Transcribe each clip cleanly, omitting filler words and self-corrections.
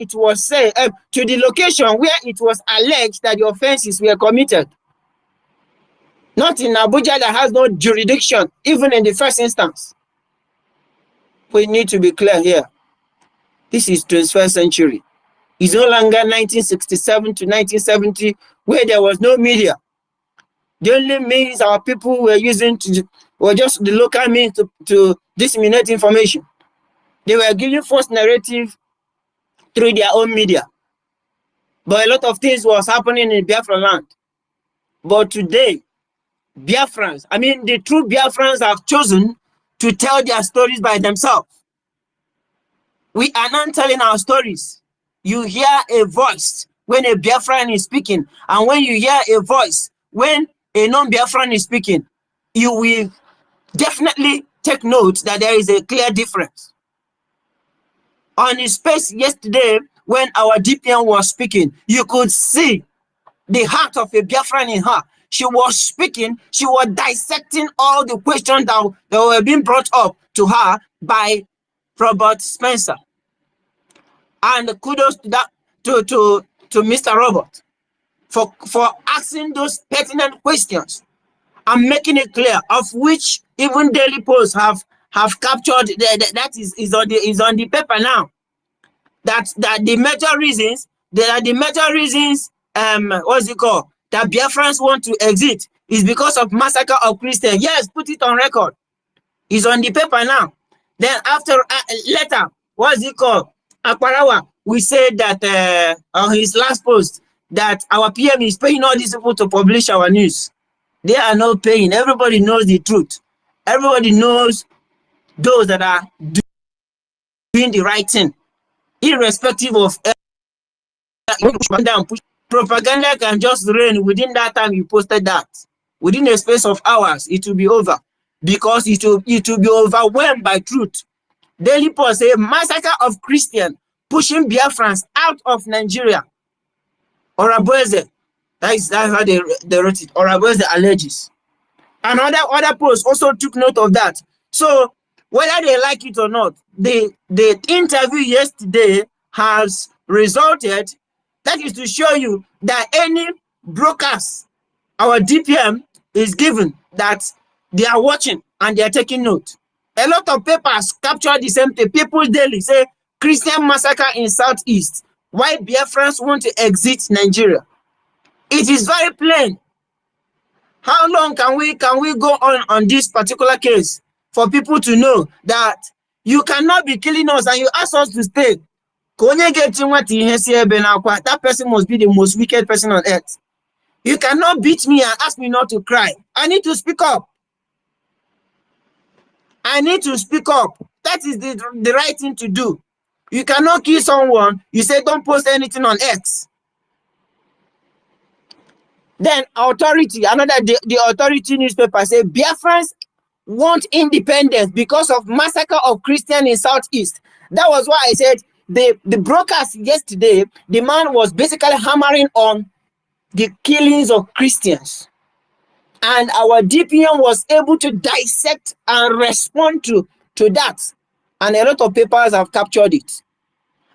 it was said, to the location where it was alleged that the offenses were committed. Not in Abuja that has no jurisdiction, even in the first instance. We need to be clear here. This is 21st century. It's no longer 1967 to 1970 where there was no media. The only means our people were using were just the local means to disseminate information. They were giving false narrative through their own media. But a lot of things was happening in Biafra land. But today, Biafrans, I mean the true Biafrans have chosen to tell their stories by themselves. We are not telling our stories. You hear a voice when a Biafran is speaking, and when you hear a voice when a non-Biafran is speaking, you will definitely take note that there is a clear difference. On the space yesterday, when our DPM was speaking, you could see the heart of a Biafran in her. She was speaking, she was dissecting all the questions that were being brought up to her by Robert Spencer. And kudos to that to Mr. Robert for asking those pertinent questions and making it clear, of which even Daily Post have captured. That is on the paper now. That the major reasons, what's it called, that Biafrans want to exit is because of massacre of Christians. Yes, put it on record. It's on the paper now. Then after later, what's it called, Akbarawa, we said that on his last post that our PM is paying all these people to publish our news. They are not paying. Everybody knows the truth. Everybody knows those that are doing the right thing, irrespective of propaganda can just rain within that time you posted that. Within a space of hours, it will be over because it will be overwhelmed by truth. Daily Post say massacre of Christians pushing Biafrans out of Nigeria. Orabueze, that's how they wrote it. Orabueze alleges. And other posts also took note of that. So whether they like it or not, the interview yesterday has resulted. That is to show you that any brokers, our DPM is given, that they are watching and they are taking note. A lot of papers capture the same thing. People daily say Christian massacre in Southeast. Why Biafrans want to exit Nigeria? It is very plain. How long can we go on this particular case for people to know that you cannot be killing us and you ask us to stay? That person must be the most wicked person on earth. You cannot beat me and ask me not to cry. I need to speak up. I need to speak up. That is the right thing to do. You cannot kill someone. You say don't post anything on X. Then authority, the authority newspaper say Biafrans want independence because of massacre of Christians in Southeast. That was why I said the broadcast yesterday, the man was basically hammering on the killings of Christians. And our DPM was able to dissect and respond to that. And a lot of papers have captured it.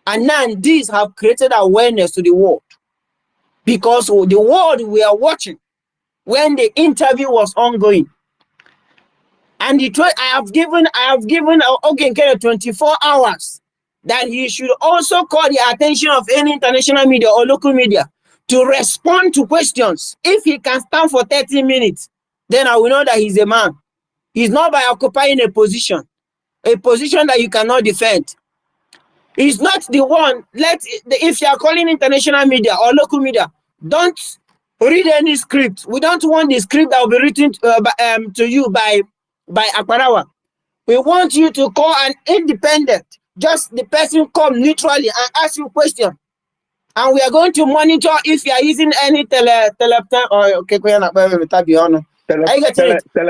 And now these have created awareness to the world. Because the world we are watching when the interview was ongoing. And I have given Ogenkere 24 hours that he should also call the attention of any international media or local media to respond to questions. If he can stand for 30 minutes, then I will know that he's a man. He's not by occupying a position that you cannot defend. He's not the one. If you are calling international media or local media, don't read any script. We don't want the script that will be written to you by Akbarawa. We want you to call an independent. Just the person come neutrally and ask you a question. And we are going to monitor if you are using any teleprompter or okay,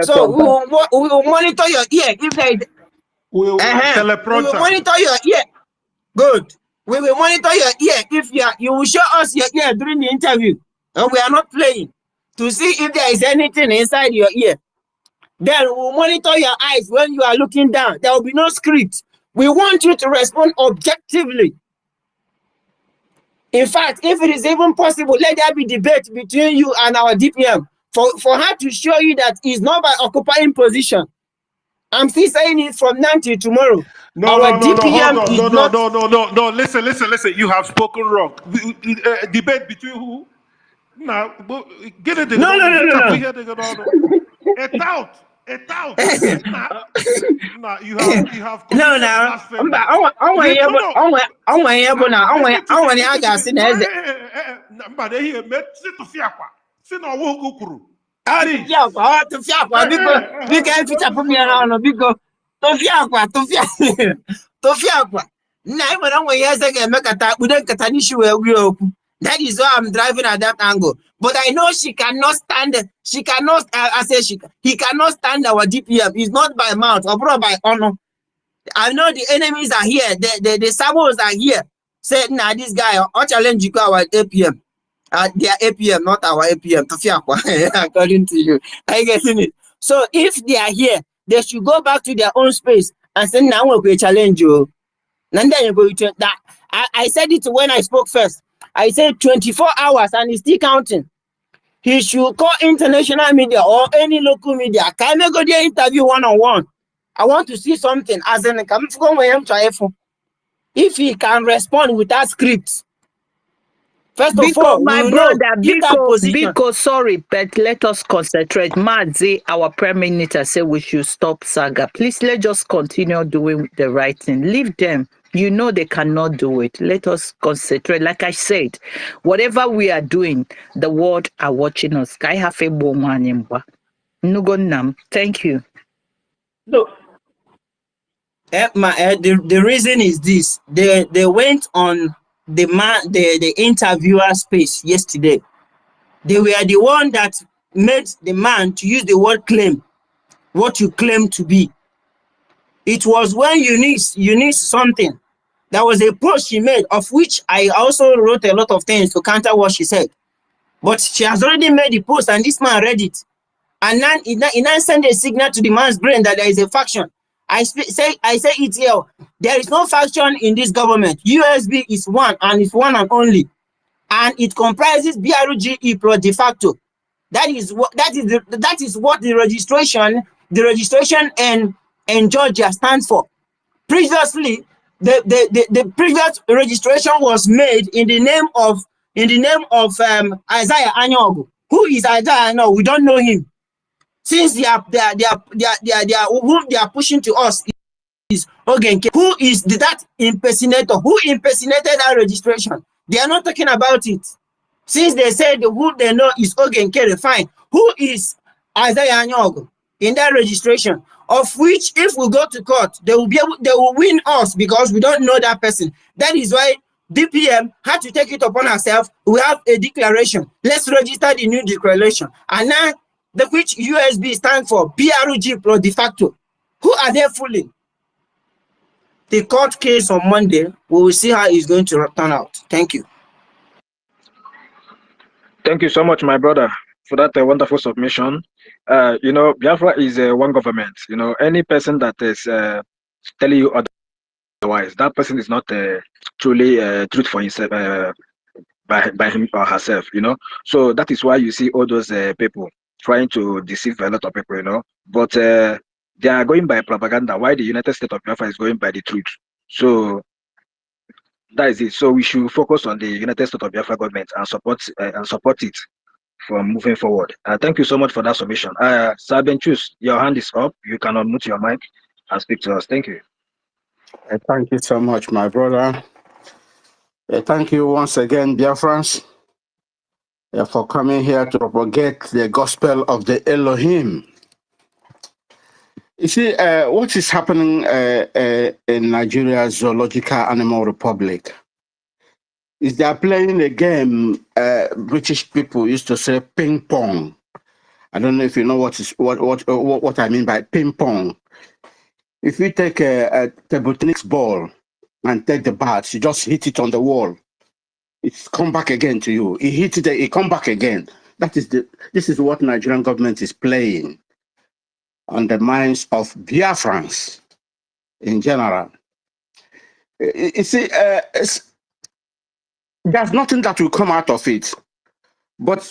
so we will monitor your ear if there is. We will monitor your ear. Good. We will monitor your ear if you will show us your ear during the interview. And we are not playing to see if there is anything inside your ear. Then we will monitor your eyes when you are looking down. There will be no script. We want you to respond objectively. In fact, if it is even possible, let there be debate between you and our DPM for her to show you that it's not by occupying position. I'm still saying it from now till tomorrow. No, Our no, no, no, DPM hold on. is No, no, not. no, no, no, no. Listen. You have spoken wrong. Debate between who? Now, get it. No. A tout. Now, you have No, committed now. blasphemy. But here, sit to fiakwa. Sit on Wokukuru. Please. That is why I'm driving at that angle. But I know she cannot stand. He cannot stand our DPM. It's not by mouth, or by honor. I know the enemies are here. The sabos are here. Say, nah, this guy, I'll challenge you our APM. Their APM, not our APM. According to you. Are you getting it? So if they are here, they should go back to their own space and say, now we're going to challenge you. And then you're going to that. I said it when I spoke first. I said 24 hours and he's still counting. He should call international media or any local media. Can I go there interview one-on-one? I want to see something. As in, if he can respond without script. First of all, my we brother, know if that position. sorry, but let us concentrate. Madzi, our prime minister, said we should stop saga. Please, let's just continue doing the right thing. Leave them. You know they cannot do it. Let us concentrate. Like I said, whatever we are doing, the world are watching us. Thank you. Look, the reason is this. They went on the interviewer space yesterday. They were the one that made the man to use the word claim, what you claim to be. It was when Eunice something. There was a post she made, of which I also wrote a lot of things to counter what she said. But she has already made the post and this man read it. And then it now sent a signal to the man's brain that there is a faction. I say it here. There is no faction in this government. USB is one and it's one and only. And it comprises BRGE plus de facto. That is what the registration in Georgia stands for. Previously, the previous registration was made in the name of Isaiah Anyogu. Who is Isaiah Anyogu? We don't know him. Since whom they are pushing to us is Ogenke. Who is that impersonator? Who impersonated that registration? They are not talking about it. Since they said who they know is Ogenke, fine. Who is Isaiah Anyogu in that registration? Of which, if we go to court, they will win us because we don't know that person. That is why DPM had to take it upon herself. We have a declaration. Let's register the new declaration. And now, the which USB stands for BRG plus de facto. Who are they fooling? The court case on Monday, we will see how it's going to turn out. Thank you. Thank you so much, my brother, for that wonderful submission. Biafra is one government. Any person that is telling you otherwise, that person is not truly truth for himself, by him or herself. So that is why you see all those people trying to deceive a lot of people. But they are going by propaganda. Why the United States of Biafra is going by the truth? So that is it. So we should focus on the United States of Biafra government and support it from moving forward. Thank you so much for that submission. Saben Chus, your hand is up. You can unmute your mic and speak to us. Thank you. Thank you so much, my brother. Thank you once again, Biafrans, for coming here to propagate the gospel of the Elohim. You see, what is happening in Nigeria's Zoological Animal Republic is they are playing a game British people used to say ping pong. I don't know if you know what I mean by ping pong. If you take a table tennis ball and take the bat, you just hit it on the wall. It's come back again to you. You hit it, it come back again. This is what Nigerian government is playing on the minds of Biafrans in general. You see, there's nothing that will come out of it. But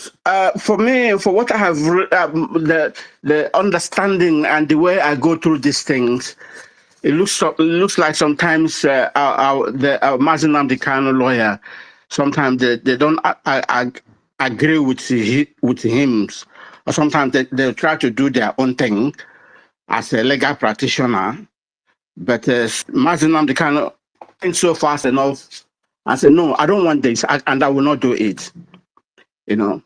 for me, for what I have, the understanding and the way I go through these things, it looks like sometimes the Mazi Nnamdi Kanu lawyer, sometimes they don't agree with him, or sometimes they try to do their own thing as a legal practitioner. But Mazi Nnamdi Kanu thinks so fast enough and say, no, I don't want this, and I will not do it. You know.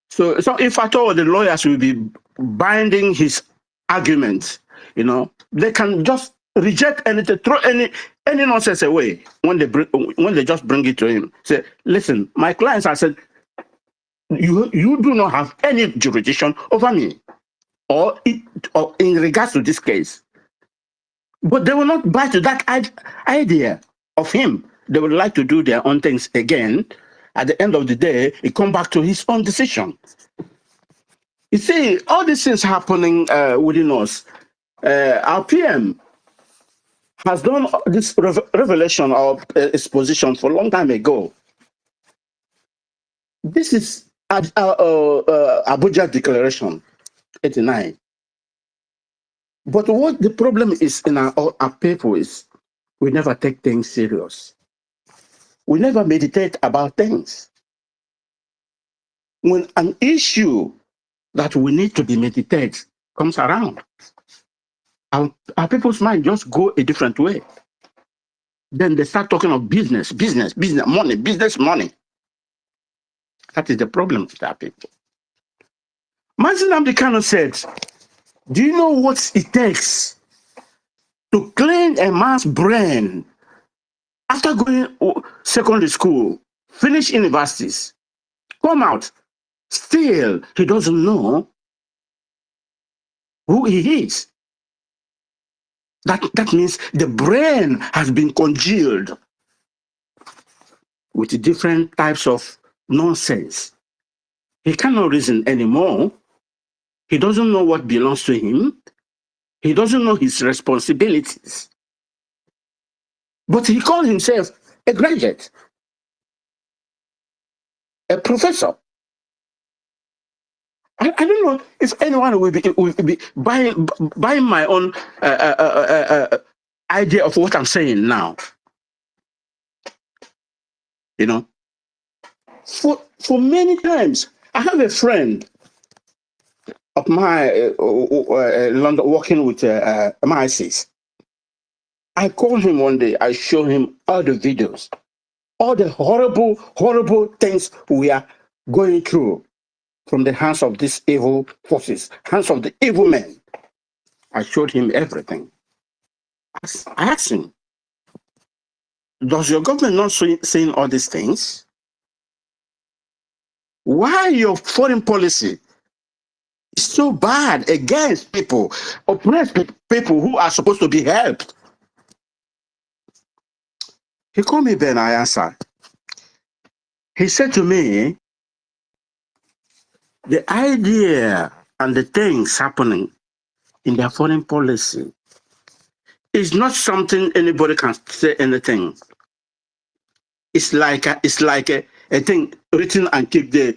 So if at all the lawyers will be binding his arguments, you know, they can just reject anything, throw any nonsense away when they just bring it to him. Say, listen, my clients have said, you do not have any jurisdiction over me, or in regards to this case. But they will not buy to that idea of him. They would like to do their own things again. At the end of the day, it comes back to his own decision. You see, all these things happening within us. Our PM has done this revelation of his position for a long time ago. This is Abuja Declaration, 89. But what the problem is in our people is we never take things serious. We never meditate about things. When an issue that we need to be meditated comes around, our people's mind just go a different way. Then they start talking of business, money, business, money. That is the problem with our people. Mazi Nnamdi Kanu said, do you know what it takes to clean a man's brain after going secondary school, finish universities, come out, still he doesn't know who he is? That means the brain has been congealed with different types of nonsense. He cannot reason anymore. He doesn't know what belongs to him. He doesn't know his responsibilities. But he called himself a graduate, a professor. I don't know if anyone will be buying my own idea of what I'm saying now. You know, for many times, I have a friend of my London working with MICs. I called him one day. I showed him all the videos, all the horrible things we are going through from the hands of these evil forces, hands of the evil men. I showed him everything. I asked him, does your government not saying all these things? Why your foreign policy is so bad against people, oppressed people who are supposed to be helped? He called me Ben, I answered. He said to me, the idea and the things happening in their foreign policy is not something anybody can say anything. It's like a thing written and keep there.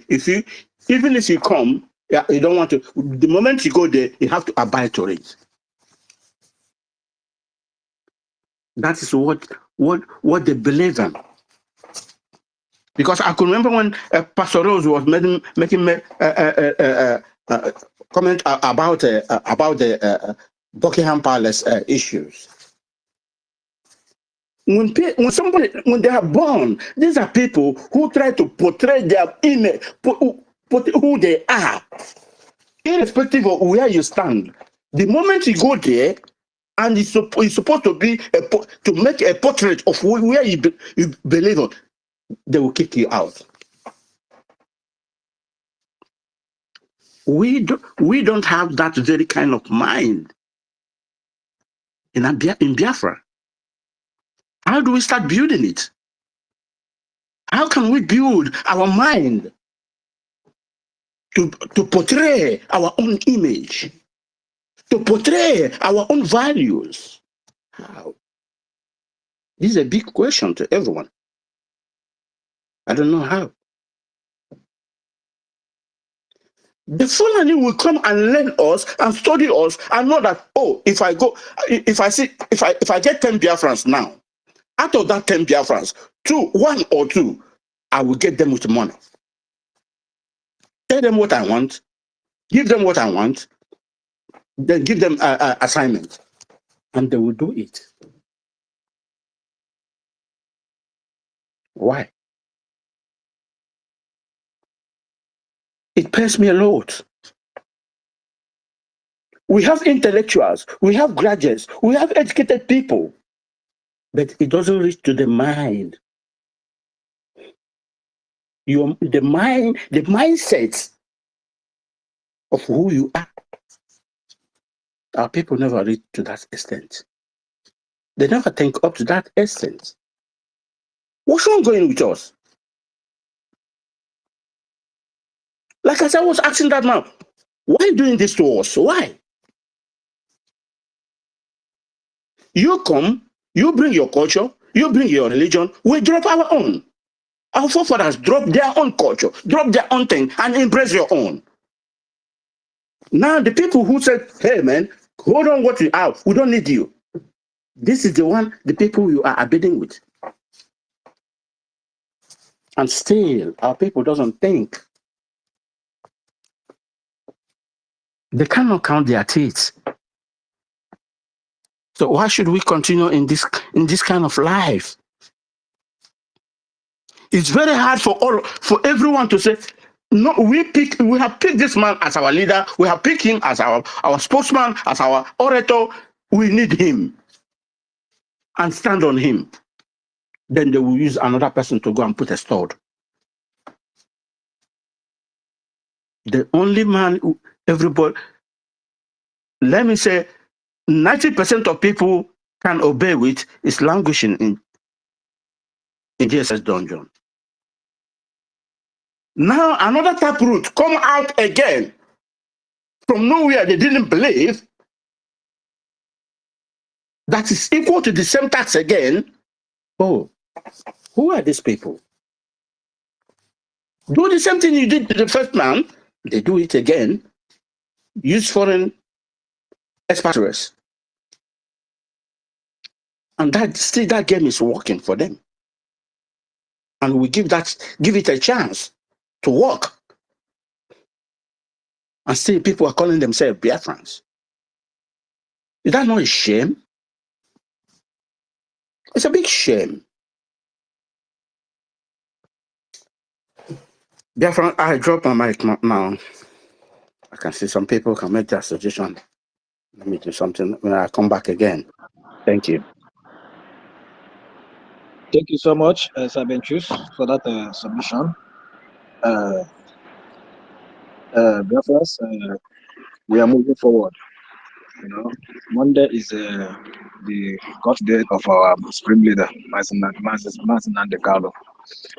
Even if you come, you don't want to. The moment you go there, you have to abide to it. That is what they believe in. Because I can remember when Pastor Rose was making comment about the Buckingham Palace issues. When they are born, these are people who try to portray their image, who they are, irrespective of where you stand. The moment you go there, and it's supposed to be to make a portrait of where you believe on, they will kick you out. We don't have that very kind of mind in Biafra. How do we start building it? How can we build our mind to portray our own image, to portray our own values? How? This is a big question to everyone. I don't know how. The Fulani will come and learn us and study us and know that, oh, if I get 10 Biafrans now, out of that 10 Biafrans, one or two, I will get them with money. Tell them what I want, give them what I want, then give them an assignment, and they will do it. Why? It pains me a lot. We have intellectuals, we have graduates, we have educated people, but it doesn't reach to the mind. The mindset of who you are. Our people never reach to that extent. They never think up to that extent. What's wrong going with us? Like I said, I was asking that man, why doing this to us? Why? You come, you bring your culture, you bring your religion, we drop our own. Our forefathers drop their own culture, drop their own thing, and embrace your own. Now the people who said, hey man, hold on what you have, we don't need you. This is the people you are abiding with. And still, our people doesn't think. They cannot count their teeth. So why should we continue in this kind of life? It's very hard for everyone to say, no, we have picked this man as our leader, we have picked him as our spokesman, as our orator, we need him. And stand on him. Then they will use another person to go and put a sword. The only man everybody, let me say, 90% of people can obey with is languishing in DSS dungeon. Now another taproot come out again from nowhere. They didn't believe that is equal to the same tax again. Oh, who are these people? Do the same thing you did to the first man. They do it again. Use foreign expatriates. And that game is working for them. And we give it a chance to work. And still people are calling themselves Biafrans. Is that not a shame? It's a big shame. Biafran, I drop my mic now. I can see some people can make that suggestion. Let me do something when I come back again. Thank you. Thank you so much, Sabenchus, for that submission. Biafras, we are moving forward. You know, Monday is the court date of our supreme leader, Mazen Carlo.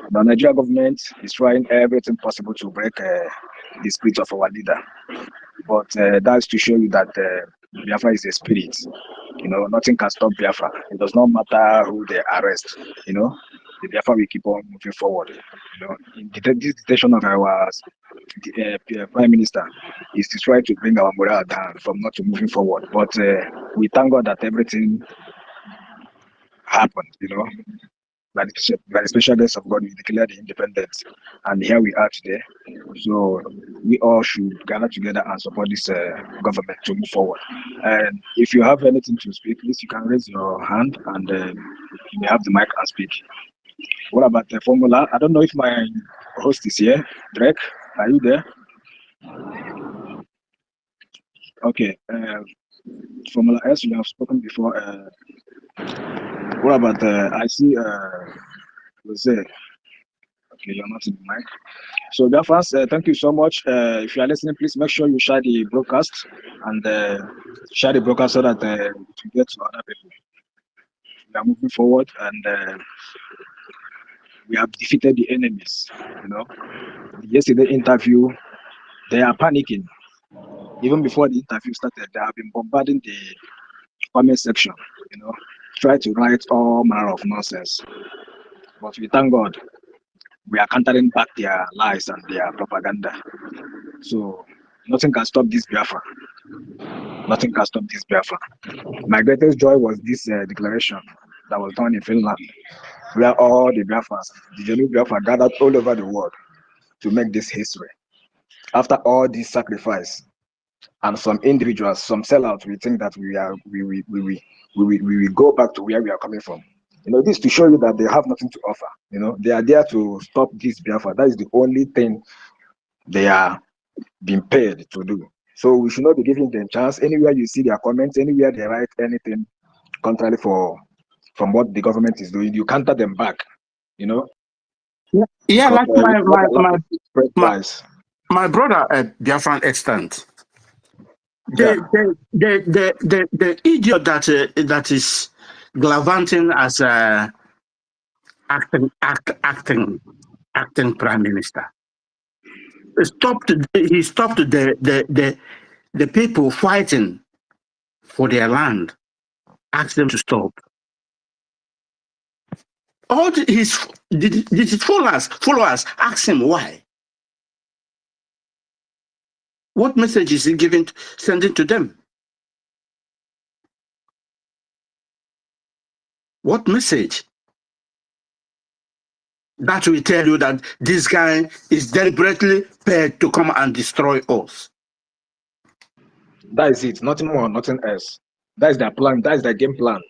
The Nigerian government is trying everything possible to break the spirit of our leader. But that's to show you that Biafra is a spirit. You know, nothing can stop Biafra. It does not matter who they arrest. You know, the Biafra will keep on moving forward. You know, in this detention of our Prime Minister is to try to bring our morale down from not to moving forward. But we thank God that everything happened. You know, by the special grace of God, we declared the independence, and here we are today. So we all should gather together and support this government to move forward. And if you have anything to speak, please you can raise your hand and you may have the mic and speak. What about the formula? I don't know if my host is here. Drake, are you there? Okay. Formula S, you have spoken before. What about I see Jose? Okay, you're not in the mic. So Biafrans, thank you so much. If you are listening, please make sure you share the broadcast and share the broadcast so that to get to other people. We are moving forward and we have defeated the enemies. You know, yesterday interview, they are panicking. Even before the interview started, they have been bombarding the comment section. You know, try to write all manner of nonsense. But we thank God. we are countering back their lies and their propaganda. So nothing can stop this Biafra. Nothing can stop this Biafra. My greatest joy was this declaration that was done in Finland, where all the Biafras, the genuine Biafra, gathered all over the world to make this history. After all this sacrifice, and some individuals, some sellouts, we think that we go back to where we are coming from. You know, this to show you that they have nothing to offer. You know, they are there to stop this Biafra. That is the only thing they are being paid to do. So we should not be giving them chance. Anywhere you see their comments, anywhere they write anything contrary from what the government is doing, you counter them back. You know, Yeah, because like my price. my brother Biafran extant. Yeah, The idiot that is gallivanting as acting prime minister he stopped the people fighting for their land, asked them to stop. All his followers asked him why. What message is he sending to them? What message? That will tell you that this guy is deliberately paid to come and destroy us. that is it. Nothing more, nothing else. That is their plan. That is their game plan.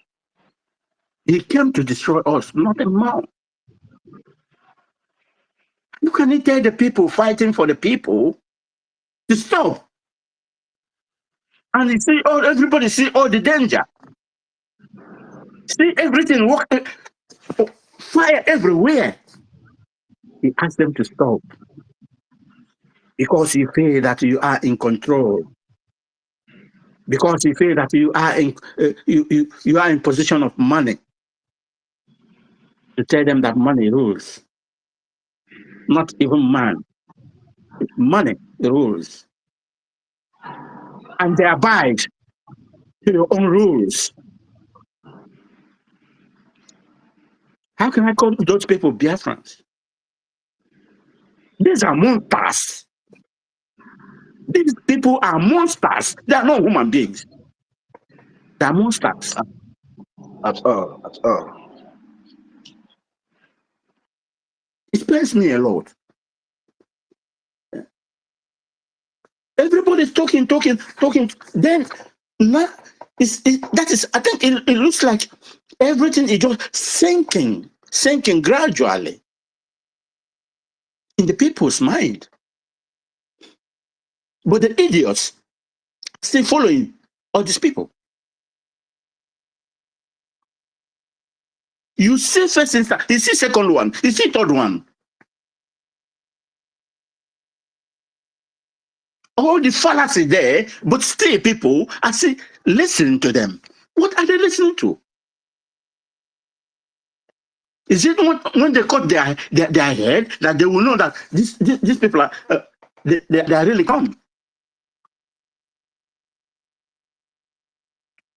He came to destroy us, nothing more. You can tell the people fighting for the people to stop. And you see, everybody see all the danger. See everything, fire everywhere. He asked them to stop because he feel that you are in control. Because he feel that you are you are in position of money. To tell them that money rules, not even man. Money rules, and they abide to your own rules. How can I call those people Biafrans? These are monsters. These people are monsters. They are not human beings. They are monsters. At all, at all. It pains me a lot. Everybody's talking. Then now that is. I think it looks like everything is just sinking gradually in the people's mind. But the idiots still following all these people. You see first instance, you see second one, you see third one. All the fallacy there, but still people are still listening to them. What are they listening to? Is it when they cut their head that they will know that these people are they are really come?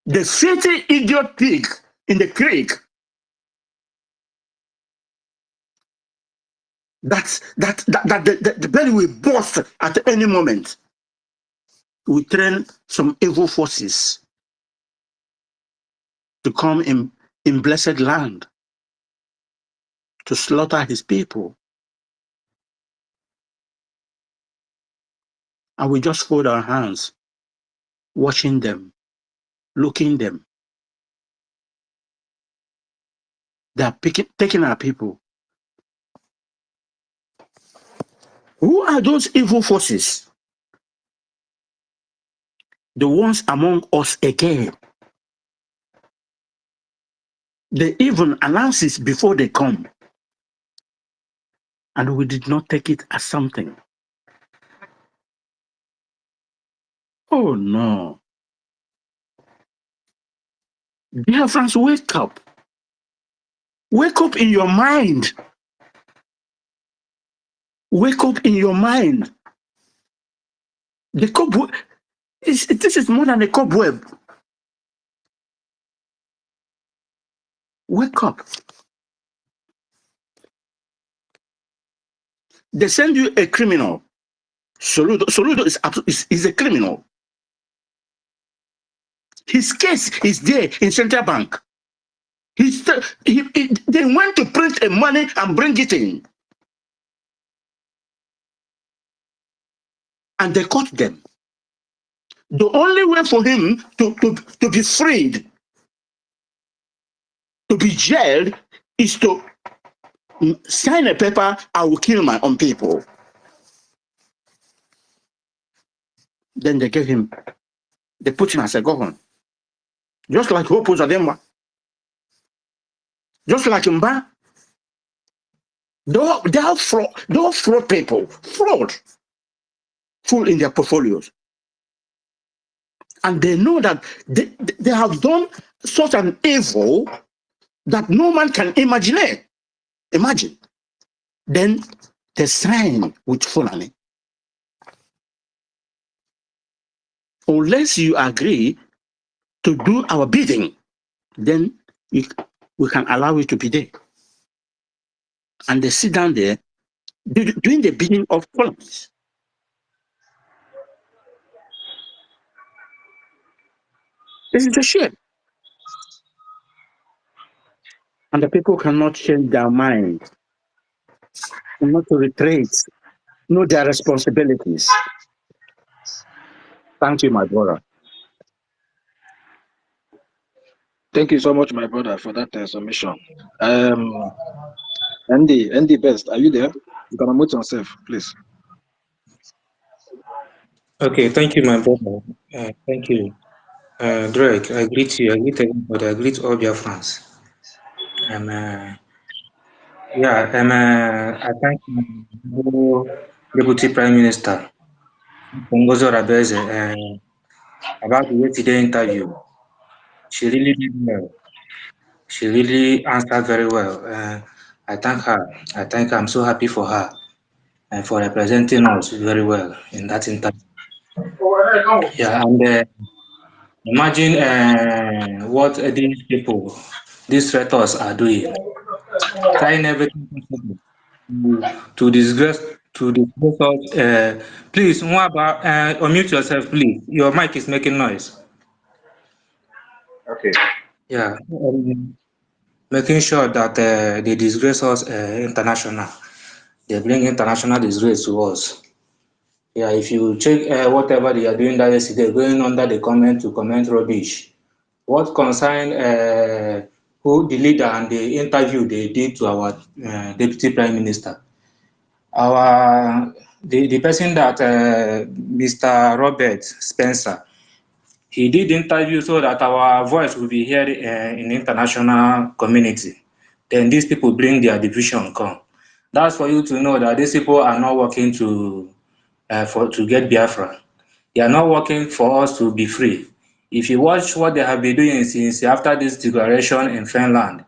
The filthy idiot pig in the creek. That the belly will burst at any moment. We train some evil forces to come in blessed land to slaughter his people. And we just fold our hands, watching them, looking them. They are taking our people. Who are those evil forces? The ones among us again. They even announce it before they come. And we did not take it as something. Oh no. Dear friends, wake up. Wake up in your mind. Wake up in your mind. The cobweb, this is more than a cobweb. Wake up. They send you a criminal. Soludo is a criminal. His case is there in central bank. They went to print a money and bring it in. And they caught them. The only way for him to be freed, to be jailed, is to sign a paper, I will kill my own people. Then they gave him, they put him as a governor. Just like Hopo Zademba. Just like Mba. They are fraud people. Fraud. Full in their portfolios. And they know that they have done such an evil that no man can imagine. Then they sign with Fulani. Unless you agree to do our bidding, then we can allow you to be there. And they sit down there doing the bidding of Fulani. This is a shame. And the people cannot change their mind, not to retreat, know their responsibilities. Thank you, my brother. Thank you so much, my brother, for that submission. Andy Best, are you there? You can unmute yourself, please. Okay, thank you, my brother. Thank you. Drake, I greet you. I greet everybody. I greet all your friends. I thank the Deputy Prime Minister, Bongozo Rabeze, about the yesterday interview. She really did well. She really answered very well. I thank her. I'm so happy for her and for representing us very well in that interview. Yeah, and imagine what these people, these traitors are doing, trying everything possible to disgrace us. Please, Mwaba, unmute yourself, please. Your mic is making noise. Okay. Yeah, making sure that they disgrace us international. They bring international disgrace to us. Yeah, if you check whatever they are doing that yesterday, going under the comment to comment rubbish. What concern who the leader and the interview they did to our Deputy Prime Minister? The person that Mr. Robert Spencer, he did interview so that our voice will be heard in the international community. Then these people bring their division come. That's for you to know that these people are not working to get Biafra. They are not working for us to be free. If you watch what they have been doing since after this declaration in Finland,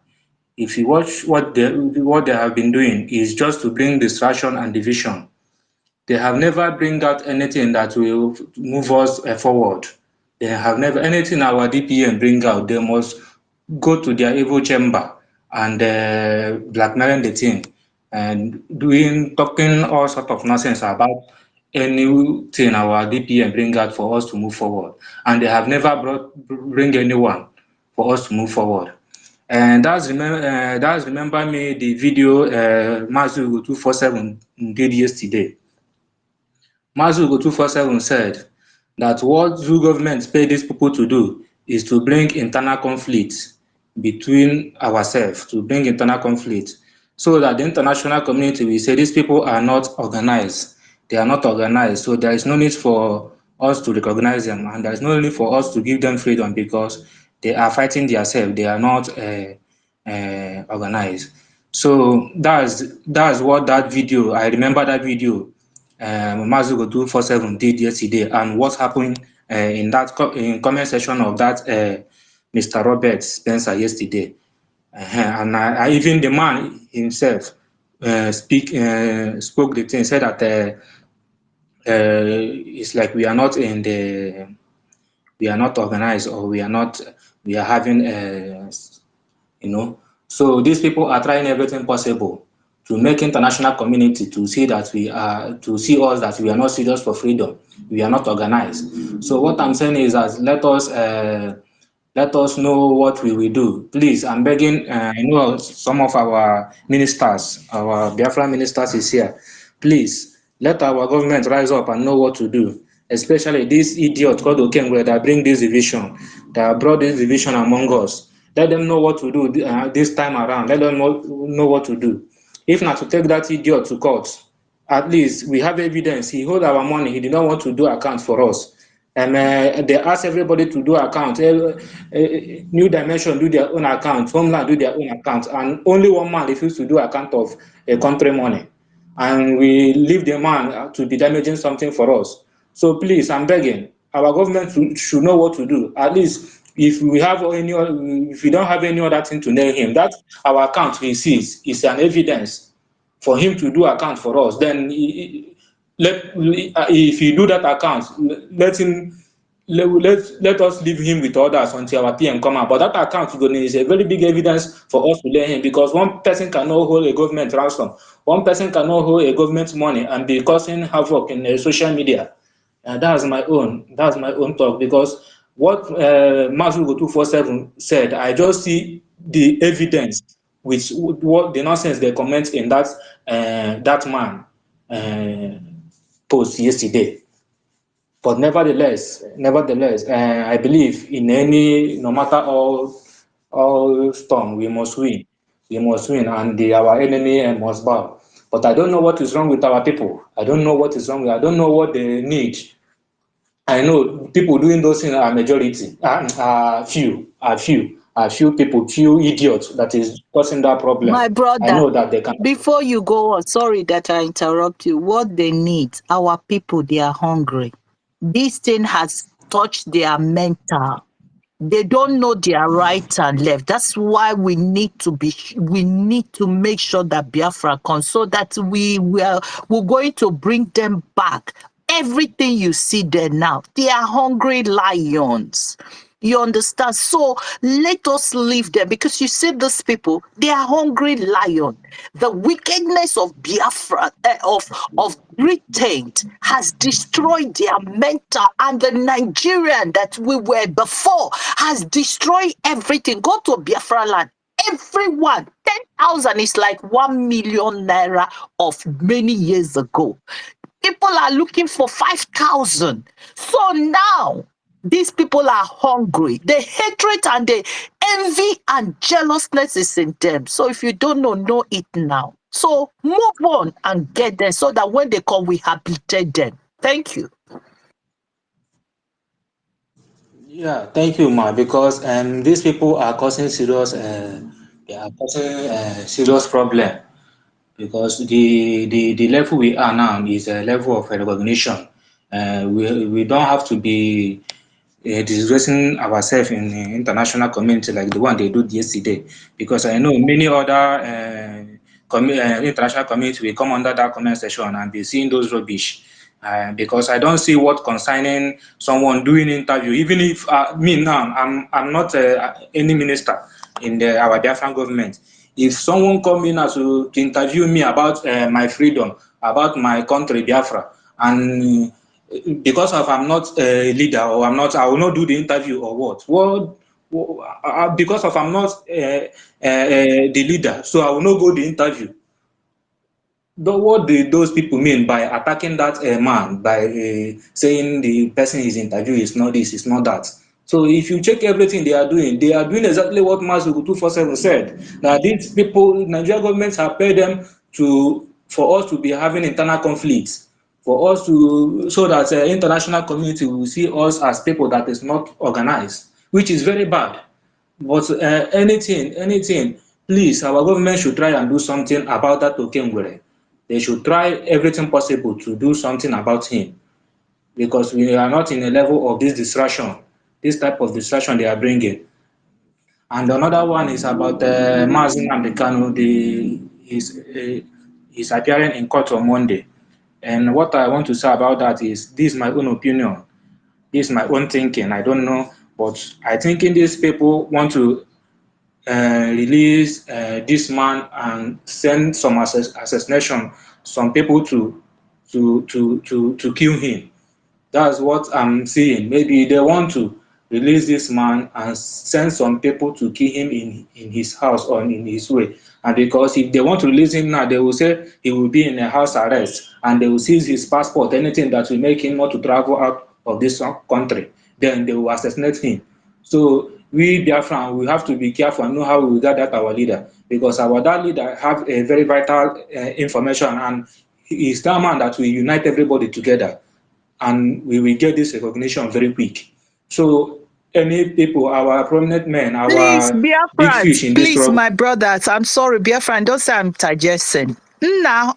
if you watch what they have been doing is just to bring distraction and division. They have never bring out anything that will move us forward. They have never anything our DPM bring out. They must go to their evil chamber and blackmailing the thing and talking all sort of nonsense about anything our DPM bring out for us to move forward. And they have never bring anyone for us to move forward. And that's remember me the video Mazu 247 did yesterday. Mazu 247 said that what Zoo government pay these people to do is to bring internal conflict between ourselves, to bring internal conflict, so that the international community will say these people are not organized. They are not organized, so there is no need for us to recognize them, and there is no need for us to give them freedom because they are fighting themselves. They are not organized. So that's what that video. I remember that video. Mazugo 247 did yesterday, and what happened in that in comment section of that Mr. Robert Spencer yesterday, and I even the man himself spoke the thing, said that it's like we are not organized, or we are having so these people are trying everything possible to make international community to see that we are that we are not serious for freedom, we are not organized. So what I'm saying is that let us know what we will do. Please, I'm begging. I know some of our ministers, our Biafra ministers is here. Please, let our government rise up and know what to do. Especially this idiot called Okengwe that bring this division, that brought this division among us. Let them know what to do this time around. Let them know what to do. If not to take that idiot to court, at least we have evidence. He hold our money. He did not want to do account for us. And they ask everybody to do account. New Dimension do their own account. Homeland do their own account. And only one man refused to do account of a country money. And we leave the man to be damaging something for us. So please, I'm begging, our government should know what to do. At least if we don't have any other thing to nail him, that our account he sees is an evidence for him to do account for us. Then if you do that account, let us leave him with others until our PM come out. But that account is a very big evidence for us to lay him, because one person cannot hold a government ransom, one person cannot hold a government money and be causing havoc in social media. That's my own talk, because what Mazugo 247 said, I just see the evidence with what the nonsense they comment in that man post yesterday. But nevertheless, I believe in no matter all storm, we must win. We must win, and our enemy must bow. But I don't know what is wrong with our people. I don't know what is wrong. I don't know what they need. I know people doing those things are majority, few people, few idiots that is causing that problem. My I brother, know that they can. before you go on, sorry that I interrupt you. What they need, our people, they are hungry. This thing has touched their mental. They don't know their right and left. That's why we need to make sure that Biafra comes, so that we're going to bring them back. Everything you see there now, they are hungry lions. You understand? So let us leave them, because you see these people, they are hungry lion. The wickedness of Biafra, of Britain has destroyed their mental, and the Nigerian that we were before has destroyed everything. Go to Biafra land. Everyone, 10,000 is like 1 million naira of many years ago. People are looking for 5,000. So now, these people are hungry. The hatred and the envy and jealousness is in them. So if you don't know it now. So move on and get them, so that when they come, we rehabilitate them. Thank you. Yeah, thank you, Ma. Because these people are causing serious, serious problem. Because the level we are now is a level of recognition. We don't have to be disgracing ourselves in the international community like the one they did yesterday. Because I know many other international community will come under that comment section and be seeing those rubbish. Because I don't see what concerning someone doing interview, even if me now, I'm not any minister in our Biafran government. If someone come in to interview me about my freedom, about my country, Biafra, and because of I'm not a leader, or I will not do the interview, or what? Because of I'm not the leader, so I will not go the interview. What do those people mean by attacking that man, by saying the person he's interviewing is not this, is not that? So if you check everything they are doing exactly what Mazugu 247 said, that these people, Nigerian governments have paid them for us to be having internal conflicts, for us to, so that international community will see us as people that is not organized, which is very bad. But anything, please, our government should try and do something about that Okengwere. They should try everything possible to do something about him, because we are not in a level of this distraction, this type of distraction they are bringing. And another one is about Mazin Amdekano, he's appearing in court on Monday. And what I want to say about that is, this is my own opinion, this is my own thinking, I don't know, but I think these people want to release this man and send some assassination, some people to kill him. That's what I'm seeing. Maybe they want to release this man and send some people to kill him in his house or in his way. And because if they want to release him now, they will say he will be in a house arrest and they will seize his passport, anything that will make him not to travel out of this country. Then they will assassinate him. So we Biafran, we have to be careful and know how we guard that our leader, because that leader have a very vital information, and he is that man that will unite everybody together, and we will get this recognition very quick. So any people, our prominent men, Please, our big fish Biafrans, in this please, trouble. my brothers, I'm sorry, Biafran, don't say I'm digesting. Now,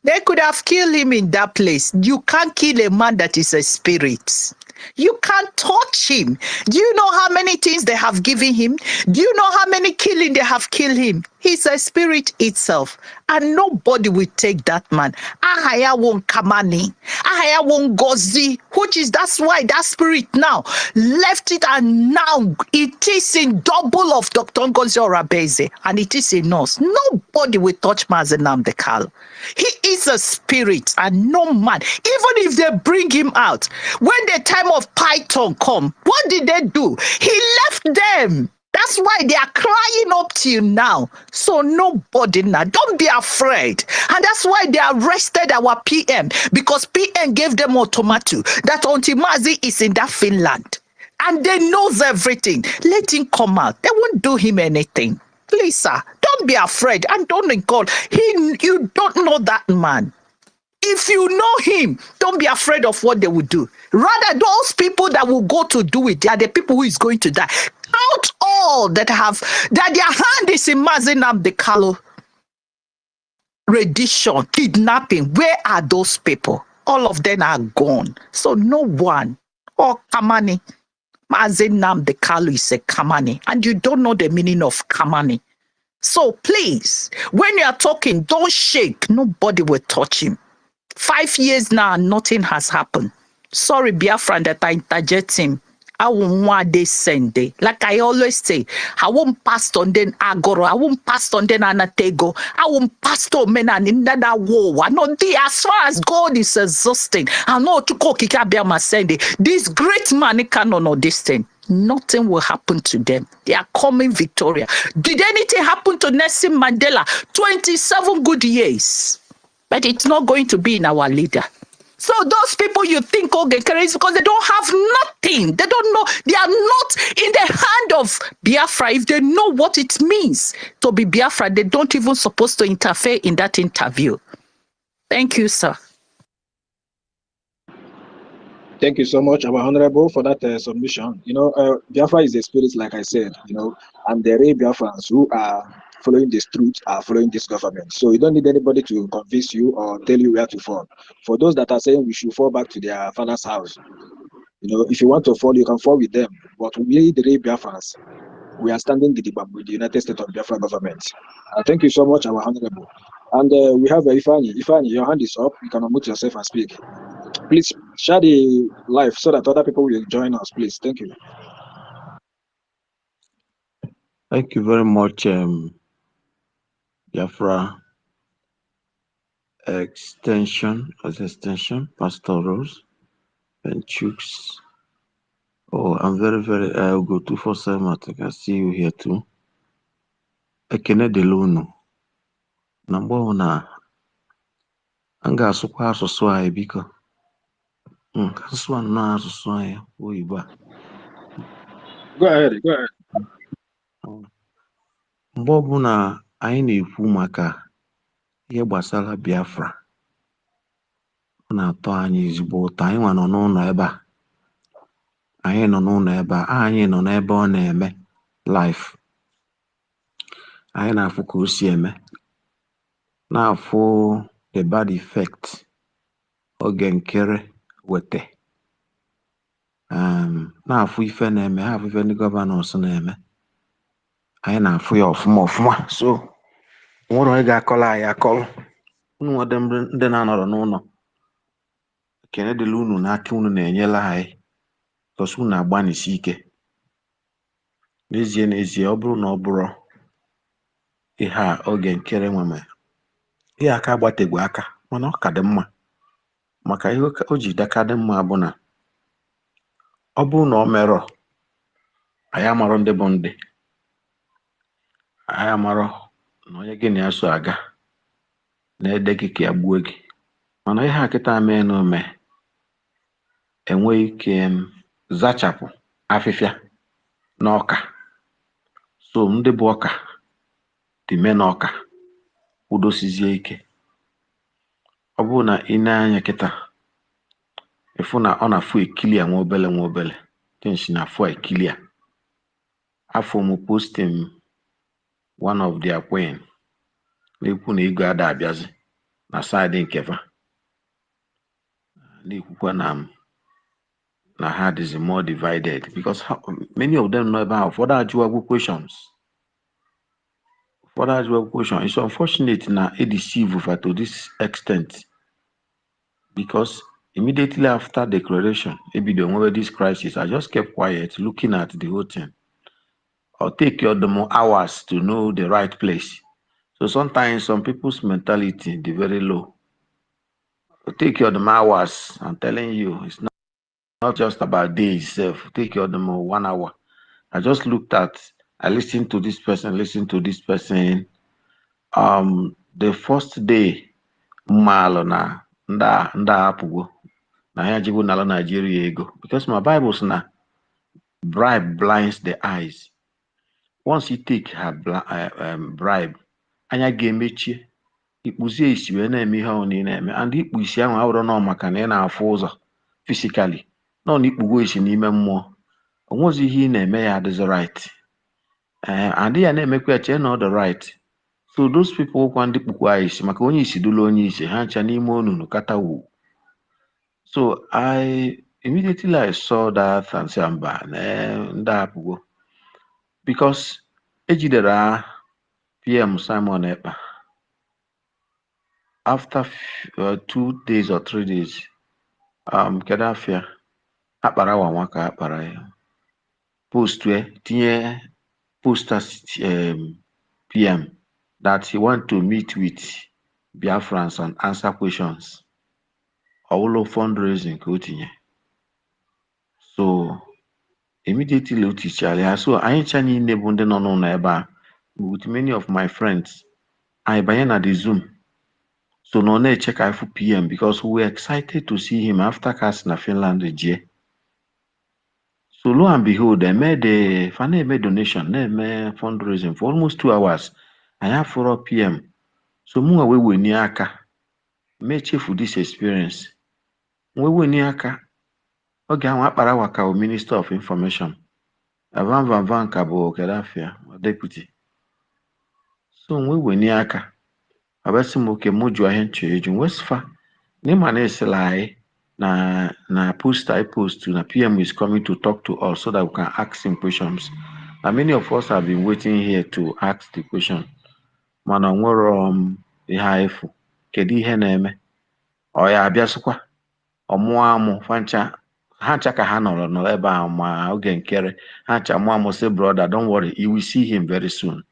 they could have killed him in that place. You can't kill a man that is a spirit. You can't touch him. Do you know how many things they have given him? Do you know how many killing they have killed him? He's a spirit itself. And nobody will take that man. Ahaya won't kamani. Ahaya won't gozi. Which is, that's why that spirit now left it, and now it is in double of Dr. Ngozi Orabeze, and it is in us. Nobody will touch Mazenam Dekal. He is a spirit and no man. Even if they bring him out, when the time of Python come, what did they do? He left them. That's why they are crying up till now. So nobody now, don't be afraid. And that's why they arrested our PM, because PM gave them ultimatum that Ontimazi is in that Finland. And they knows everything. Let him come out. They won't do him anything. Please, sir, don't be afraid. And don't God. You don't know that man. If you know him, don't be afraid of what they will do. Rather, those people that will go to do it, they are the people who is going to die. Count all that their hand is in Mazenam Dekalo, rendition, kidnapping. Where are those people? All of them are gone. So no one. Oh, Kamani. Mazenam Dekalo is a Kamani. And you don't know the meaning of Kamani. So please, when you are talking, don't shake. Nobody will touch him. 5 years now, nothing has happened. Sorry, Biafran, that I interject him. I won't want they send it. Like I always say, I won't pass on then Agoro, I won't pass on then Anatego, I won't pass on men and in that war. No, as far as God is exhausting, I know to go Kikabiama send it. This great man cannot know this thing. Nothing will happen to them. They are coming Victoria. Did anything happen to Nelson Mandela? 27 good years. But it's not going to be in our leader. So those people you think okay, is because they don't have nothing. They don't know. They are not in the hand of Biafra. If they know what it means to be Biafra, they don't even supposed to interfere in that interview. Thank you, sir. Thank you so much, our honorable, for that submission. Biafra is a spirit, like I said, and the real Biafrans who are following this truth are following this government. So you don't need anybody to convince you or tell you where to fall. For those that are saying we should fall back to their father's house, if you want to fall, you can fall with them. But we, the real Biafrans, we are standing with the United States of Biafra government. Thank you so much, our honorable. And we have Ifani. Ifani, your hand is up. You can unmute yourself and speak. Please share the live so that other people will join us, please. Thank you. Thank you very much, Biafra extension, Pastor Rose and Chooks. Oh, I'm very, I'll go 247. I think I see you here too. Ekene Deluno. Number one, anga asụkwa asụsụ anyị biko. Asụsụ anọ asụsụ anyị oyibo a. Go ahead. Mgbe ọbụla anyị na-ekwu maka ihe gbasara Biafra, ọ na-atọ anyị ezigbo ụtọ. Anyị nọ n'ụlọ ebe a. Anyị nọ n'ụlọ ebe a. Anyị nọ n'ebe ọ na-eme live. Anyị na-afụ ka o si eme. Na-afụ the bad effect oge nkere wete. Na-afụ ife na-eme, afụ ife ndị gọvanọs na-eme. Anyị na-afụ ya ọfụma. So, nwere onye ga-akọrọ anyị akọrọ. Unu nwede ndị na-anọrọ n'ụlọ. Ekene dịla unu n'aka unu na-enyela anyị. Because unu na-agbanisi ike. n'ezie ọ bụrụ na ọ bụrụ ihe a oge nkere nweme ihe aka agbategwu aka mana ọ ka dị mma maka ihe o ji daka dị mma bụ na ọ bụrụ na ọ merọ anyị amarọ ndị bụ ndị anyị amarọ na onye gị na ya so aga na-ede gị ka ya gbuo gị mana ihe a kịta mee na ome enweghị ike zachapụ afịfịa n'ọka so ndị bụ ọka dị mee n'ọka udosizie ike ọ bụrụ na ị na-anya kịta ịfụ na ọ na-afụ ekilia nwa obele tenshi na afụ ekilia afọ m posting one of their queen na-ekwu na ego ada abịazi na side nkefa na-ekwukwa na ha is more divided because many of them know ebe ahụ ụfọdụ ajụwagwu questions it's unfortunate na e deceive over to this extent because immediately after declaration ebido nwewe this crisis I just kept quiet looking at the whole thing. Or take them hours to know the right place. So sometimes some people's mentality is very low. It'll take them hours. I'm telling you, it's not just about days itself. Take them 1 hour. I just looked at, I listened to this person. The first day, malo na nda apugo na ya jibu nala Nigeria ego because my Bible says na bribe blinds the eyes. Once you take her bribe, anya ga-emechie ikpuzie isi wee na-eme ihe ọ na-eme and ikpu isi ahụ awụrụ na maka na ị na-afụ ụzọ physically nọ na ikpugo isi n'ime mmụọ onwezi ihe ị na-eme ya adịghị right and ya na-emekwa eche na ọ dị right so those people kwa ndị kpukwa isi maka onye isi dụla onye isi ha ncha n'ime onunu kata wu. So I immediately saw that and say mba ndị apụgo because ejidere PM Simon Ekpa after 2 days or 3 days Kedafia akpara nwa ka akpara ya post tinye poster PM that he want to meet with Biafrans and answer questions all fundraising ka o tinye so immediately o tichara ya so anyị cha niile bụ ndị nọ n'ụlọ ebe a with many of my friends anyị banye na the Zoom so no na-eche ka ifu PM because we were excited to see him after cast na Finland jie. So lo and behold, they made a donation, na-eme fundraising for almost 2 hours. I have 4 PM. So mụ we ni aka meche for this experience. We ni aka oge ahụ akpara waka o Minister of Information. Van ka bụ Kedafia, deputy. So we ni aka abasi m oke mụ jụọ ihe nche eju wesfa n'ịma na-esela anyị na post I post na PM is coming to talk to us so that we can ask him questions. And many of us have been waiting here to ask the question. Mana nwere ihe efu kedu ihe na-eme ọ ya abịasịkwa ọmụọ amụ fancha ha ncha ka ha nọrọ ebe a ma oge nkere ha ncha mụọ amụ say brother don't worry you will see him very soon.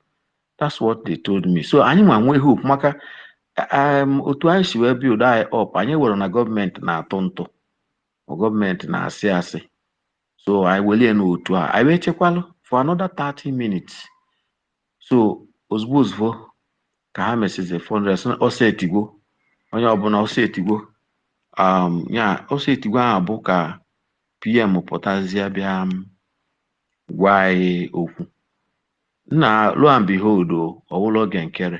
That's what they told me. So anyị nwe hope maka otu anyị si wee build anyị up anyị were na gọọmenti na-atụ ntụ gọọmenti na-asị asị so anyị welie n'otu a anyị wee chekwalụ for another 30 minutes so ozugbo ka ha mesizi fundraising ọsọ etigwo onye ọbụla ọsọ etigwo ya ọsọ etigwo ahụ bụ ka PM pụtazie bịa gwa anyị okwu na lo and behold ọwụlụ oge nkere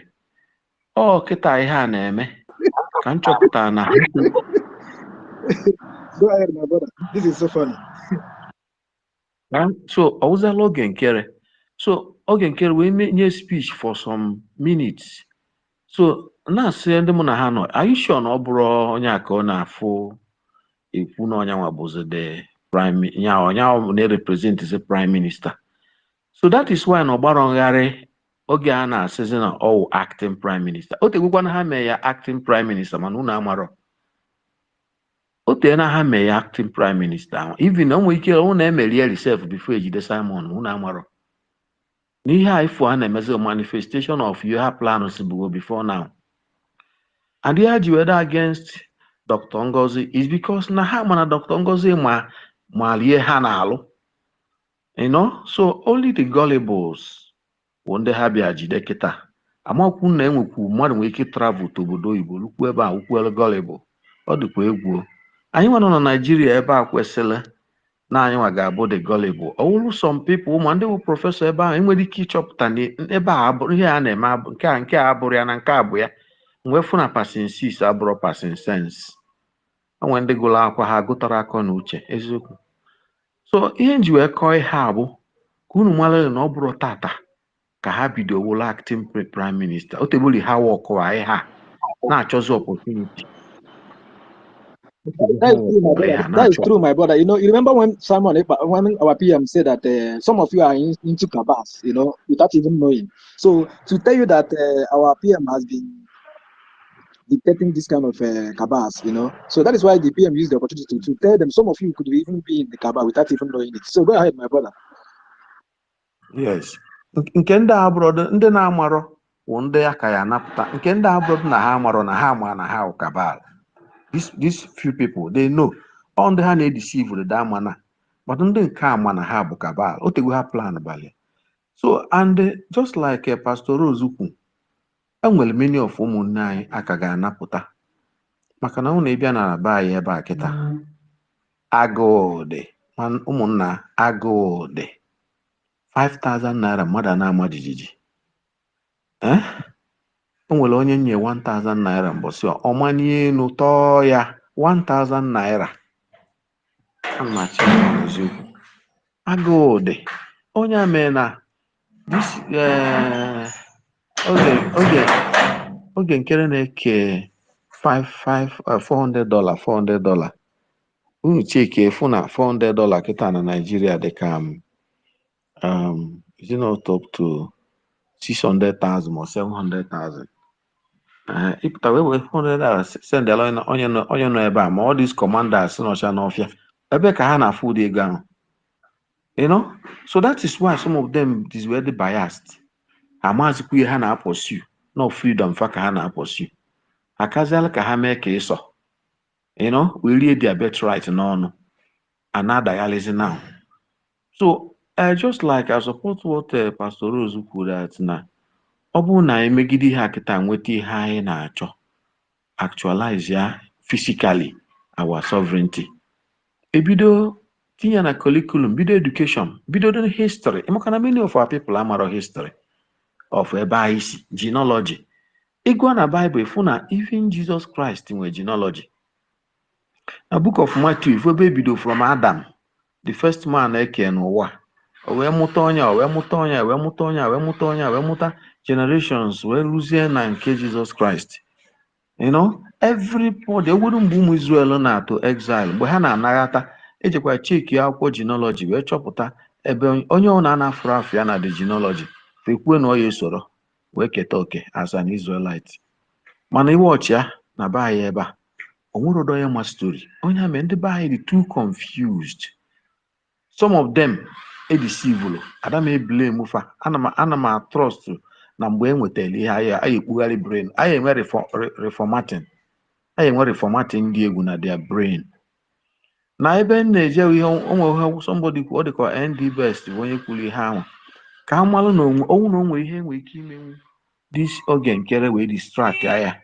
kịta ihe a na-eme ka m chọpụtara na Go ahead, my brother. This is so funny. So ọwụzala oge nkere so oge nkere wee nye speech for some minutes so na-asị ndị mụ na ha nọ are you sure na ọ bụrụ onye aka ọ na-afụ ekwu na onye nwa bụzi the prime ya onye na-represent the prime minister. So that is why na ọgbara ngharị oge a na-asịzi na ọ acting prime minister o tegwukwana ha mee ya acting prime minister mana unu amarọ o tee na ha mee ya acting prime minister even o nwere ike ọ na-emeri ya reserve before ejide Simon unu amarọ Niha if one a manifestation of your plans before now. And the argument against Dr. Ngozi is because na ha mana Dr. Ngozi ma lie ha na alụ. You know, so only the gullibles wonde ha bịa jide kịta. Amakwu na enwekwu mmadụ nwere ike travel to obodo oyibo lukwu ebe a ukwuelu gullible. Ọ dịkwa egwu. Anyị nwa nọ na Nigeria ebe a kwesịrị na anyị nwa ga-abụ the gullible. Ọwụrụ some people ma ndị bụ prọfesọ ebe ahụ enwere ike ịchọpụta na ebe a abụrụ ihe a na-eme nke a abụrụ ya na nke a bụ ya. Mgbe fụ na passing 6 abụrụ passing sense. Onwe ndị gụrụ akwa ha gụtara akọ na uche eziokwu. So ihe nji wee kọọ ihe a bụ ka unu malụ na ọ bụrụ tata ka ha bido wụlụ acting prime minister. O tebụli ha wọkụwa ihe a na-achọzi opportunity. That is true, my brother. You know, you remember when when our PM said that some of you are into cabals, you know, without even knowing. So to tell you that our PM has been dictating this kind of cabals, you know. So that is why the PM used the opportunity to tell them some of you could even be in the cabal without even knowing it. So go ahead, my brother. Yes. Nke ndị abroad ndị na-amarọ wụ ndị aka ya napụta. Nke ndị abroad na ha amarọ na ha ama na ha cabal. These few people, they know. On the hand, they deceive the damana. But on the mana ha bụ cabal. O tego ha plan bali. So, and just like Pastor Rozuku, enwere many of ụmụnne anyị aka ga-anapụta. Maka na ụnụ ịbịa na be anyị ebe a kịta. Agụụ dị. Ụmụnna agụụ dị. 5,000 naira mmadụ na-ama jijiji. O nwere onye nye 1,000 naira mbọsị ọmanye elu tọọ ya 1,000 naira. Agụụ dị. Onye a mee na oge nkere na-eke $400. Unu cheke efu na $400 kịta na Nigeria dị ka is it not up to 600,000 or 700,000? Ịpụta wee $400 send onye nọ ebe a ma all these commanders nọcha n'ọfịa ebe ka ha na-afụ ụdị ego ahụ. You know, so that is why some of them is very biased. Amazikwu ihe ha na-pursue, no freedom fa ka ha na-pursue. Akaziala ka ha mee ka ịsọ. You know, we read their birthright n'ọnụ. Another dialysis now. So just like I support what Pastor Rose kwuru that na ọ bụrụ na emegide ihe akịta nweta ihe anyị na-achọ actualize ya physically our sovereignty. Ebido tinye na curriculum, bido education, bido the history. Emeka na many of our people amaro history of ebe anyị si, genealogy. Ịgwa na Bible ifu na even Jesus Christ nwe genealogy. Na book of Matthew ifu ebe bido from Adam, the first man eke n'ụwa. O wee mụta onye, o wee mụta onye, o wee mụta onye, o wee mụta onye, o wee mụta generations wee ruzie na nke Jesus Christ. You know, everybody, ewuru mgbe ụmụ Israel na-atụ exile, mgbe ha na-anaghata, ejekwa cheki akwụkwọ genealogy wee chọpụta ebe onye ọ na-anafụrụ afọ ya na the genealogy fekwue na ọ ya esoro wee keta oke as an Israelite. Mana iwe ọchịa na be anyị ebe a, o nwere ụdọ ya ma story. Onye ame ndị be anyị dị too confused. Some of them edeceive. Adam blame fa. Ana m trust na mgbe enwetara ihe anyị ekpugharị brain. Anyị enwe reformatting. Anyị enwe reformatting dị egwu na their brain. Na ebe na-eje ihe onwe somebody ọ dịka ND best onye kwuru ihe ahụ. Ka ha malụ na onwe ihe enwe ike imenwu this oge nkere wee distract ya.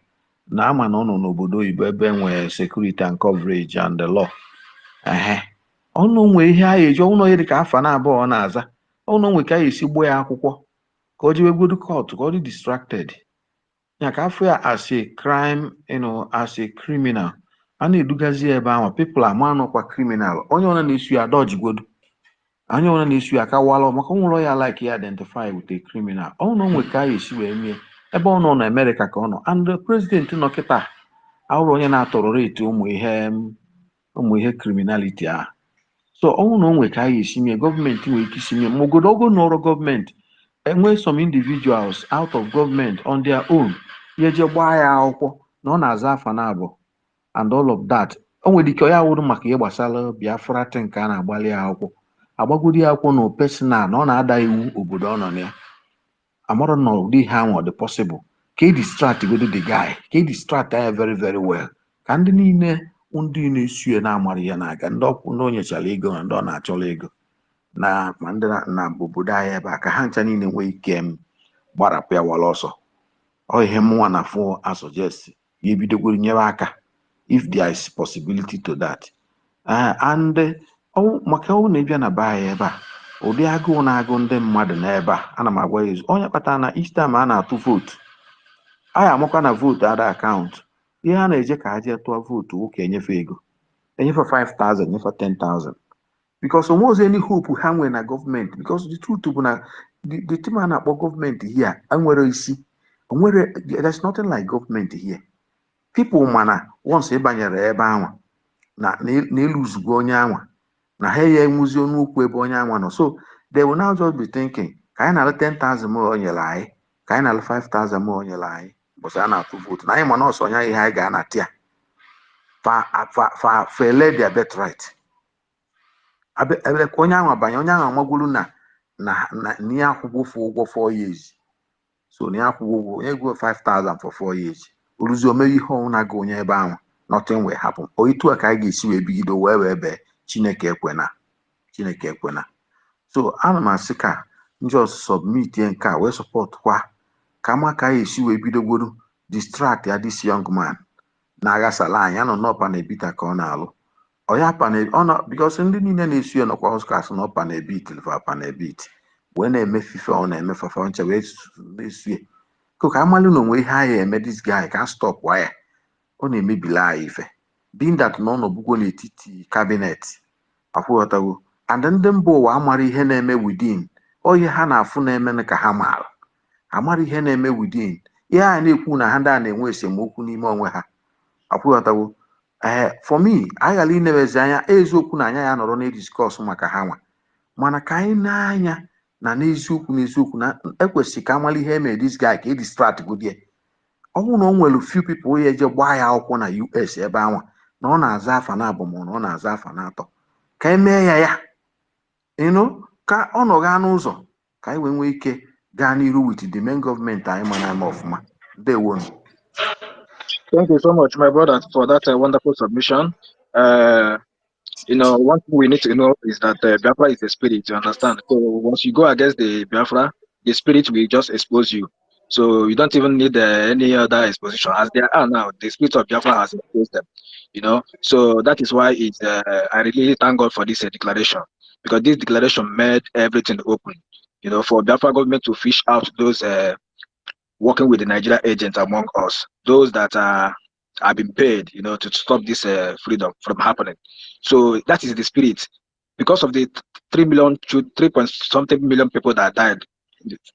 Na ama na ọ nọ n'obodo oyibo ebe enwe security and coverage and the law. Ọnụ nwe ihe anyị eji ọnụ onye dịka afọ na abụọ ọ na-aza. Ọnụ nwe ka anyị esi gbuo ya akwụkwọ ka o jiwe godu court ka ọ dị distracted. Ya ka afọ ya as a crime, you know, as a criminal. A na-edugazi ebe ahụ people ama nọkwa criminal. Onye ọna na-esu ya dodge godu. Onye ọna na-esu ya ka walọ maka ụlọ ya like ya identify with a criminal. Ọnụ nwe ka anyị esi wee mee ebe ọ nọ na America ka ọ nọ. And the president nọ kịta ahụrụ onye na-atọrọrate ụmụ ihe criminality a. So ọnwụ na onwe ka anyị esi mee gọọmenti nwere ike isi mee ma ogodogo n'ọrụ gọọmenti enwe some individuals out of government on their own yeje gbaa ya akwụkwọ na ọ na-aza afa na abụọ and all of that. O nwere ike ya wụrụ maka ihe gbasara Biafra nke a na-agbalị ya akwụkwọ agbagodi ya akwụkwọ na personal na ọ na-ada iwu obodo ọ nọ na ya amara na ụdị ihe ahụ ọ dị possible ka e distract godo the guy ka e distract ya very very well ka ndị niile ndị na-esu ya na-amara ya na-aga ndị o nyechara ego na ndị ọ na-achọrọ ego na ma ndị na obodo anyị ebe a ka ha ncha niile nwee ike gbarapụ ya wara ọsọ ọ ihe mụnwa na fụ asuggest ya ebidogoro nyere aka if there is possibility to that and maka ọnwụ na-ebịa na be anyị ebe a ụdị agụụ na-agụ ndị mmadụ n'ebe a ana m agwa ya ezu onye kpatara na each time a na-atụ vootu anyị amakwa na vootu ada akaụntụ ihe a na-eje ka ha jee tụọ vootu nwoke enyefe ego enyefe 5,000 enyefe 10,000 because onwezi any hope ha nwere na gọọmenti because the truth bụ na the team a na-akpọ gọọmenti here enwere isi onwere there's nothing like gọọmenti here people mana once ịbanyere ebe anwa na eluzugbo onye anwa na ha ya enwuzi onye ukwu ebe onye anwa nọ so they will now just be thinking ka anyị na-alụ 10,000 ma o nyere anyị ka anyị na-alụ 5,000 ma o nyere anyị bụsị a na-atụ vootu na anyị ma na ọsọ onye ihe anyị ga-anata ya fele their birthright onye ahụ abanye onye ahụ amagwuru na ihe akwụgwọ ụgwọ 4 years so na akwụgwọ ụgwọ onye gwuo 5,000 for 4 years oruzi omere ihe ọnwụ na-aga onye ebe ahụ nothing will happen oitu a ka anyị ga-esi wee bigido wee bee Chineke ekwena so ana m asị ka njọ submit nke a wee support kwa ka ama ka anyị esi wee bidogoro distract ya this young man na-aghasala anyị anọ n'ọpa na ebita ka ọ na-alụ because ndị niile na-esu ya nọkwa hoskas na ọpa na ebit liva na ebit wee na-eme fife ọ na-eme fafa nche wee na-esu ya ka amalụ na onwe ihe anyị eme this guy ka stop ya ọ na-emebila anyị ife being that na ọ nọbụgo n'etiti kabinet akwụghọtago and ndị mba ụwa amara ihe na-eme within ihe ha na-afụ na-eme ka ha maara amara ihe na-eme within ihe a na-ekwu na ha ndị a na-enwe esemokwu n'ime onwe ha akwụghọtago for me anyị ghara inewezi anya eziokwu na anya ya nọrọ na-ediskọs maka ha nwa mana ka anyị na-anya na n'eziokwu na ekwesịrị ka amala ihe eme this guy ka e distract godie ọ bụrụ na o nwere few people ya eje gbaa ya akwụkwọ na US ebe anwa na ọ na-aza afa na abụm na ọ na-aza afa na atọ ka emee ya ka ọ nọga n'ụzọ ka anyị wee nwee ike gaa n'iru with the main government anyị mana eme ọfụma ndewonu. Thank you so much, my brother, for that wonderful submission. One thing we need to know is that Biafra is the spirit, you understand? So once you go against the Biafra, the spirit will just expose you. So you don't even need any other exposition. As they are now, the spirit of Biafra has exposed them, So that is why I really thank God for this declaration, because this declaration made everything open, for Biafra government to fish out those working with the Nigeria agents among us, those that have been paid, to stop this freedom from happening. So that is the spirit. Because of the 3 point something million people that died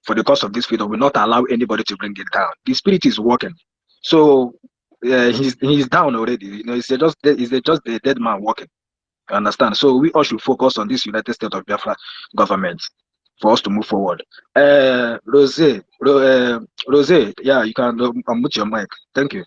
for the cause of this freedom, will not allow anybody to bring it down. The spirit is working. So he's down already. It's just the dead man walking. You understand? So we all should focus on this United States of Biafra government for us to move forward. Rose, yeah, you can unmute your mic. Thank you.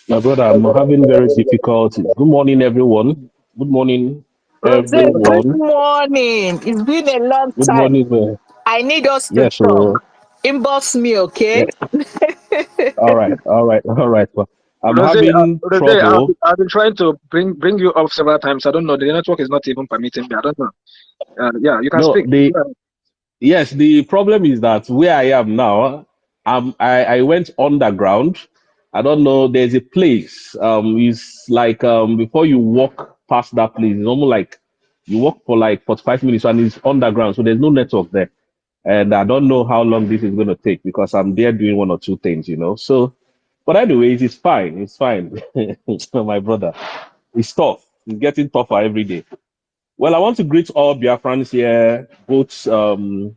My brother, I'm having very difficulty. Good morning, everyone. Good morning, Rose, everyone. good morning. It's been a long Good time. morning. I need us to Yes, talk. Inbox me, okay? Yeah. All right. Well, I'm Rose, having trouble. I've been trying to bring you up several times. I don't know. The network is not even permitting me. I don't know. Yeah, you can speak. Yes, the problem is that where I am now, I went underground. I don't know. There's a place. It's like before you walk past that place, it's almost like you walk for like 45 minutes and it's underground. So there's no network there. And I don't know how long this is going to take because I'm there doing one or two things, So, but anyways, it's fine. It's fine. My brother, it's tough. It's getting tougher every day. Well, I want to greet all Biafrans here, both Mr.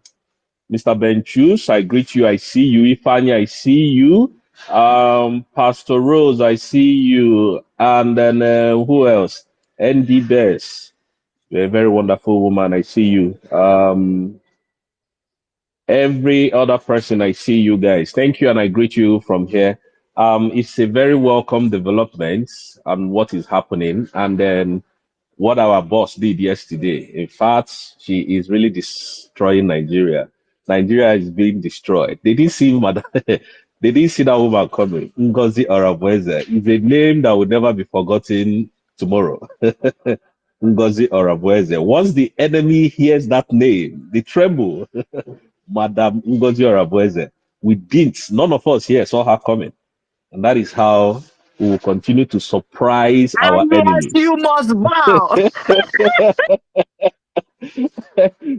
Benchus, I greet you. I see you. Ifanya, I see you. Pastor Rose, I see you. And then who else? ND Bess, a very wonderful woman. I see you. Every other person, I see you guys. Thank you, and I greet you from here. It's a very welcome development and what is happening. And then what our boss did yesterday. In fact, she is really destroying Nigeria. Nigeria is being destroyed. They didn't see Madam. They didn't see that woman coming. Ngozi Orabueze is a name that will never be forgotten tomorrow. Ngozi Orabueze. Once the enemy hears that name, they tremble. Madam Ngozi Orabueze. We didn't. None of us here saw her coming. And that is how we will continue to surprise our And yes, enemies. you must bow.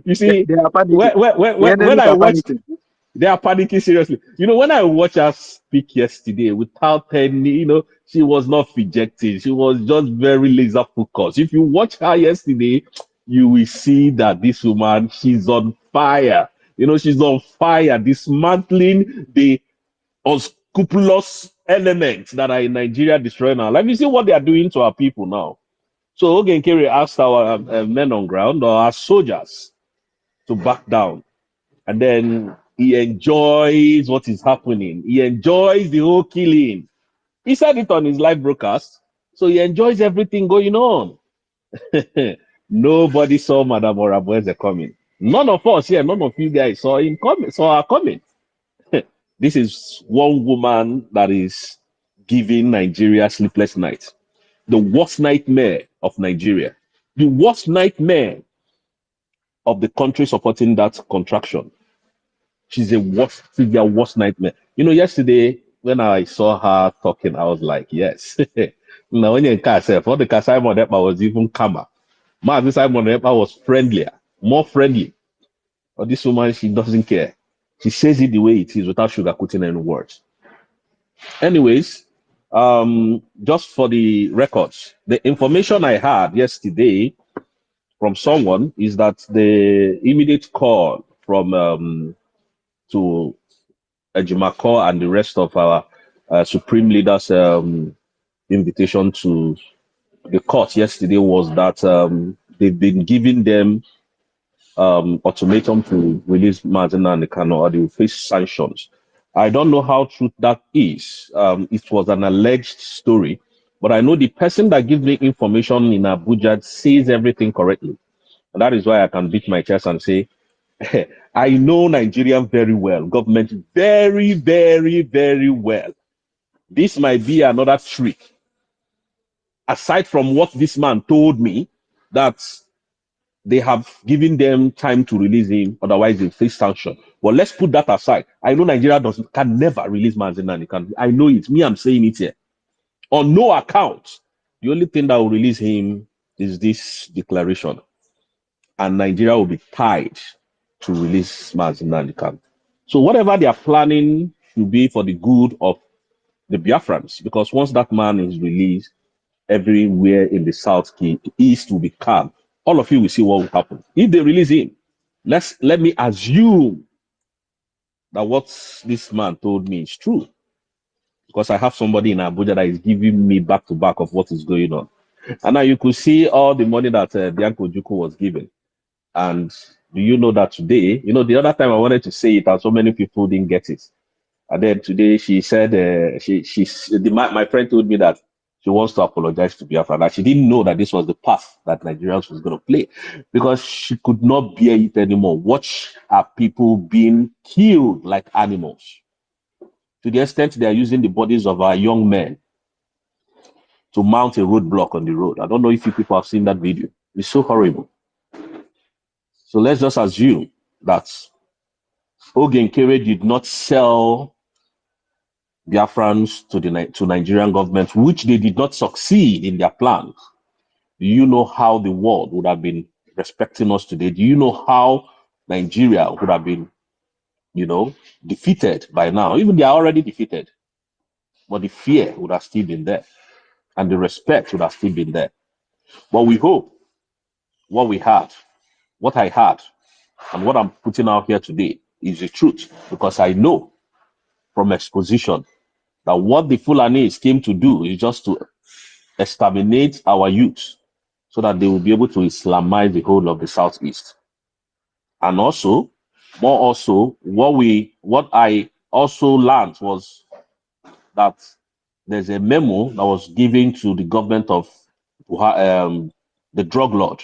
You see, They are panicking. The when enemies I are watch, panicking. they are panicking seriously. You know, when I watch her speak yesterday without any, she was not fidgeting. She was just very laser focused. If you watch her yesterday, you will see that this woman, she's on fire. She's on fire, dismantling the unscrupulous elements that are in Nigeria destroying our life. You see what they are doing to our people now. So Ogenkere asked our men on ground or our soldiers to back down. And then he enjoys what is happening. He enjoys the whole killing. He said it on his live broadcast. So he enjoys everything going on. Nobody saw Madam Orabueze coming. None of us here, none of you guys saw her coming. This is one woman that is giving Nigeria sleepless nights. The worst nightmare of Nigeria. The worst nightmare of the country supporting that contraction. She's their worst nightmare. Yesterday when I saw her talking, I was like, yes. Now when you can say, for the Simon Epa was even calmer. Mazi Simon Epa was friendlier, more friendly. But this woman, she doesn't care. She says it the way it is without sugarcoating any words. Anyways, just for the records, the information I had yesterday from someone is that the immediate call from to Ejimako and the rest of our supreme leaders' invitation to the court yesterday was that they've been giving them ultimatum to release Mazina and Kano or they will face sanctions. I don't know how true that is. It was an alleged story, but I know the person that gives me information in Abuja says everything correctly. And that is why I can beat my chest and say, I know Nigerian very well, government very, very, very well. This might be another trick. Aside from what this man told me, that they have given them time to release him, otherwise they face sanction. But let's put that aside. I know Nigeria can never release Manzinani. I know it. Me, I'm saying it here. On no account. The only thing that will release him is this declaration. And Nigeria will be tied to release Manzinani. So whatever they are planning should be for the good of the Biafrans. Because once that man is released, everywhere in the south, east will be calm. All of you will see what will happen. If they release him, let me assume that what this man told me is true. Because I have somebody in Abuja that is giving me back to back of what is going on. And now you could see all the money that Bianco Juku was given. And do you know that today, the other time I wanted to say it and so many people didn't get it. And then today she said, my friend told me that she wants to apologize to Biafra. That she didn't know that this was the path that Nigerians was going to play because she could not bear it anymore. Watch our people being killed like animals to the extent they are using the bodies of our young men to mount a roadblock on the road. I don't know if you people have seen that video. It's so horrible. So let's just assume that Ogenkere did not sell Biafrans to Nigerian government, which they did not succeed in their plans. Do you know how the world would have been respecting us today? Do you know how Nigeria would have been, defeated by now? Even they are already defeated, but the fear would have still been there, and the respect would have still been there. But we hope what I had, and what I'm putting out here today is the truth, because I know from exposition that what the Fulanis came to do is just to exterminate our youth so that they will be able to Islamize the whole of the Southeast. And also, what I also learned was that there's a memo that was given to the government of the drug lord,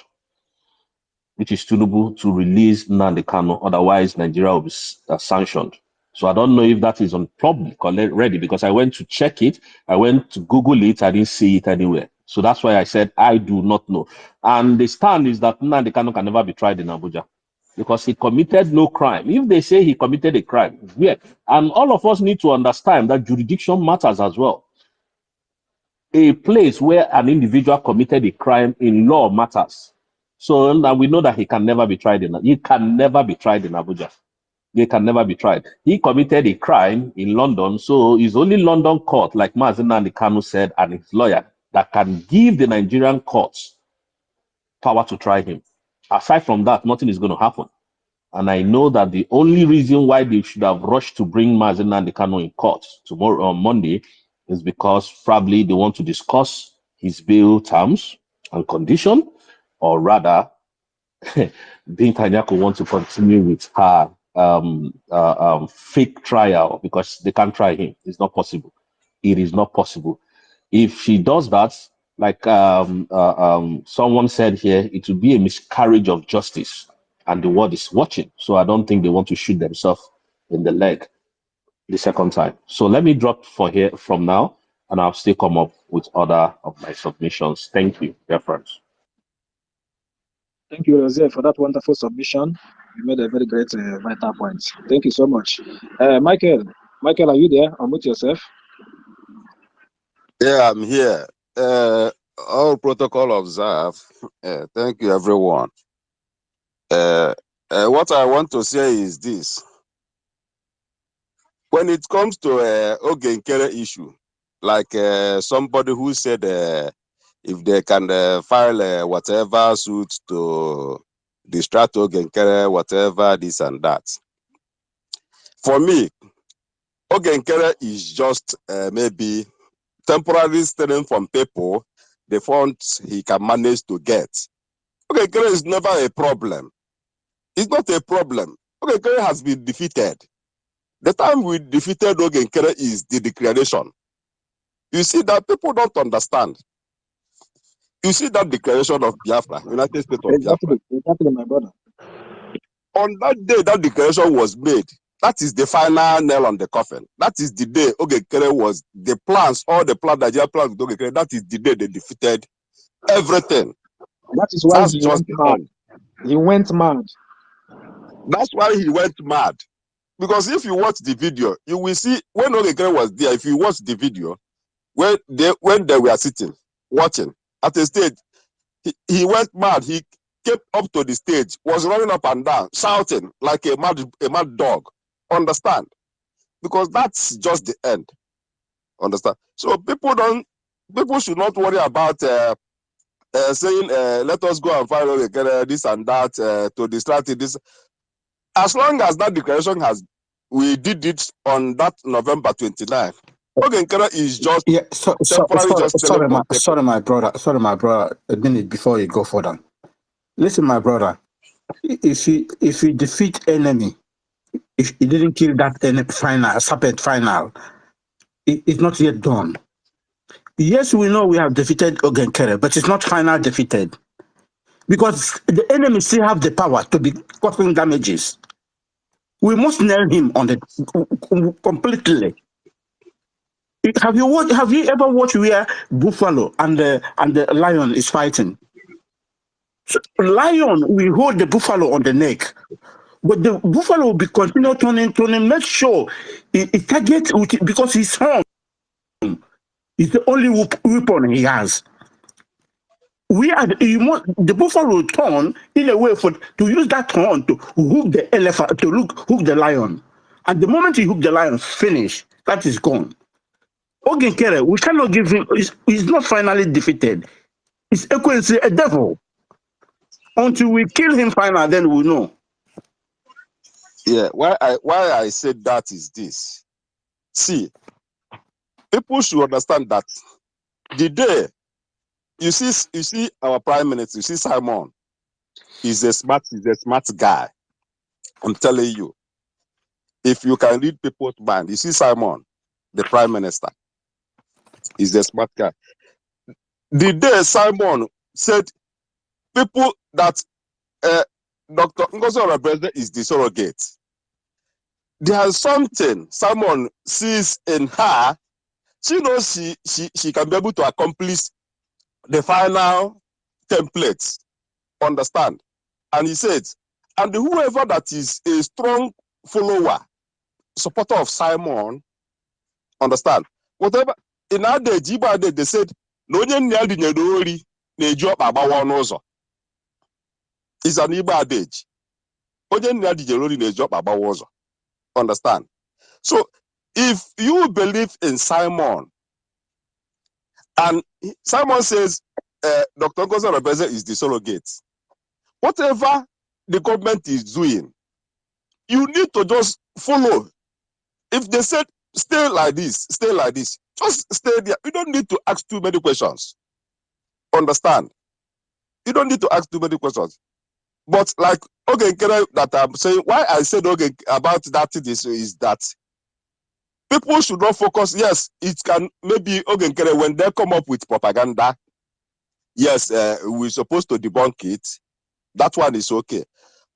which is Tinubu, to release Nnamdi Kanu. Otherwise, Nigeria will be sanctioned. So I don't know if that is on public already, because I went to check it. I went to Google it. I didn't see it anywhere. So that's why I said I do not know. And the stand is that Nnamdi Kanu can never be tried in Abuja because he committed no crime. If they say he committed a crime, yeah. And all of us need to understand that jurisdiction matters as well. A place where an individual committed a crime in law matters. So now we know that he can never be tried in Abuja. He can never be tried. He committed a crime in London, so it's only London court, like Mazen Nnamdi Kanu said, and his lawyer, that can give the Nigerian courts power to try him. Aside from that, nothing is going to happen. And I know that the only reason why they should have rushed to bring Mazen Nnamdi Kanu in court tomorrow on Monday is because probably they want to discuss his bail terms and condition, or rather, Binta Nyako wants to continue with her fake trial because they can't try him. It's not possible. It is not possible. If she does that, like someone said here, it will be a miscarriage of justice, and the world is watching. So I don't think they want to shoot themselves in the leg the second time. So let me drop for here from now, and I'll still come up with other of my submissions. Thank you, dear friends. Thank you, Jose, for that wonderful submission. You made a very great vital point. Thank you so much. Michael, are you there? Unmute yourself. Yeah, I'm here. All protocol observed. Thank you, everyone. What I want to say is this. When it comes to Ogenkere issue, like somebody who said if they can file whatever suit to distract Ogenkere, whatever, this and that. For me, Ogenkere is just maybe temporarily stealing from people the funds he can manage to get. Ogenkere is never a problem. It's not a problem. Ogenkere has been defeated. The time we defeated Ogenkere is the declaration. You see that people don't understand. You see that declaration of Biafra, United States of Biafra. Exactly, my brother. On that day that declaration was made, that is the final nail on the coffin. That is the day Ogenkere was, the plans, all the plans, Nigeria plans with Ogenkere, that is the day they defeated everything. That is why That's he just went mad. He went mad. That's why he went mad. Because if you watch the video, you will see when Ogenkere was there, if you watch the video, when they were sitting, watching, at a stage, he went mad. He came up to the stage, was running up and down, shouting like a mad dog. Understand? Because that's just the end. Understand? So people should not worry about saying let us go and find Ogenkere, this and that to distract it. This, as long as that declaration we did it on that November 29. Ogenkere is just sorry, my brother. A minute before you go further. Listen, my brother. If you defeat enemy, if you didn't kill that enemy serpent final, it's not yet done. Yes, we know we have defeated Ogenkere, but it's not final defeated. Because the enemy still have the power to be causing damages. We must nail him on the completely. Have you ever watched where buffalo and the lion is fighting? So lion will hold the buffalo on the neck, but the buffalo will be continue turning, make sure it targets because his horn is the only weapon he has. The buffalo will turn in a way to use that horn to hook the elephant, to hook the lion. And the moment he hook the lion, finish. That is gone. Ogenkere, we cannot give him. He's not finally defeated. He's a devil. Until we kill him finally, then we know. Yeah, why I said that is this. See, people should understand that the day you see our prime minister, you see Simon, he's a smart guy. I'm telling you, if you can read people's mind, you see Simon, the prime minister, is a smart guy. The day Simon said people that Dr. Ngozi Orebeze is the surrogate. There's something someone sees in her. She knows she can be able to accomplish the final templates. Understand? And he said, and whoever that is a strong follower, supporter of Simon, understand? Whatever in our day, they said, no one is an Igbo adage. Understand? So if you believe in Simon, and Simon says Dr. Ngozi Orebeze is the surrogate, whatever the government is doing, you need to just follow. If they said stay like this, just stay there. You don't need to ask too many questions. Understand? You don't need to ask too many questions. But like that I'm saying, why I said about that is that people should not focus. Yes, it can maybe when they come up with propaganda, yes, we're supposed to debunk it. That one is okay.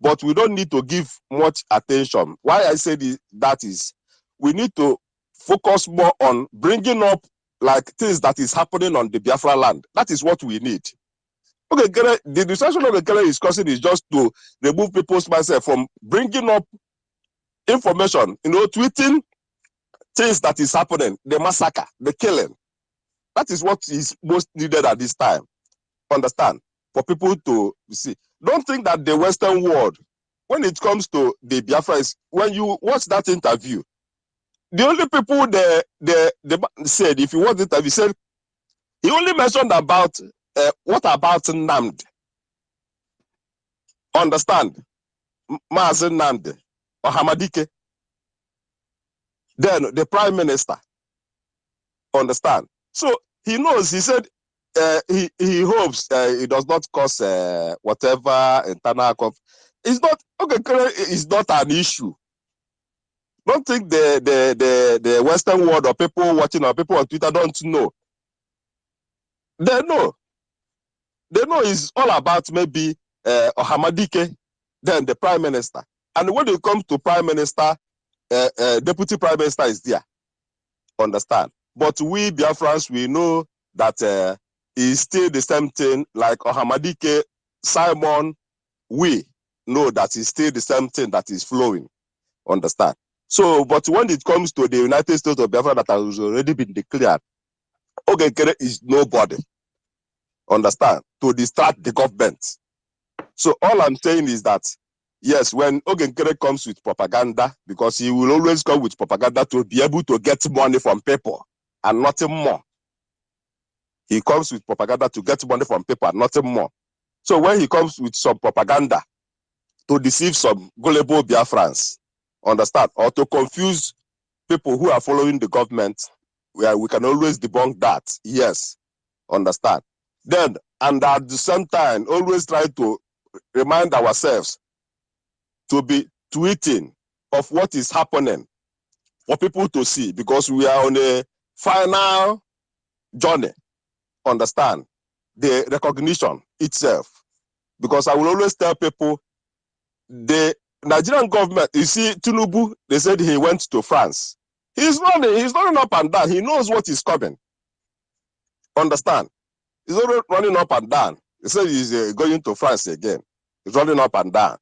But we don't need to give much attention. Why I say that is, we need to focus more on bringing up like things that is happening on the Biafra land. That is what we need. The discussion of the Kele is causing is just to remove people's mindset from bringing up information, tweeting things that is happening, the massacre, the killing. That is what is most needed at this time. Understand? For people to see. Don't think that the Western world, when it comes to the Biafra, when you watch that interview, the only people they said, if you watch the interview, said he only mentioned about what about Nnamdi? Understand? Mazi Nnamdi or Hamadike. Then the Prime Minister. Understand? So he knows. He said he hopes it does not cause whatever internal conflict. It's not it's not an issue. Don't think the Western world or people watching or people on Twitter don't know. They know. They know it's all about maybe Hamadike, then the Prime Minister. And when it comes to Prime Minister, Deputy Prime Minister is there. Understand? But we Biafrans, we know that it's still the same thing like Hamadike, Simon, we know that it's still the same thing that is flowing. Understand? So, but when it comes to the United States of Biafra that has already been declared, Ogekere is nobody. Understand? To distract the government. So all I'm saying is that, yes, when Ogekere comes with propaganda, because he will always come with propaganda to be able to get money from people and nothing more. He comes with propaganda to get money from people and nothing more. So when he comes with some propaganda to deceive some gullible Biafrans, understand, or to confuse people who are following the government, where we can always debunk that. Yes, understand. Then, and at the same time, always try to remind ourselves to be tweeting of what is happening for people to see, because we are on a final journey. Understand the recognition itself. Because I will always tell people, the Nigerian government, you see, Tinubu, they said he went to France. He's running up and down. He knows what is coming. Understand? He's already running up and down. He said he's going to France again. He's running up and down.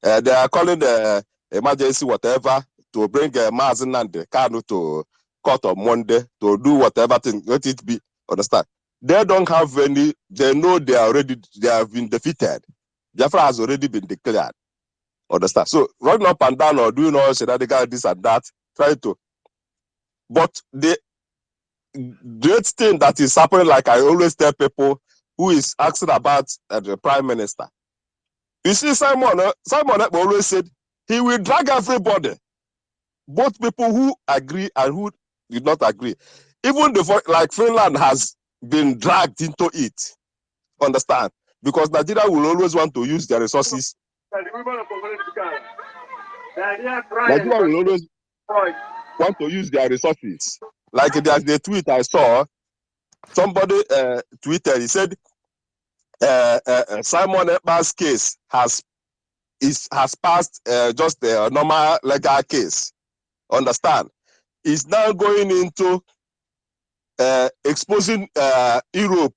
They are calling the emergency whatever to bring Mazi and the Kanu to court on Monday to do whatever thing. Let it be. Understand? They don't have any. They know they have been defeated. Biafra has already been declared. Understand? So running up and down or doing all shenanigans, this and that, trying to. But the great thing that is happening, like I always tell people who is asking about the Prime Minister. You see, Simon always said he will drag everybody, both people who agree and who did not agree. Even like Finland has been dragged into it. Understand? Because Nigeria will always want to use their resources. Nigeria will always want to use their resources. Like there's the tweet I saw, somebody tweeted, he said, Simon Ekpa's case has passed just a normal legal case. Understand? It's now going into exposing Europe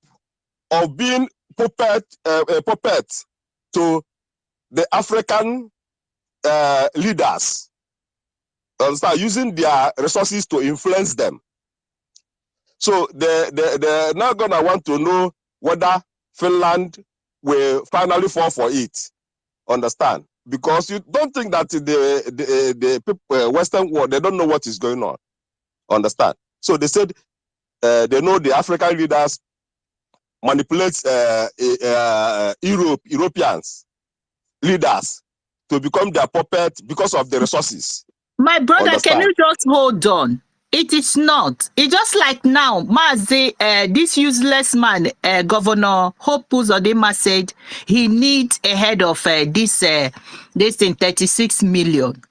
of being a puppet to the African leaders. Understand? Using their resources to influence them. So they're now gonna want to know whether Finland will finally fall for it. Understand? Because you don't think that the people, Western world, they don't know what is going on. Understand? So they said they know the African leaders manipulate Europeans leaders to become their puppet because of the resources. My brother, Understand? can you just hold on? It is not. It's just like now, Mazi, this useless man, Governor Hope Uzodinma said he needs a head of this thing, 36 million.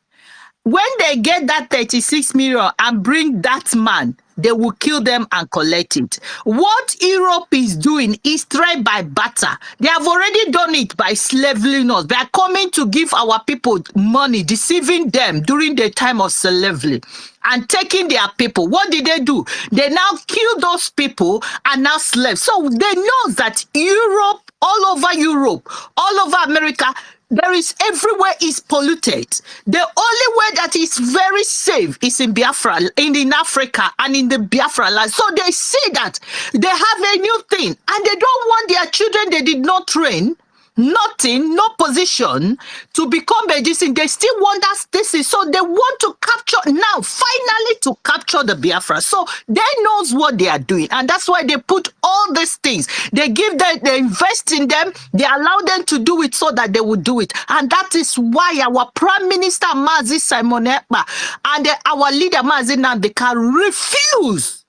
When they get that 36 million and bring that man, they will kill them and collect it. What Europe is doing is trade by barter. They have already done it by slaving us. They are coming to give our people money, deceiving them during the time of slavery and taking their people. What did they do? They now kill those people and now slaves. So they know that Europe, all over Europe, all over America, there is everywhere is polluted. The only way that is very safe is in Biafra, in Africa and in the Biafra land. So they see that they have a new thing and they don't want their children they did not train, nothing, no position to become a decent. They still want that status. So they want to capture now, finally to capture the Biafra. So they knows what they are doing. And that's why they put all these things. They give them, they invest in them, they allow them to do it so that they will do it. And that is why our Prime Minister Mazi Simon Ekpa and our leader Mazi Nandeka refuse.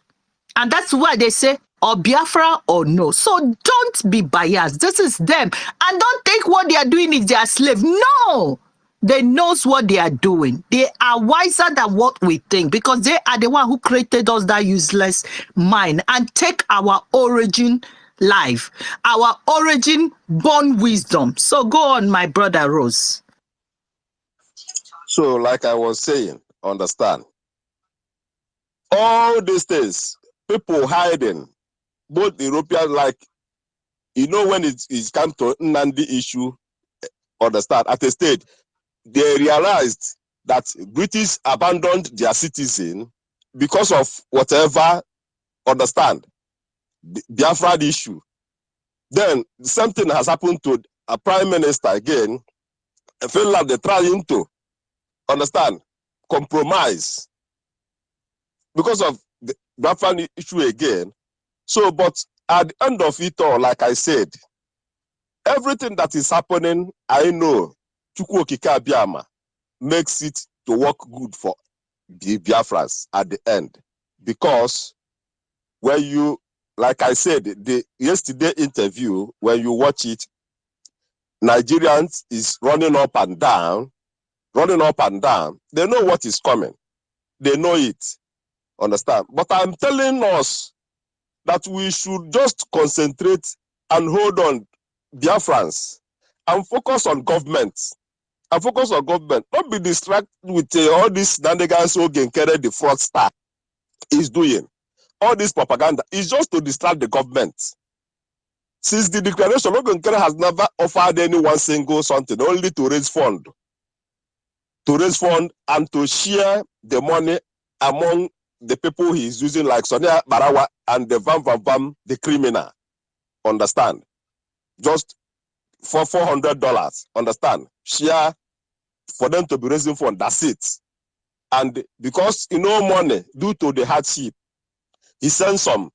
And that's why they say, or Biafra or no. So don't be biased. This is them. And don't think what they are doing is their slave. No. They knows what they are doing. They are wiser than what we think because they are the one who created us that useless mind and take our origin life, our origin born wisdom. So go on, my brother Rose. So like I was saying, understand, all these things, people hiding, both Europeans, like, you know, when it's come to Nandi issue, understand, at a stage, they realized that British abandoned their citizen because of whatever, understand, the Biafra issue. Then something has happened to a prime minister again. Finland, they're trying to, understand, compromise because of the Biafra issue again. So, but at the end of it all, like I said, everything that is happening, I know Chukwu Okike Abiyama makes it to work good for the Biafrans at the end. Because when you, like I said, the yesterday interview, when you watch it, Nigerians is running up and down. They know what is coming. They know it. Understand? But I'm telling us that we should just concentrate and hold on Biafrans and focus on government. Don't be distracted with all this Nandegas Ogenkere, the fraudster, is doing. All this propaganda is just to distract the government. Since the declaration, Ogenkere has never offered anyone single something, only to raise fund. To raise fund and to share the money among the people he is using, like Sonia Barawa and the Vam, the criminal. Understand? Just for $400, understand? Share for them to be raising fund. That's it. And because money due to the hardship, he sends some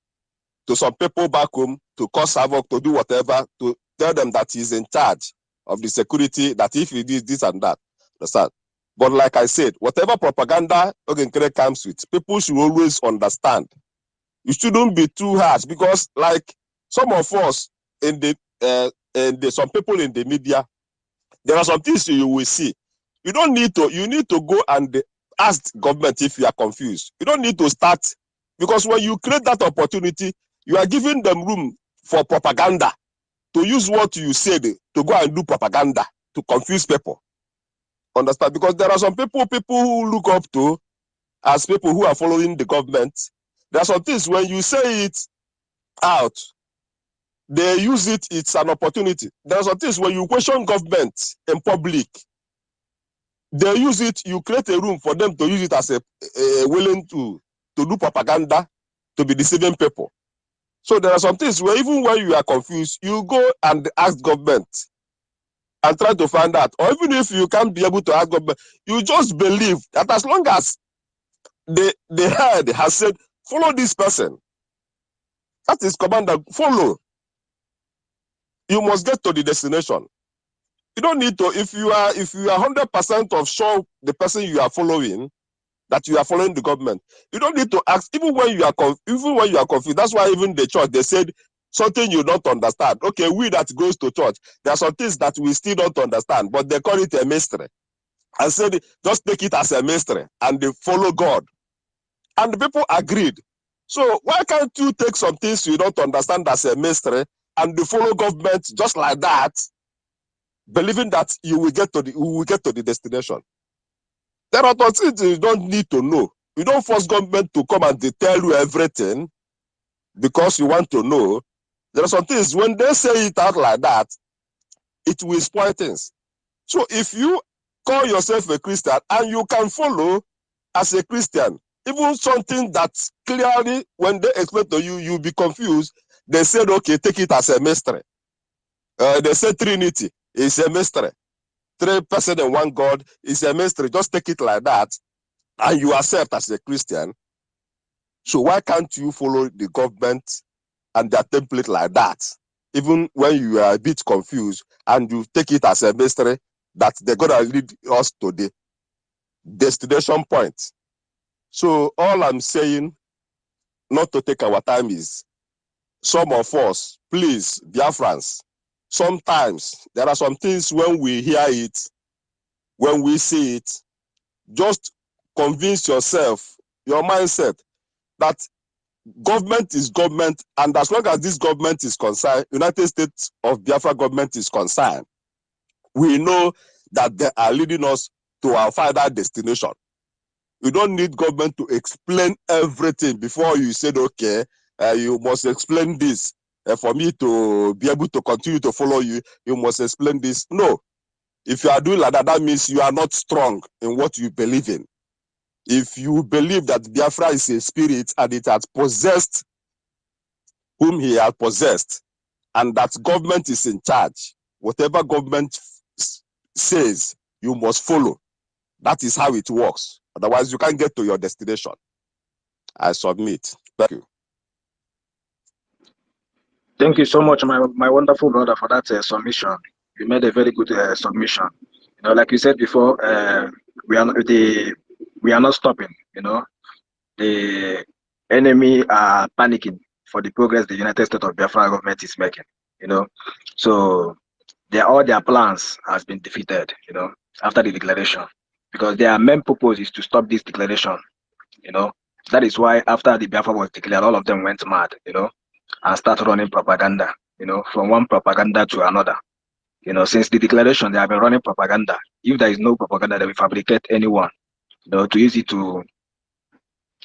to some people back home to cause havoc, to do whatever, to tell them that he's in charge of the security, that if he did this and that. Understand? But like I said, whatever propaganda Ogenkere comes with, people should always understand. You shouldn't be too harsh because, like some of us in some people in the media, there are some things you will see. You don't need to. You need to go and ask government if you are confused. You don't need to start, because when you create that opportunity, you are giving them room for propaganda. to use what you said to go and do propaganda to confuse people. Understand? Because there are some people who look up to as people who are following the government. There are some things when you say it out, they use it, it's an opportunity. There are some things when you question government in public, they use it, you create a room for them to use it as a willing to do propaganda, to be deceiving people. So there are some things where even when you are confused, you go and ask government and try to find out. Or even if you can't be able to ask government, you just believe that as long as the head has said, follow this person, that is commander, follow. You must get to the destination. You don't need to, if you are 100% of sure the person you are following, that you are following the government, you don't need to ask, even when you are confused. That's why even the church, they said something you don't understand. Okay, we that goes to church, there are some things that we still don't understand, but they call it a mystery. I said, just take it as a mystery and they follow God. And the people agreed. So why can't you take some things you don't understand as a mystery and they follow government just like that, believing that you will get to the destination? There are things you don't need to know. You don't force government to come and they tell you everything because you want to know. There are some things, when they say it out like that, it will spoil things. So if you call yourself a Christian and you can follow as a Christian, even something that clearly, when they explain to you, you'll be confused. They said, okay, take it as a mystery. They say Trinity is a mystery. 3 persons and 1 God is a mystery. Just take it like that, and you accept as a Christian. So why can't you follow the government and their template like that, even when you are a bit confused, and you take it as a mystery that they're gonna lead us to the destination point? So all I'm saying, not to take our time, is some of us, please, Biafrans, sometimes there are some things when we hear it, when we see it, just convince yourself, your mindset, that government is government, and as long as this government is concerned, United States of Biafra government is concerned, we know that they are leading us to our final destination. You don't need government to explain everything before you said, okay, you must explain this. For me to be able to continue to follow you, you must explain this. No. If you are doing like that, that means you are not strong in what you believe in. If you believe that Biafra is a spirit and it has possessed whom he has possessed, and that government is in charge, whatever government says, you must follow. That is how it works. Otherwise, you can't get to your destination. I submit. Thank you. Thank you so much, my wonderful brother, for that submission. You made a very good submission. You know, like you said before, we are not stopping. You know, the enemy are panicking for the progress the United States of Biafra government is making. You know, so all their plans has been defeated. You know, after the declaration, because their main purpose is to stop this declaration. You know, that is why after the Biafra was declared, all of them went mad. You know, and start running propaganda, you know, from one propaganda to another. You know, since the declaration, they have been running propaganda. If there is no propaganda, they will fabricate anyone, you know, to use it to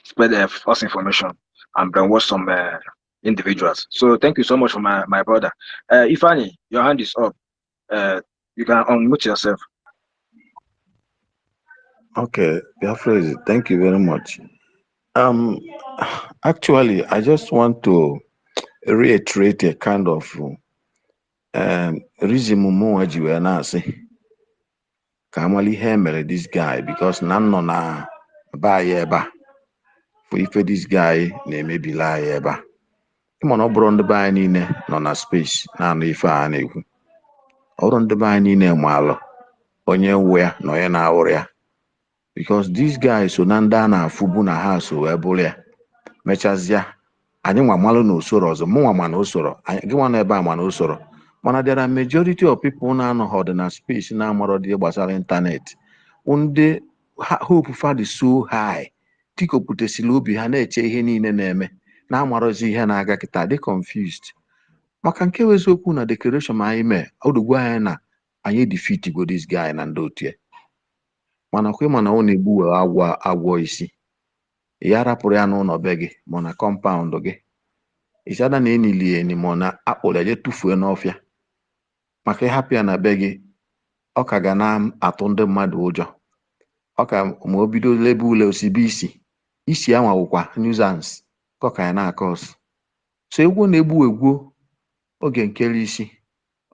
spread false information and brainwash some individuals. So thank you so much for my brother. Ifani, your hand is up. You can unmute yourself. Okay, Biafra, thank you very much. Actually, I just want to reiterate a kind of reason Mumu ji wee na-asị ka amali ihe mere this guy, because na nọ na be anyị ebe a for ife this guy na-emebila anyị ebe a. Ịma na ọ bụrụ ndị be anyị niile nọ na space na-anụ ife a na-ekwu, ọ bụrụ ndị be anyị niile maalụ onye nwe ya na onye na-awụrụ ya, because this guy so na ndị a na-afụbu na ha so wee bụrụ ya, mechazịa anyị nwa malụ na usoro ọzọ, mụ nwa ma na usoro, gị nwa nọ ebe a ma na usoro, mana there are majority of people na-anọghọdị na space na-amarọ dị gbasara ịntanetị, ndị hope fa dị so high, tikopụtasịrị obi ha na-eche ihe niile na-eme, na-amarọzi ihe na-aga kịta, dị confused. maka nke bụ eziokwu na declaration anyị mee odugwu anyị na anyị defeat go this guy na ndị otu ya mana kwe mana ọ na-egbu wee agwọ isi ya rapụrụ ya n'ụlọ be gị ma na compound gị isiada na enili eni ma na akpụrụ eje tụfuo n'ọfịa maka ịhapụ ya na be gị ọ ka ga na-atụ ndị mmadụ ụjọ ọ ka ma o bido lebe ule osibe isi anwawụkwa nuisance ka ọ ka ya na-akọs so egwu na-egbu oge nkere isi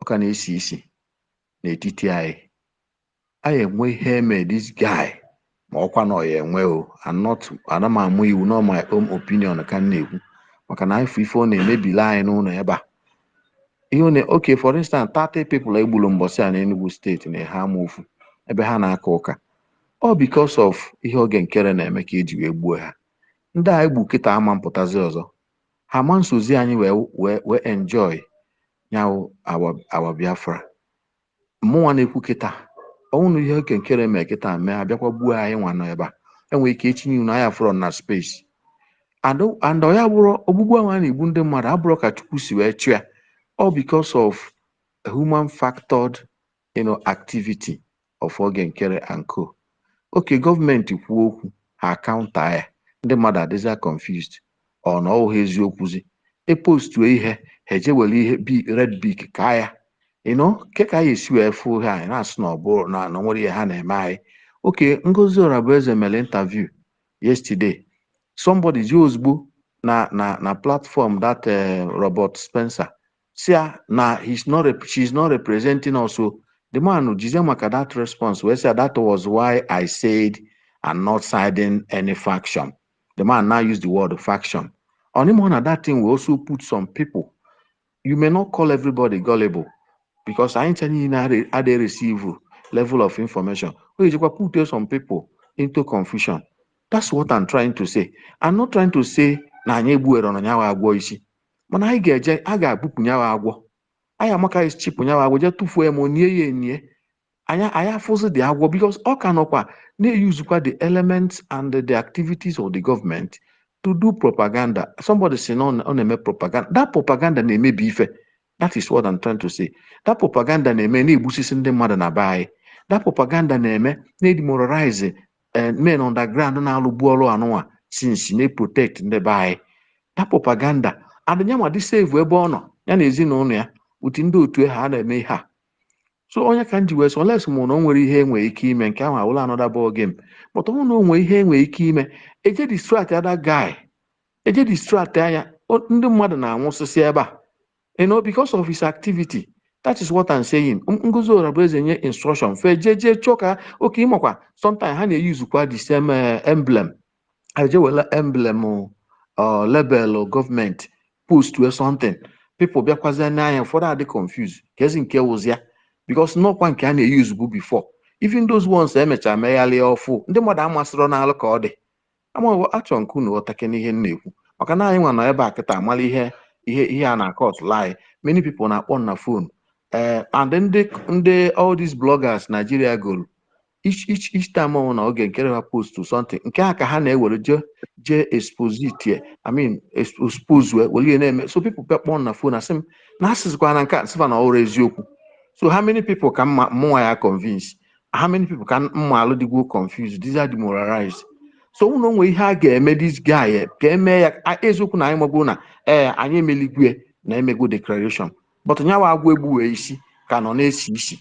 ọ ka na-esi isi n'etiti anyị enwe ihe eme this guy ma ọkwa na ọya enwe ana m amụ iwu na my own opinion ka m na-ekwu maka na ife ọ na-emebili anyị n'ụlọ ebe a ihe okay for instance 30 people egburu mbọsị a n'Enugu steeti na ha amụfu ebe ha na-aka ụka ọ because of ihe oge nkere na-eme ka eji wee gbuo ha ndị a egbu kịta ama mpụtazi ọzọ ha ma nsozi anyị wee enjoy nyawu our Biafra mụnwa na-ekwu kịta ọnwụnụ ihe oke nkere mee kịta mee abịakwa gbuo anyị nwa nọ ebe a enwere ike etinye unu anya front na space and ya bụrụ ogbugbu ahụ a na-egbu ndị mmadụ abụrụ ka Chukwu si wee chụọ ya all because of a human factored activity of oge nkere and co. Okay, gọọmenti kwuo okwu ha kaụnta ya ndị mmadụ adịza confused ọ na ọwụ ha eziokwuzi epostuo ihe ha eje were ihe red bik ka ya ke ka anyị esi wee fụ ha anyị na-asụ na ọ bụrụ na nwere ihe ha na-eme anyị. Okay, Ngozi Orabueze mere interview yesterday, somebody ji ozugbo na platform that Robert Spencer si na she's not representing us. So the man jize maka that response wee say that was why I said I'm not siding any faction. The man now used the word faction. On him on that thing we also put some people. You may not call everybody gullible because I ain't telling you how they receive level of information. You put some people into confusion. That's what I'm trying to say. I'm not trying to say na anyị egbuere na nyawa agwọ isi mana anyị ga-eje a ga-agbupụ nyawa agwọ anyị amaka isi chịpụ nyawa agwọ je tụfuo ya ma nie ya enie anyị afụzi dị agwọ because ọ ka nọkwa na-eyuzukwa the elements and the activities of the government to do propaganda. Somebody say no ọ na-eme propaganda. That propaganda na-emebi ife. That is what I'm trying to say. That propaganda na-eme na-egbusisi ndị mmadụ na be anyị. That propaganda na-eme na-demoralize men underground na-alụbu ọrụ anụnwa since na-protect ndị be anyị. That propaganda adịnyanwa dị save ebe ọ nọ ya na ezinụlọ ya uti ndị otu ha na-eme ihe a. So onye ka nji wee so unless mụ na o nwere ihe enwere ike ime nke ahụ awụla another ball game, but ọ na o nwere ihe enwere ike ime eje distract other guy, eje distract anya ndị mmadụ na-anwụsịsị ebe a because of his activity. That is what I'm saying. Ngozi Orabueze nye instruction fe jeje chọka oke ịmakwa sometimes ha na-eyuzukwa the same emblem eje wele emblem label government post or something, people bịakwazi n'anya ụfọdụ adị confused kezi nke wụzi ya because nọkwa nke a na-eyuzu bụ before even those ones emechara meghalị ọfụ ndị mmadụ amasịrị n'alụ ka ọ dị ama achọ nke unu ghọtake n'ihe m na-ekwu maka na anyị nwa nọ ebe a kịta amala ihe a na-akọt lie. Many people na-akpọ na phone and ndị all these bloggers Nigeria golu each time ọ na oge nkere ha post to something nke a ka ha na-ewere je exposite expose were na-eme so people kpọọ na phone asị m na asịzikwa na nke a sịfa na ọrụ eziokwu. So how many people can mụnwa ya convince? How many people can mma alụ dịgwo confused? These are demoralized. So unu onwe ihe a ga-eme this guy ka eme ya eziokwu na anyị magbo na anyị emeligwe na emego declaration but nyawa agwọ egbuwe isi ka nọ na-esi isi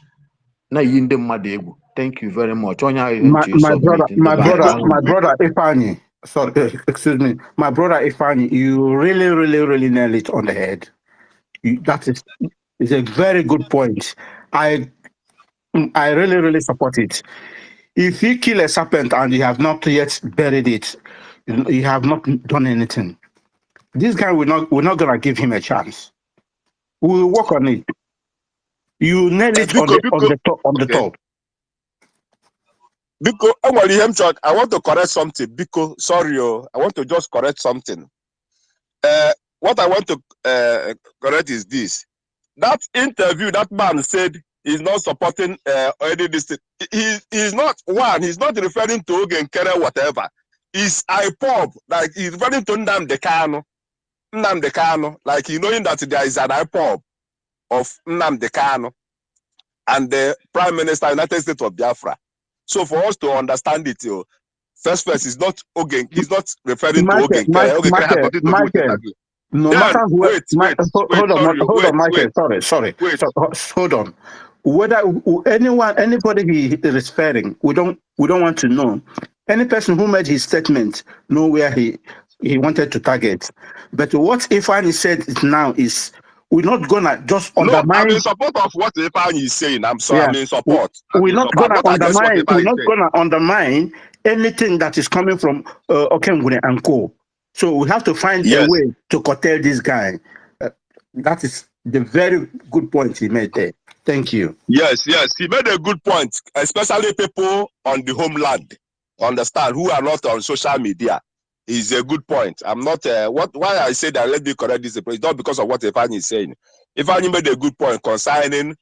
na iyi ndị mmadụ egwu. Thank you very much. Onye ahụ my brother Ifeanyi, sorry, excuse me, my brother Ifeanyi, you really nail it on the head. That is a very good point. I really support it. If you kill a serpent and you have not yet buried it, you have not done anything. This guy we're not gonna give him a chance. We will work on it. You nail it on the top. Because I want to correct something. Because sorry, I want to just correct something. What I want to correct is this: that interview, that man said he's not supporting any district. He's not one. He's not referring to Ogenkere whatever. It's IPOB, like he's referring to Nnamdi Kanu. Nnamdi Kanu, like knowing that there is an IPOB of Nnamdi Kanu and the Prime Minister of the United States of Biafra. So for us to understand it, first is not Ogen, he's not referring to Ogen. Ogen has nothing to do with it again. No Then, matter where, wait, hold on, Michael. Sorry. Wait. So, hold on. Whether anybody he is referring, we don't want to know. Any person who made his statement know where he wanted to target. But what Ifeanyi said now is, we're not gonna just undermine. No, I'm in support of what Ifeanyi is saying. I'm sorry, yeah. I'm in support. We're not gonna undermine anything that is coming from Okengune and Co. So we have to find a way to curtail this guy. That is the very good point he made there. Thank you. Yes, he made a good point, especially people on the homeland, understand, who are not on social media. Is a good point. I'm not why I say that. Let me correct this. It's not because of what Ifeanyi is saying. Ifeanyi made a good point concerning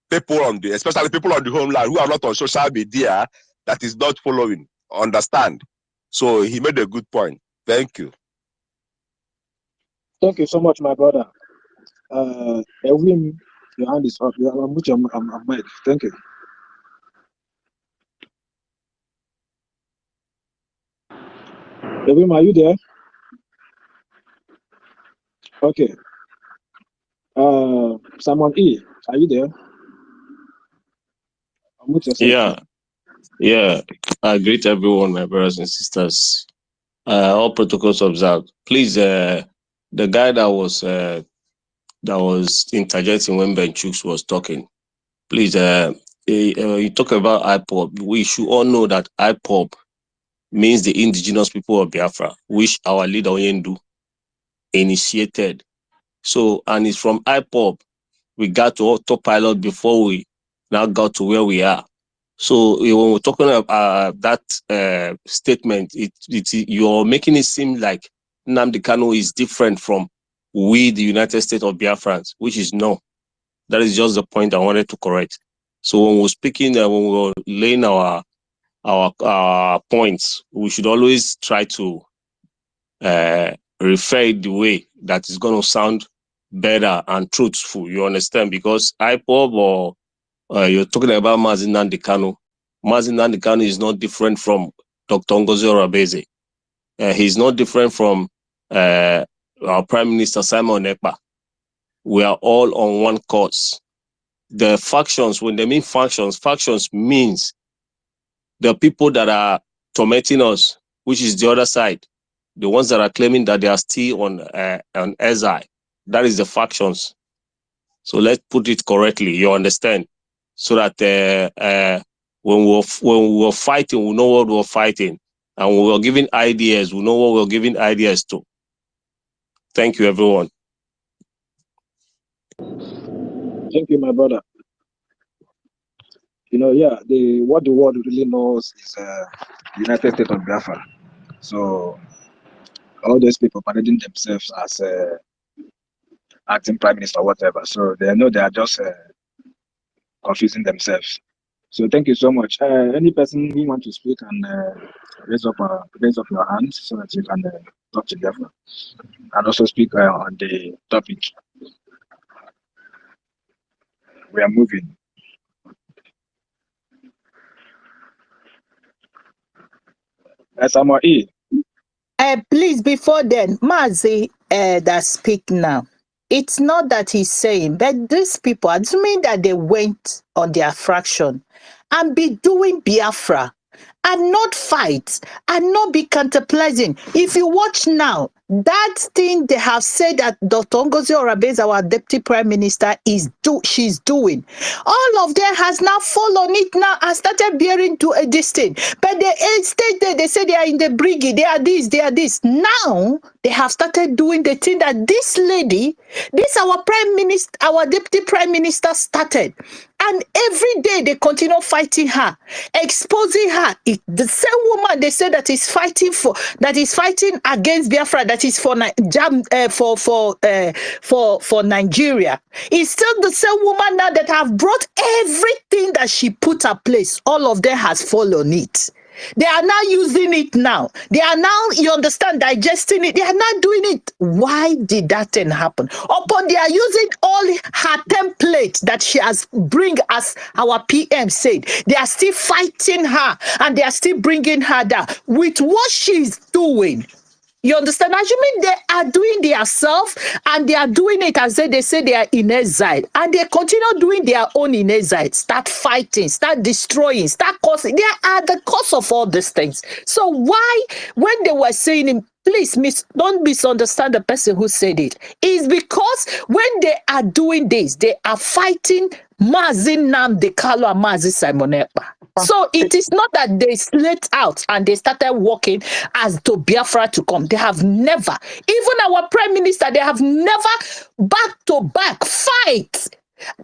people especially people on the homeland who are not on social media, that is not following. Understand? So he made a good point. Thank you. Thank you so much, my brother. Elvin, your hand is up. I'm with you. I'm mic. Thank you. Elvin, are you there? Okay. Simon E, are you there? I'm with yourself. Yeah. I greet everyone, my brothers and sisters. All protocols observed. Please, the guy that was interjecting when Ben Chooks was talking, please, you talk about IPOB. We should all know that IPOB means the indigenous people of Biafra, which our leader Oyendu initiated. So, and it's from IPOB we got to autopilot before we now got to where we are. So when we're talking about that statement, you're making it seem like Nnamdi Kanu is different from we, the United States of Biafrans, which is no. That is just the point I wanted to correct. So when we're speaking, when we're laying our points, we should always try to refer it the way that is going to sound better and truthful. You understand? Because IPOB or you're talking about Mazi Nnamdi Kanu. Mazi Nnamdi Kanu is not different from Dr. Ngozi Orebeze. He's not different from our Prime Minister Simon Ekpa. We are all on one cause. The factions, when they mean factions means the people that are tormenting us, which is the other side, the ones that are claiming that they are still on SI. That is the factions. So let's put it correctly. You understand? So that when we were fighting, we know what we were fighting, and we were giving ideas, we know what we were giving ideas to. Thank you, everyone. Thank you, my brother. What the world really knows is United States of Biafra. So all those people parading themselves as acting prime minister or whatever. So they know they are just confusing themselves. So thank you so much. Any person who want to speak and raise up your hand so that you can talk to Biafra and also speak on the topic. We are moving. Samuel E. Please, before then, Mazi that speak now. It's not that he's saying, but these people, assuming that they went on their fraction and be doing Biafra and not fight and not be counterpleasing. If you watch now, that thing they have said that Dr. Ngozi Orebeze, our deputy prime minister, she's doing, all of them has now followed it now and started bearing to this thing. But they stayed there, they say they are in the brigade, they are this. Now they have started doing the thing that this lady, our prime minister, our deputy prime minister started. And every day they continue fighting her, exposing her. The same woman they say that is fighting against Biafra, that is for Nigeria. It's still the same woman now that have brought everything that she put her place. All of them has followed it. They are now using it now. They are now, you understand, digesting it. They are not doing it. Why did that thing happen? Upon they are using all her template that she has bring, as our PM said. They are still fighting her and they are still bringing her down with what she's doing. You understand? Assuming they are doing their self and they are doing it as they say they are in exile, and they continue doing their own in exile, start fighting, start destroying, start causing. They are the cause of all these things. So why, when they were saying it, please don't misunderstand the person who said it. It's because when they are doing this, they are fighting Mazi Nnamdi Kanu and Mazi Simon Ekpa. So it is not that they slid out and they started working as to Biafra to come. They have never, even our prime minister, they have never back to back fight.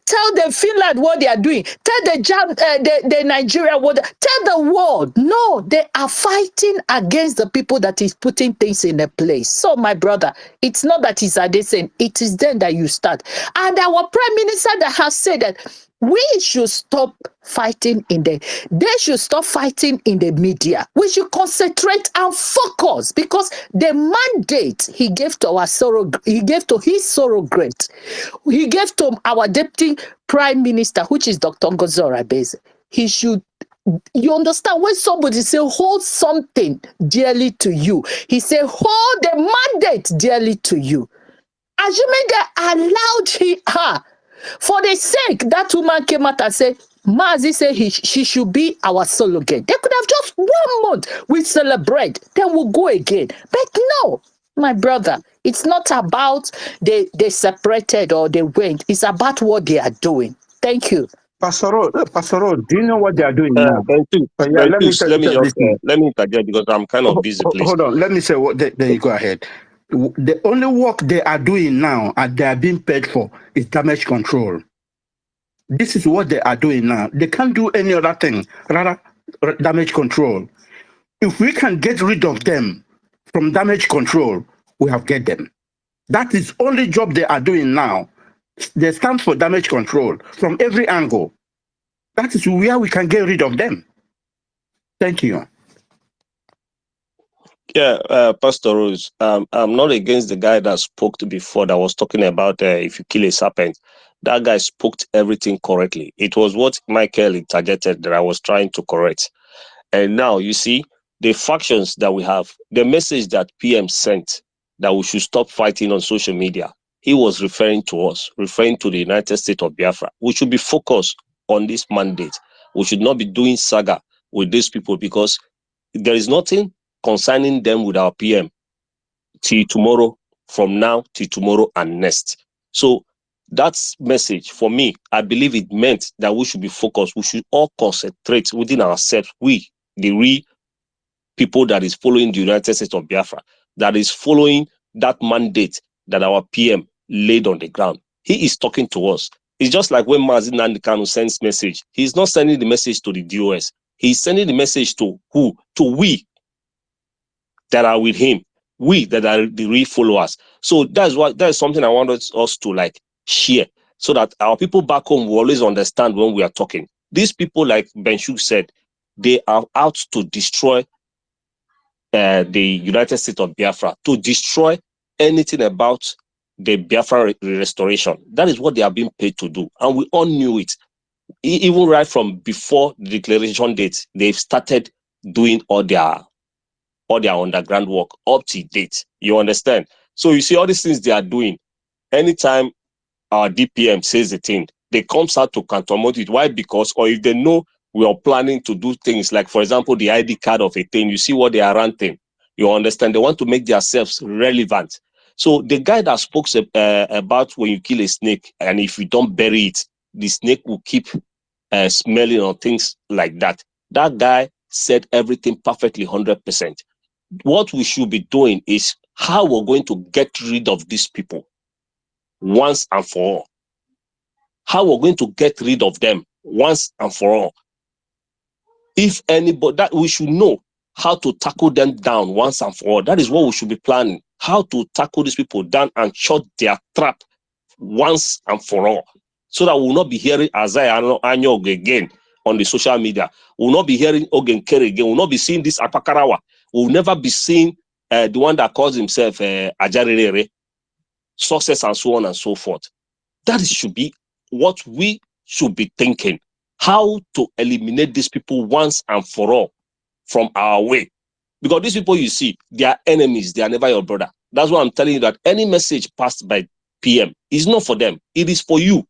Tell the Finland what they are doing. Tell the Nigeria what. Tell the world. No, they are fighting against the people that is putting things in a place. So, my brother, it's not that it's a descent. It is then that you start. And our prime minister that has said that we should stop fighting they should stop fighting in the media. We should concentrate and focus, because the mandate he gave to he gave to his surrogate, he gave to our deputy prime minister, which is Dr. Ngozi Orebeze. He should, you understand, when somebody say hold something dearly to you, he say hold the mandate dearly to you. Assuming they allowed her, for the sake, that woman came out and said, Mazi said she should be our surrogate. They could have just 1 month, we celebrate, then we'll go again. But no, my brother, it's not about they separated or they went. It's about what they are doing. Thank you. Pastor O, do you know what they are doing now? Let me interject because I'm kind of busy, please. Hold on, let me say what. Then you go ahead. The only work they are doing now and they are being paid for is damage control. This is what they are doing now. They can't do any other thing, rather damage control. If we can get rid of them from damage control, we have get them. That is only job they are doing now. They stand for damage control from every angle. That is where we can get rid of them. Thank you. Yeah, Pastor Rose, I'm not against the guy that spoke before that was talking about if you kill a serpent. That guy spoke everything correctly. It was what Michael interjected that I was trying to correct. And now you see the factions that we have, the message that PM sent that we should stop fighting on social media. He was referring to us, referring to the United States of Biafra. We should be focused on this mandate. We should not be doing saga with these people, because there is nothing concerning them with our PM till tomorrow, from now till tomorrow and next. So that's message for me. I believe it meant that we should be focused. We should all concentrate within ourselves. We, the real people that is following the United States of Biafra, that is following that mandate that our PM laid on the ground. He is talking to us. It's just like when Mazi Nnamdi Kanu sends message. He's not sending the message to the DOS. He's sending the message to who? To we that are with him, we that are the real followers. So that is something I wanted us to like share, so that our people back home will always understand when we are talking. These people, like Ben Shuk said, they are out to destroy the United States of Biafra, to destroy anything about the Biafra restoration. That is what they are being paid to do, and we all knew it. Even right from before the declaration date, they've started doing all their underground work up to date. You understand? So you see all these things they are doing. Anytime our DPM says a thing, they comes out to countermount it. Why? Because, or if they know we are planning to do things like, for example, the ID card of a thing, you see what they are ranting. You understand? They want to make themselves relevant. So the guy that spoke about when you kill a snake, and if you don't bury it, the snake will keep smelling or things like that. That guy said everything perfectly 100%. What we should be doing is how we're going to get rid of these people once and for all. How we're going to get rid of them once and for all. If anybody, that we should know how to tackle them down once and for all. That is what we should be planning. How to tackle these people down and shut their trap once and for all. So that we will not be hearing Isaiah Anyog again on the social media. We'll not be hearing Ogen Kerry again. We'll not be seeing this Apakarawa. We'll never be seeing the one that calls himself Ajarirere, success and so on and so forth. That should be what we should be thinking. How to eliminate these people once and for all from our way. Because these people you see, they are enemies. They are never your brother. That's why I'm telling you that any message passed by PM is not for them. It is for you.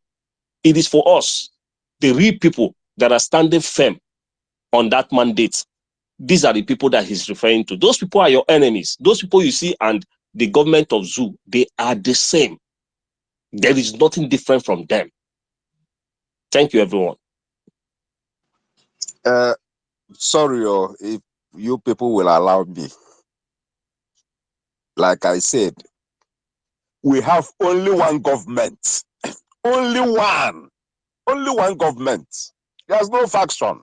It is for us, the real people that are standing firm on that mandate. These are the people that he's referring to. Those people are your enemies. Those people you see and the government of Zoo, they are the same. There is nothing different from them. Thank you, everyone. Sorry, if you people will allow me. Like I said, we have only one government. Only one. Only one government. There's no faction.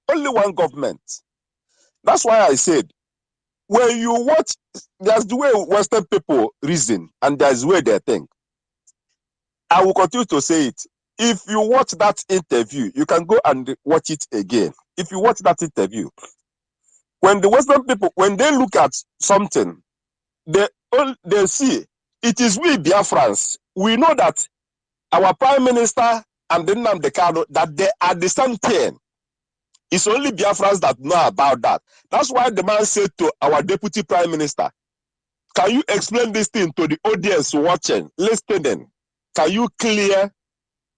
Only one government. That's why I said, when you watch, there's the way Western people reason, and there's the way they think. I will continue to say it. If you watch that interview, you can go and watch it again. If you watch that interview, when the Western people, when they look at something, they see it is we Biafrans. We know that our Prime Minister and the Nnamdi Kanu, that they are the same thing. It's only Biafrans that know about that. That's why the man said to our Deputy Prime Minister, can you explain this thing to the audience watching, listening? Can you clear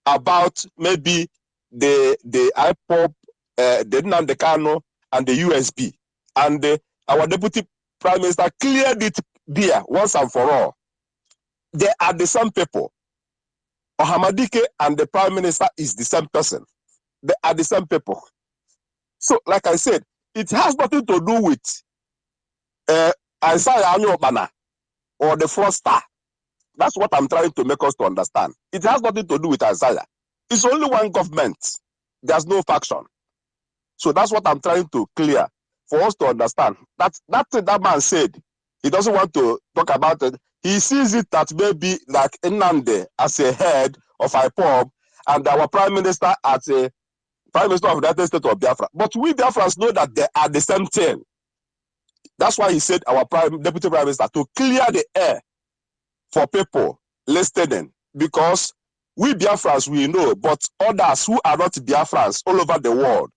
about maybe the IPOP, the Nnamdi Kanu, and the USB? And our Deputy Prime Minister cleared it there once and for all. They are the same people. Ohamadike and the Prime Minister is the same person. They are the same people. So, like I said, it has nothing to do with Isaiah Anyobana or the fraudster. That's what I'm trying to make us to understand. It has nothing to do with Isaiah. It's only one government. There's no faction. So that's what I'm trying to clear for us to understand. That thing that man said, he doesn't want to talk about it. He sees it that maybe like Nnamdi as a head of IPOB and our Prime Minister as a Prime Minister of the United States of Biafra. But we Biafrans know that they are the same thing. That's why he said our Deputy Prime Minister to clear the air for people listening, because we Biafrans, we know, but others who are not Biafrans all over the world,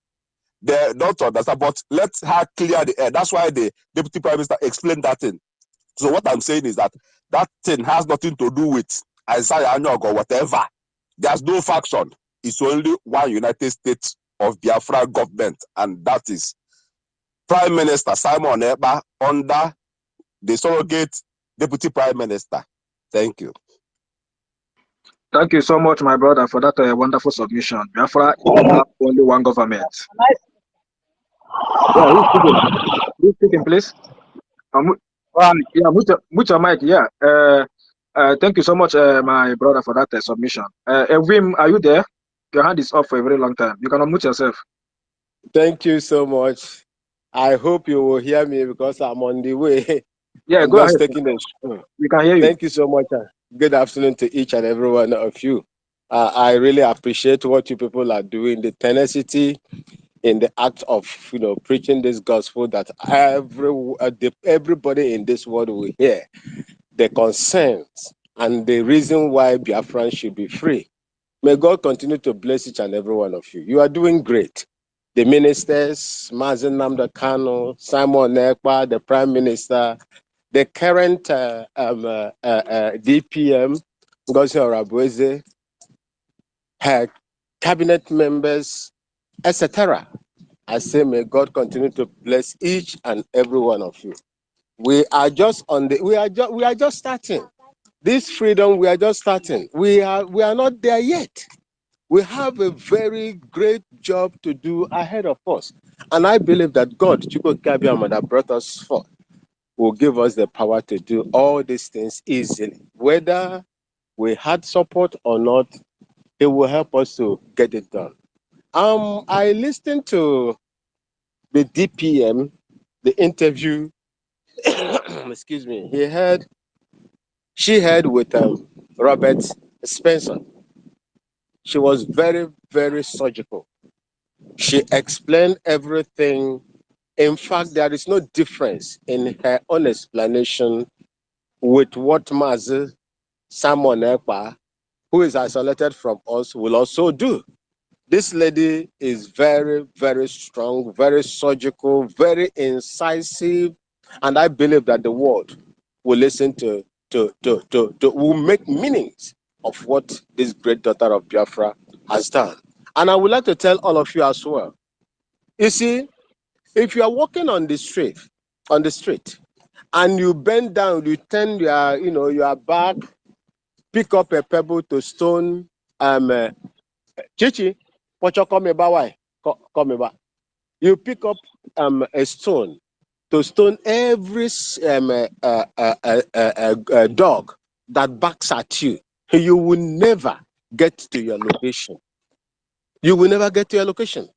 they don't understand. But let her clear the air. That's why the Deputy Prime Minister explained that thing. So what I'm saying is that that thing has nothing to do with Isaiah Anyog or whatever. There's no faction. It's only one United States of Biafra government, and that is Prime Minister Simon Ekpa under the surrogate Deputy Prime Minister. Thank you. Thank you so much, my brother, for that wonderful submission. Biafra have only one government. Yeah, who's speaking? Who's speaking, please? Yeah, mute your mic. Yeah. Thank you so much, my brother, for that submission. Wim, are you there? Your hand is up for a very long time. You can unmute yourself. Thank you so much. I hope you will hear me because I'm on the way. Yeah, I'm go just ahead. taking the. We can hear you. Thank you so much. Good afternoon to each and every one of you. I really appreciate what you people are doing, the tenacity in the act of preaching this gospel that everybody in this world will hear the concerns and the reason why Biafran should be free. May God continue to bless each and every one of you. You are doing great. The ministers, Mazi Nnamdi Kanu, Simon Ekpa, the Prime Minister, the current DPM, Ngozi Orabueze, her cabinet members, etc. I say, may God continue to bless each and every one of you. We are just starting. This freedom, we are just starting. We are not there yet. We have a very great job to do ahead of us. And I believe that God, Chukwu Kabiama, that brought us forth, will give us the power to do all these things easily. Whether we had support or not, it will help us to get it done. I listened to the DPM, the interview, excuse me, she had with Robert Spencer. She was very, very surgical. She explained everything. In fact, there is no difference in her own explanation with what Mazi Simon Ekpa, who is isolated from us, will also do. This lady is very, very strong, very surgical, very incisive, and I believe that the world will listen will make meanings of what this great daughter of Biafra has done. And I would like to tell all of you as well. You see, if you are walking on the street, and you bend down, you turn your back, pick up a pebble to stone, Chichi, what you call me about why? Call me back. You pick up a stone to stone every dog that barks at you. You will never get to your location. You will never get to your location.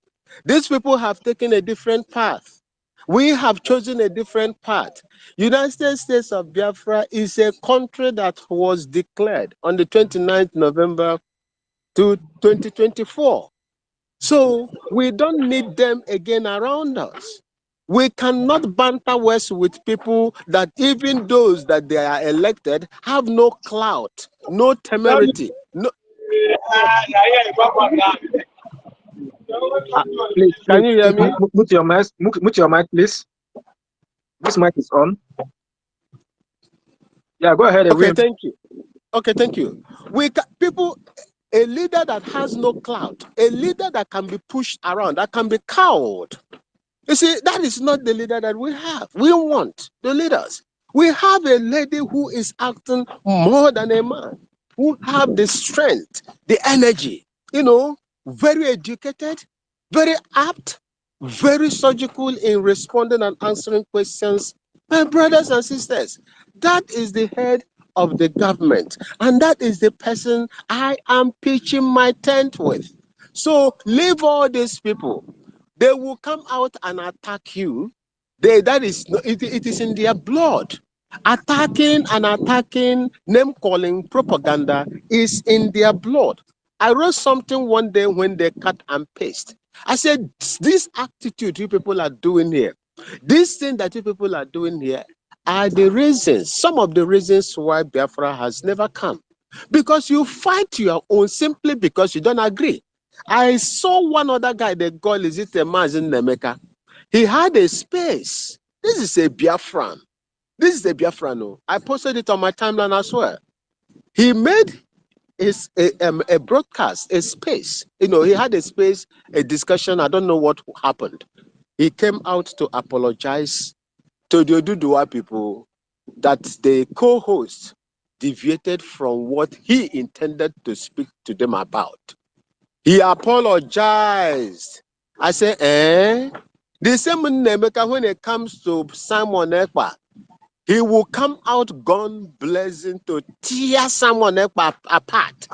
These people have taken a different path. We have chosen a different path. United States of Biafra is a country that was declared on the 29th November 2024. So we don't need them again around us. We cannot banter words with people that even those that they are elected have no clout, no temerity. No. Please, Can you hear me? mute your mic, please. This mic is on. Yeah, go ahead, Okay, Ewim. thank you. Okay, thank you. A leader that has no clout, a leader that can be pushed around, that can be cowed. You see, that is not the leader that we have. We want the leaders. We have a lady who is acting more than a man, who have the strength, the energy, very educated, very apt, very surgical in responding and answering questions. My brothers and sisters, that is the head of the government, and that is the person I am pitching my tent with. So leave all these people. They will come out and attack you. That is it is in their blood. Attacking, name calling, propaganda is in their blood. I wrote something one day when they cut and paste. I said, this attitude you people are doing here, this thing that you people are doing here are the reasons, some of the reasons why Biafra has never come. Because you fight your own simply because you don't agree. I saw one other guy, the girl, is it a Mazin Nemeka? He had a space. This is a Biafran. This is a Biafran. No. I posted it on my timeline as well. He made a broadcast, a space. He had a space, a discussion. I don't know what happened. He came out to apologize to the Oduduwa people that the co-host deviated from what he intended to speak to them about. He apologized. I said, The same Nemeka, when it comes to Simon Ekpa, he will come out gun blazing to tear Simon Ekpa apart.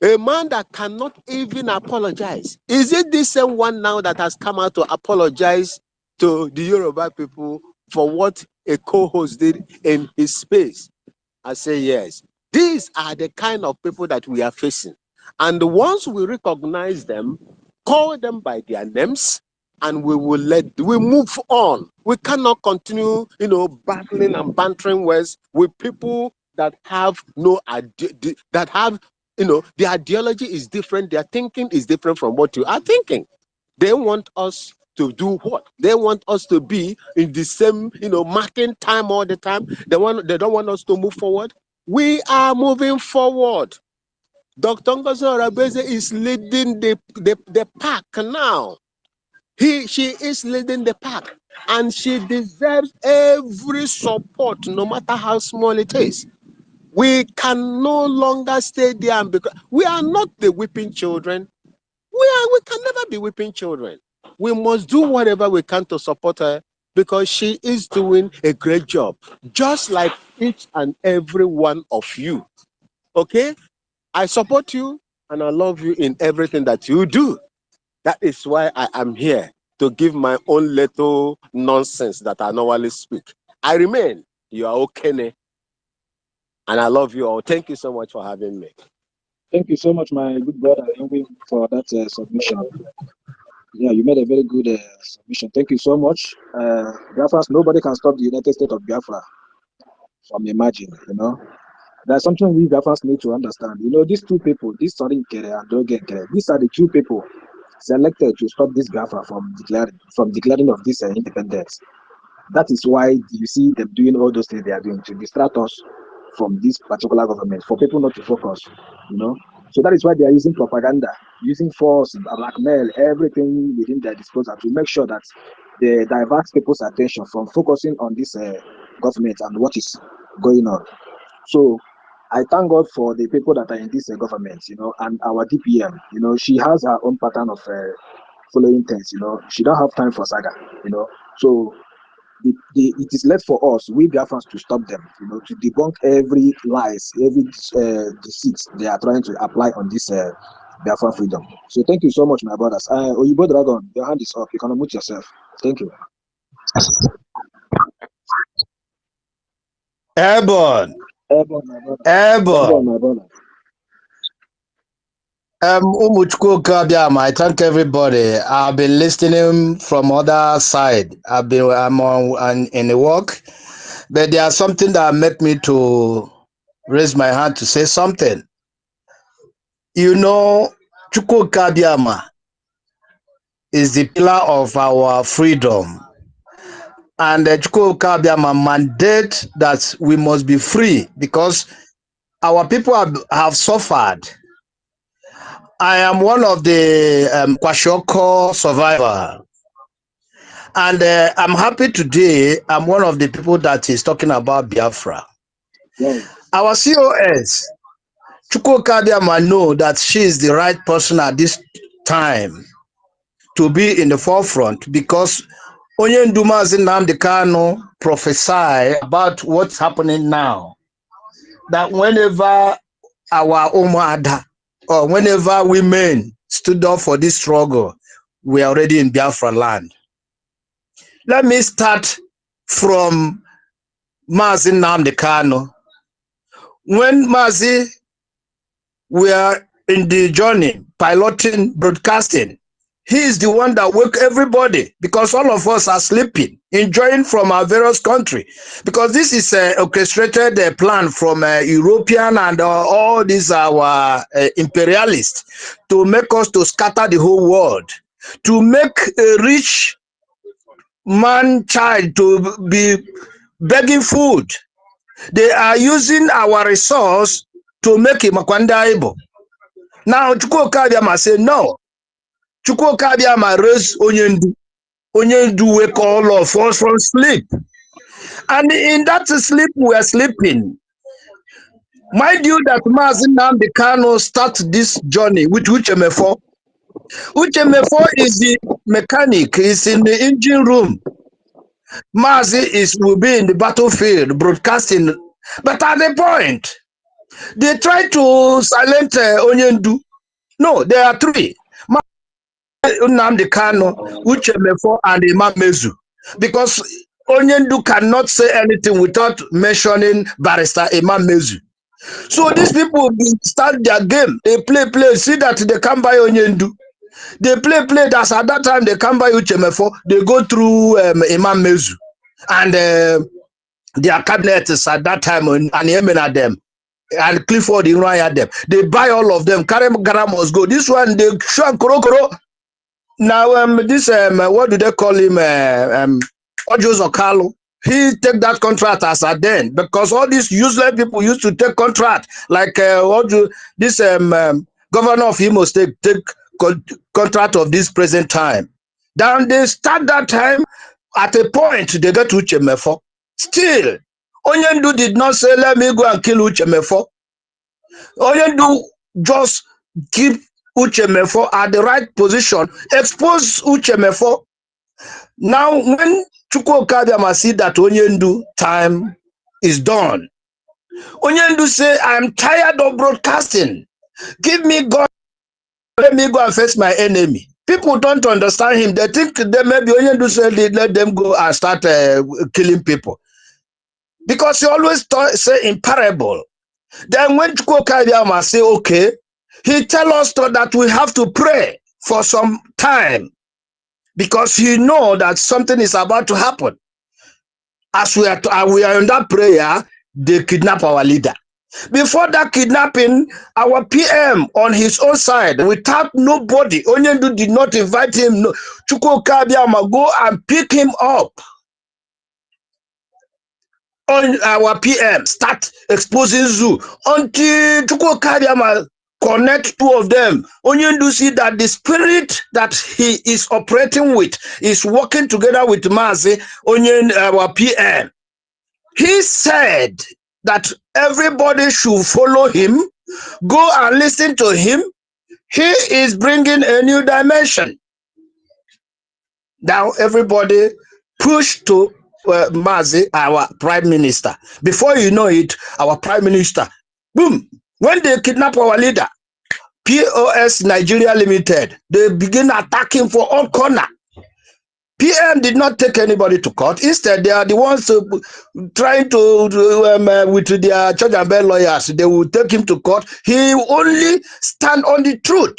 A man that cannot even apologize. Is it the same one now that has come out to apologize to the Yoruba people for what a co-host did in his space? I say yes. These are the kind of people that we are facing. And once we recognize them, call them by their names, and we move on. We cannot continue, battling and bantering words with people that have their ideology is different, their thinking is different from what you are thinking. They want us to do what? They want us to be in the same, marking time all the time. They don't want us to move forward. We are moving forward. Dr. Ngozi Orabeze is leading the pack now. She is leading the pack, and she deserves every support, no matter how small it is. We can no longer stay there because we are not the whipping children. We can never be whipping children. We must do whatever we can to support her because she is doing a great job, just like each and every one of you. Okay? I support you and I love you in everything that you do. That is why I am here to give my own little nonsense that I normally speak. I remain. You are okay. And I love you all. Thank you so much for having me. Thank you so much, my good brother, Ewim, for that submission. Yeah, you made a very good submission. Thank you so much. Biafra, nobody can stop the United States of Biafra from emerging, you know. There's something we Biafrans need to understand. You know, these two people, this Sorinkere and Dogenkere, these are the two people selected to stop this Biafra from declaring of this independence. That is why you see them doing all those things they are doing to distract us from this particular government, for people not to focus, you know. So that is why they are using propaganda, using force, blackmail, everything within their disposal to make sure that they divert people's attention from focusing on this government and what is going on. So I thank God for the people that are in this government, you know, and our DPM, you know, she has her own pattern of following things, you know. She don't have time for saga, you know. So it is left for us, we Biafrans, to stop them, you know, to debunk every lies, every deceit they are trying to apply on this Biafran freedom. So thank you so much, my brothers. Oyibo Dragon, your hand is up. You can unmute yourself. Thank you. Airborne. Airborne, my brother. Airborne. Airborne, my brother. I thank everybody. I've been listening from other side. I'm on in the work, but there's something that make me to raise my hand to say something. You know, Chukwuka Biama is the pillar of our freedom, and the Chukwuka Biama mandate that we must be free because our people have suffered. I am one of the Kwashoko survivor. And I'm happy today. I'm one of the people that is talking about Biafra. Yes. Our COS, Chukwuka Biama, know that she is the right person at this time to be in the forefront because Onyendu Mazi Nnamdi Kanu prophesy about what's happening now. That whenever our Umada or whenever women stood up for this struggle, we are already in Biafra land. Let me start from Mazi Nnamdi Kanu. When Mazi were in the journey, piloting, broadcasting, he is the one that woke everybody because all of us are sleeping, enjoying from our various countries. Because this is an orchestrated plan from European and all these our imperialists to make us to scatter the whole world, to make a rich man child to be begging food. They are using our resource to make him able. Now Chukwuka Biama say no. Chukwuka Biama raise Onyendu. Onyendu wake all of us from sleep. And in that sleep we are sleeping. Mind you that Mazi Nnamdi Kanu start this journey with Uchemefo. Uchemefo is the mechanic, is in the engine room. Mazi will be in the battlefield broadcasting. But at the point, they try to silence Onyendu. No, there are three. Nnamdi Kanu, Uchemefo, and Imam Mezu. Because Onyendu cannot say anything without mentioning Barrister Imam Mezu. So these people start their game. They play, see that they come by Onyendu. They play, that's at that time they come by Uchemefo. They go through Imam Mezu. And their cabinet is at that time, and Yemen at them. And Clifford at them. They buy all of them. Karem Gara must go. This one, they show Korokoro. Now, this, what do they call him? Ojos Okalo. He take that contract as a then because all these useless people used to take contract like this governor of Imo State take contract of this present time. Then they start that time at a point they get to Uchemefo. Still, Onyendu did not say let me go and kill Uchemefo. Onyendu just keep Uchemefo at the right position, expose Uchemefo. Now, when Chukwuka Biama see that Onyendu time is done, Onyendu say, I'm tired of broadcasting. Give me God, let me go and face my enemy. People don't understand him. They think that maybe Onyendu say, let them go and start killing people. Because he always say in parable. Then when Chukwuka Biama say, okay, he tell us that we have to pray for some time. because he know that something is about to happen. As we are in that prayer, they kidnap our leader. Before that kidnapping, our PM on his own side, without nobody, Onyendu did not invite him. No, Chukwu Kabiama go and pick him up. On our PM, start exposing Zoo until Chukwu Kabiama connect two of them. Onyendu see that the spirit that he is operating with is working together with Mazi, our PM. He said that everybody should follow him, go and listen to him. He is bringing a new dimension. Now everybody push to Mazi, our prime minister. Before you know it, our prime minister, boom, when they kidnap our leader, POS Nigeria Limited, they begin attacking for all corner. PM did not take anybody to court. Instead, they are the ones trying to, with their church and bell lawyers, they will take him to court. He only stand on the truth.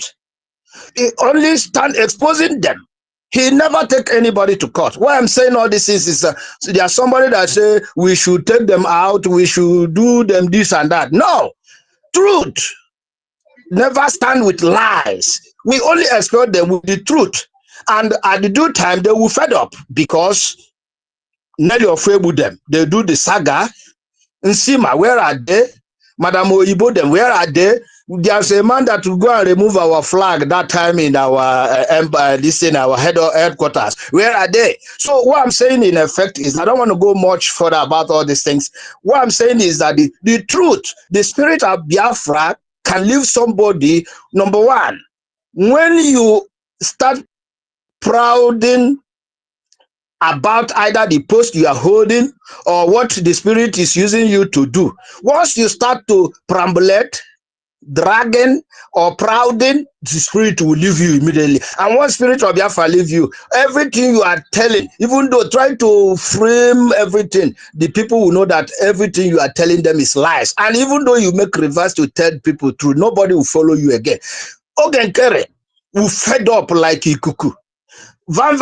He only stand exposing them. He never take anybody to court. Why I'm saying all this is there's somebody that say we should take them out, we should do them this and that. No, truth. Never stand with lies. We only expect them with the truth. And at the due time, they will fed up because Nelly of them. They do the saga. Nsima, where are they? Madam Oyibo, them, where are they? There's a man that will go and remove our flag that time in our our headquarters. Where are they? So what I'm saying in effect is, I don't want to go much further about all these things. What I'm saying is that the truth, the spirit of Biafra can leave somebody. Number one, when you start prouding about either the post you are holding or what the spirit is using you to do. Once you start to perambulate, dragging or prouding, the spirit will leave you immediately. And once spirit of Biafra leave you, everything you are telling, even though trying to frame everything, the people will know that everything you are telling them is lies. And even though you make reverse to tell people truth, nobody will follow you again. Ogenkere will fed up like Ikuku. Van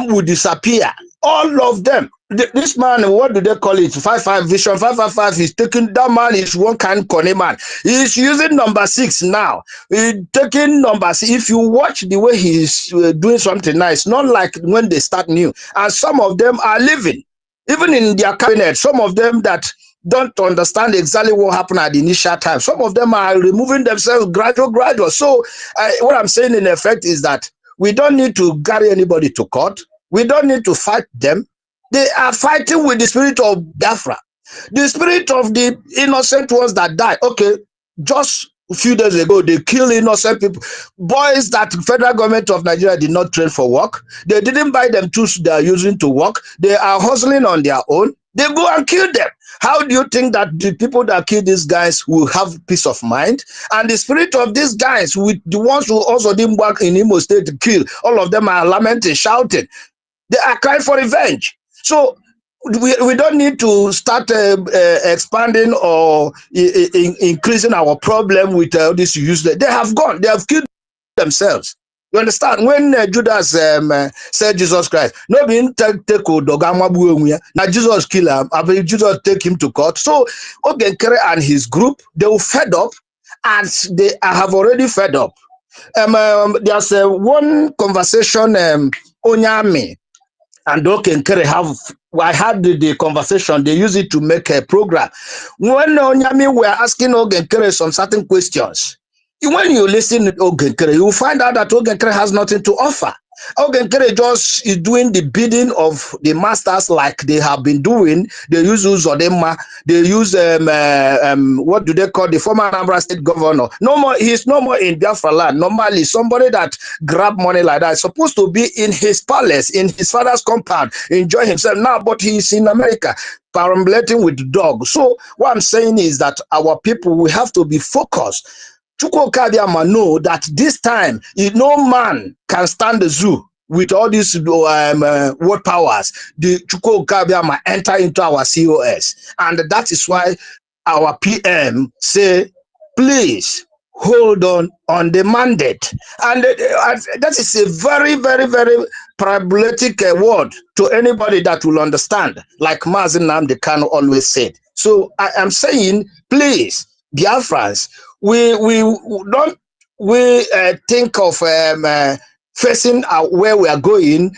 will disappear. All of them. This man, what do they call it? 5-5 vision. 5-5 is taking, that man is one kind of man. He's using number 6 now. He's taking number 6. If you watch the way he's doing something nice, not like when they start new. And some of them are living. Even in their cabinet, some of them that don't understand exactly what happened at the initial time. Some of them are removing themselves gradual. So what I'm saying in effect is that we don't need to carry anybody to court. We don't need to fight them. They are fighting with the spirit of Biafra, the spirit of the innocent ones that died. Okay, just a few days ago, they killed innocent people, boys that the federal government of Nigeria did not train for work. They didn't buy them tools they are using to work. They are hustling on their own. They go and kill them. How do you think that the people that kill these guys will have peace of mind? And the spirit of these guys, with the ones who also didn't work in Imo State to kill, all of them are lamenting, shouting. They are crying for revenge. So we don't need to start expanding or increasing our problem with this use. They have gone. They have killed themselves. You understand? When Judas said Jesus Christ, no being take now Jesus kill him. I mean, Jesus take him to court. So Ogenkere and his group, they will fed up, and they have already fed up. There's one conversation Onyame and Ogenkere have. I had the conversation. They use it to make a program. When Onyame were asking Ogenkere some certain questions, when you listen to Ogenkere, you will find out that Ogenkere has nothing to offer. Ogenkere just is doing the bidding of the masters like they have been doing. They use Uzodema. They use what do they call the former Anambra State governor? No more. He's no more in Biafra land. Normally, somebody that grab money like that is supposed to be in his palace, in his father's compound, enjoy himself now. But he's in America, perambulating with dogs. So what I'm saying is that our people, we have to be focused. Chukwu Kadiama know that this time, no man can stand the zoo with all these word powers. The Chukwu Kadiama enter into our COS. And that is why our PM say, please hold on the mandate. And that is a very, very, very problematic word to anybody that will understand, like Mazi Nnamdi Kanu always said. So I am saying, please, Biafrans, we don't think of facing where we are going,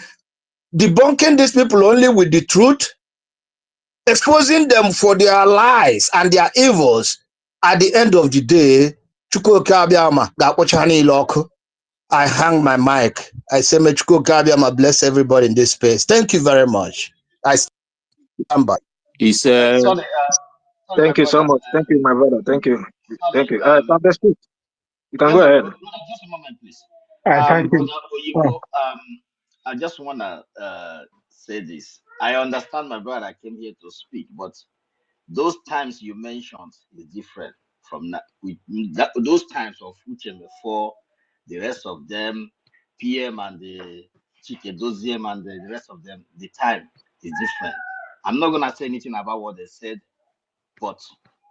debunking these people only with the truth, exposing them for their lies and their evils. At the end of the day, I hang my mic. I say, may Chukwuka bless everybody in this space. Thank you very much. I stand by. It's Thank you so much. Thank you, my brother. Thank you. Thank you. Speak. You can go ahead. Just a moment, please. Thank you. Brother Oyibo, I just want to say this. I understand, my brother, I came here to speak, but those times you mentioned is different from those times of Uche before, the rest of them, PM and the Chikedoziem and the rest of them, the time is different. I'm not going to say anything about what they said, but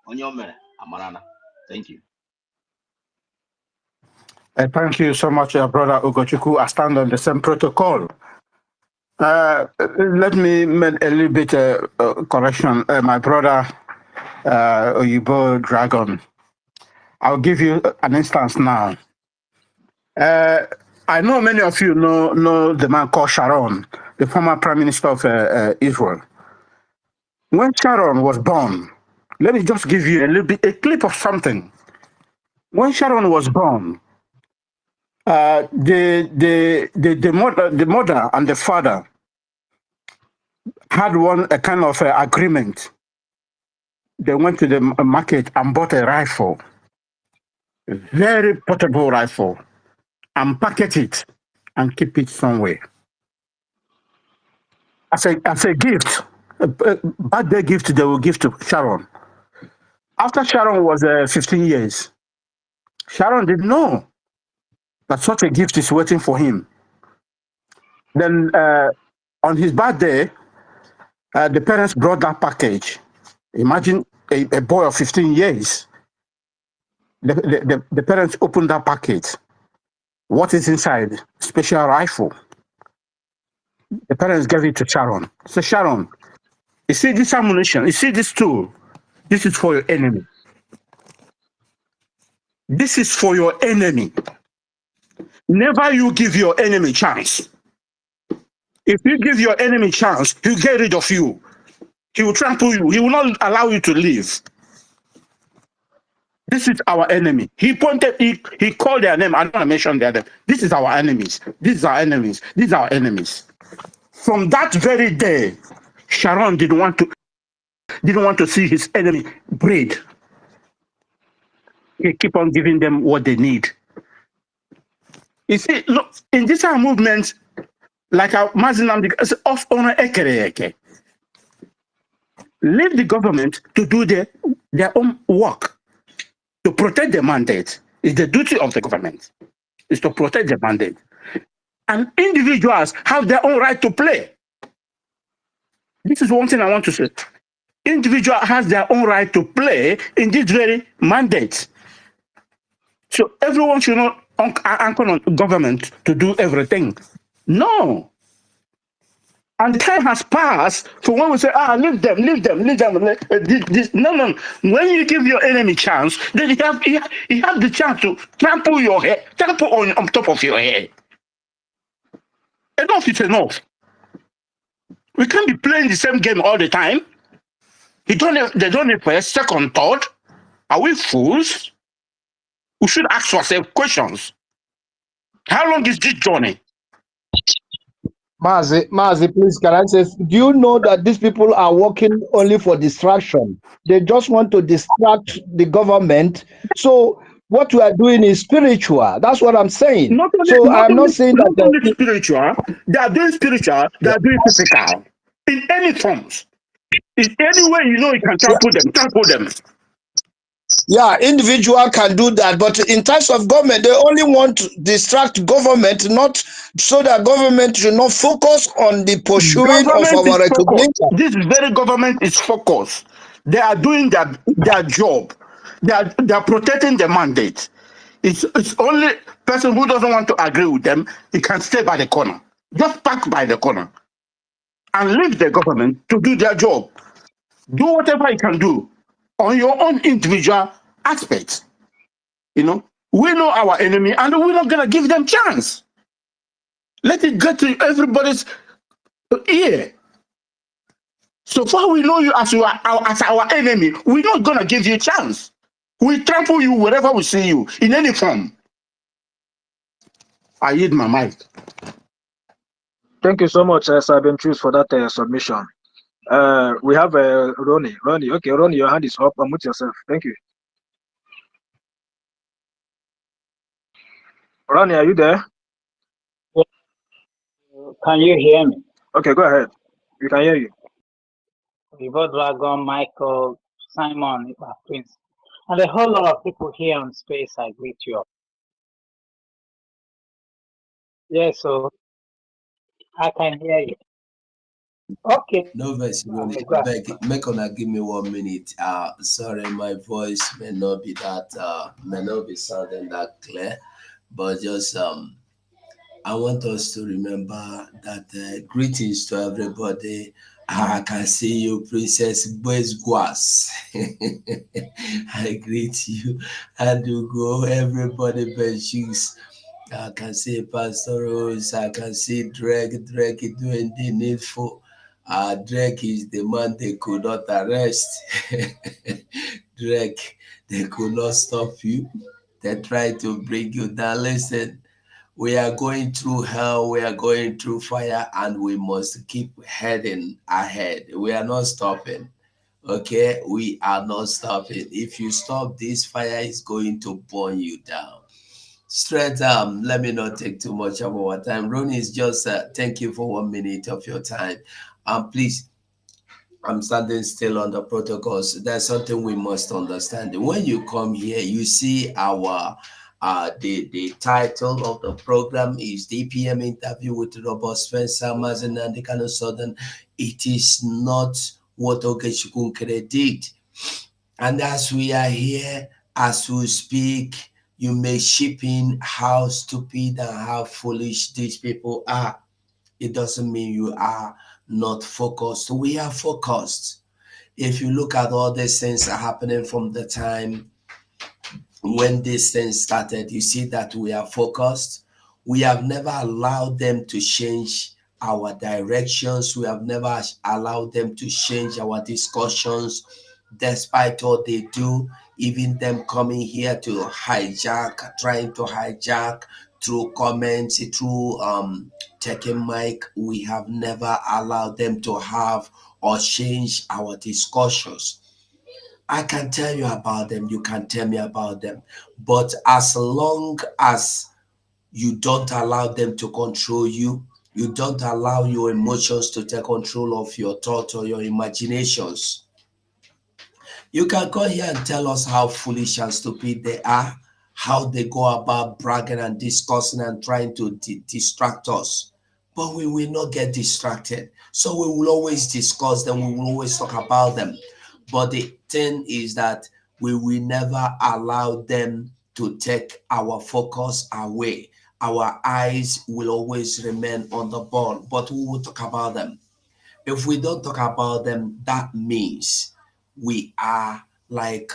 on your man, Amarana. Thank you. Thank you so much, brother Ugochukwu. I stand on the same protocol. Let me make a little bit correction. My brother Oyibo Dragon, I'll give you an instance now. I know many of you know the man called Sharon, the former prime minister of Israel. When Sharon was born, let me just give you a clip of something. When Sharon was born, the mother and the father had a kind of agreement. They went to the market and bought a rifle, a very portable rifle, and packet it and keep it somewhere as a gift, a birthday gift they will give to Sharon. After Sharon was 15 years, Sharon didn't know that such a gift is waiting for him. Then on his birthday, the parents brought that package. Imagine a boy of 15 years. The parents opened that packet. What is inside? Special rifle. The parents gave it to Sharon. So Sharon, you see this ammunition, you see this tool, this is for your enemy. This is for your enemy. Never you give your enemy chance. If you give your enemy chance, he'll get rid of you. He will trample you. He will not allow you to live. This is our enemy. He pointed, he called their name. I don't want to mention their name. This is our enemies. These are enemies. These are enemies. From that very day, Sharon didn't want to see his enemy breed. He keep on giving them what they need. You see, look, in this movement, like our Mazi Nnamdi of honor ekereke. Leave the government to do their own work, to protect the mandate. It's the duty of the government, is to protect the mandate. And individuals have their own right to play. This is one thing I want to say. Individual has their own right to play in this very mandate. So everyone should not anchor on government to do everything. No. And the time has passed for when we say, leave them. No. When you give your enemy chance, then you have the chance to trample your head, trample on top of your head. Enough is enough. We can't be playing the same game all the time. They don't need first, second, third. Are we fools? We should ask ourselves questions. How long is this journey? Mazi, please, can I say, do you know that these people are working only for distraction? They just want to distract the government. So what we are doing is spiritual. That's what I'm saying. I'm not saying that not only spiritual. They are doing spiritual. They are doing physical. In any forms. In any way you know you can trample them. Yeah, individual can do that, but in terms of government, they only want to distract government, not so that government should not focus on the pursuing of our recognition. This very government is focused. They are doing their job. They are protecting the mandate. It's only person who doesn't want to agree with them, he can stay by the corner. Just park by the corner and leave the government to do their job. Do whatever you can do on your own individual aspects. You know, we know our enemy and we're not gonna give them chance. Let it get to everybody's ear. So far we know you as our enemy, we're not gonna give you a chance. We trample you wherever we see you, in any form. I yield my mic. Thank you so much, Sabin Choose, for that submission. We have Ronnie. Okay, Ronnie, your hand is up. Unmute yourself. Thank you. Ronnie, are you there? Can you hear me? Okay, go ahead. We can hear you. Vivo Dragon, Michael, Simon, Prince, and a whole lot of people here on space. I greet you all. Yeah, so I can hear you. Okay. No verse, really. Make una give me 1 minute. Sorry, my voice may not be sounding that clear, but just I want us to remember that greetings to everybody. I can see you, Princess Guas. I greet you, and you go everybody but shoes. I can see Pastor Rose, I can see Drake is doing the needful. Drake is the man they could not arrest. Drake, they could not stop you. They tried to bring you down. Listen, we are going through hell, we are going through fire, and we must keep heading ahead. We are not stopping. Okay, we are not stopping. If you stop, this fire is going to burn you down. Straight let me not take too much of our time. Ronnie is just thank you for 1 minute of your time. Please, I'm standing still on the protocols. There's something we must understand. When you come here, you see our the title of the program is DPM interview with Robert Spencer MNK Southern. It is not what Okechukwu did. And as we are here, as we speak, you may ship in how stupid and how foolish these people are. It doesn't mean you are not focused. We are focused. If you look at all these things are happening from the time when these things started, you see that we are focused. We have never allowed them to change our directions. We have never allowed them to change our discussions, despite what they do, even them coming here to hijack, trying to hijack through comments, through taking mic. We have never allowed them to have or change our discussions. I can tell you about them, you can tell me about them. But as long as you don't allow them to control you, you don't allow your emotions to take control of your thoughts or your imaginations, you can come here and tell us how foolish and stupid they are, how they go about bragging and discussing and trying to distract us. But we will not get distracted. So we will always discuss them, we will always talk about them. But the thing is that we will never allow them to take our focus away. Our eyes will always remain on the ball, but we will talk about them. If we don't talk about them, that means we are like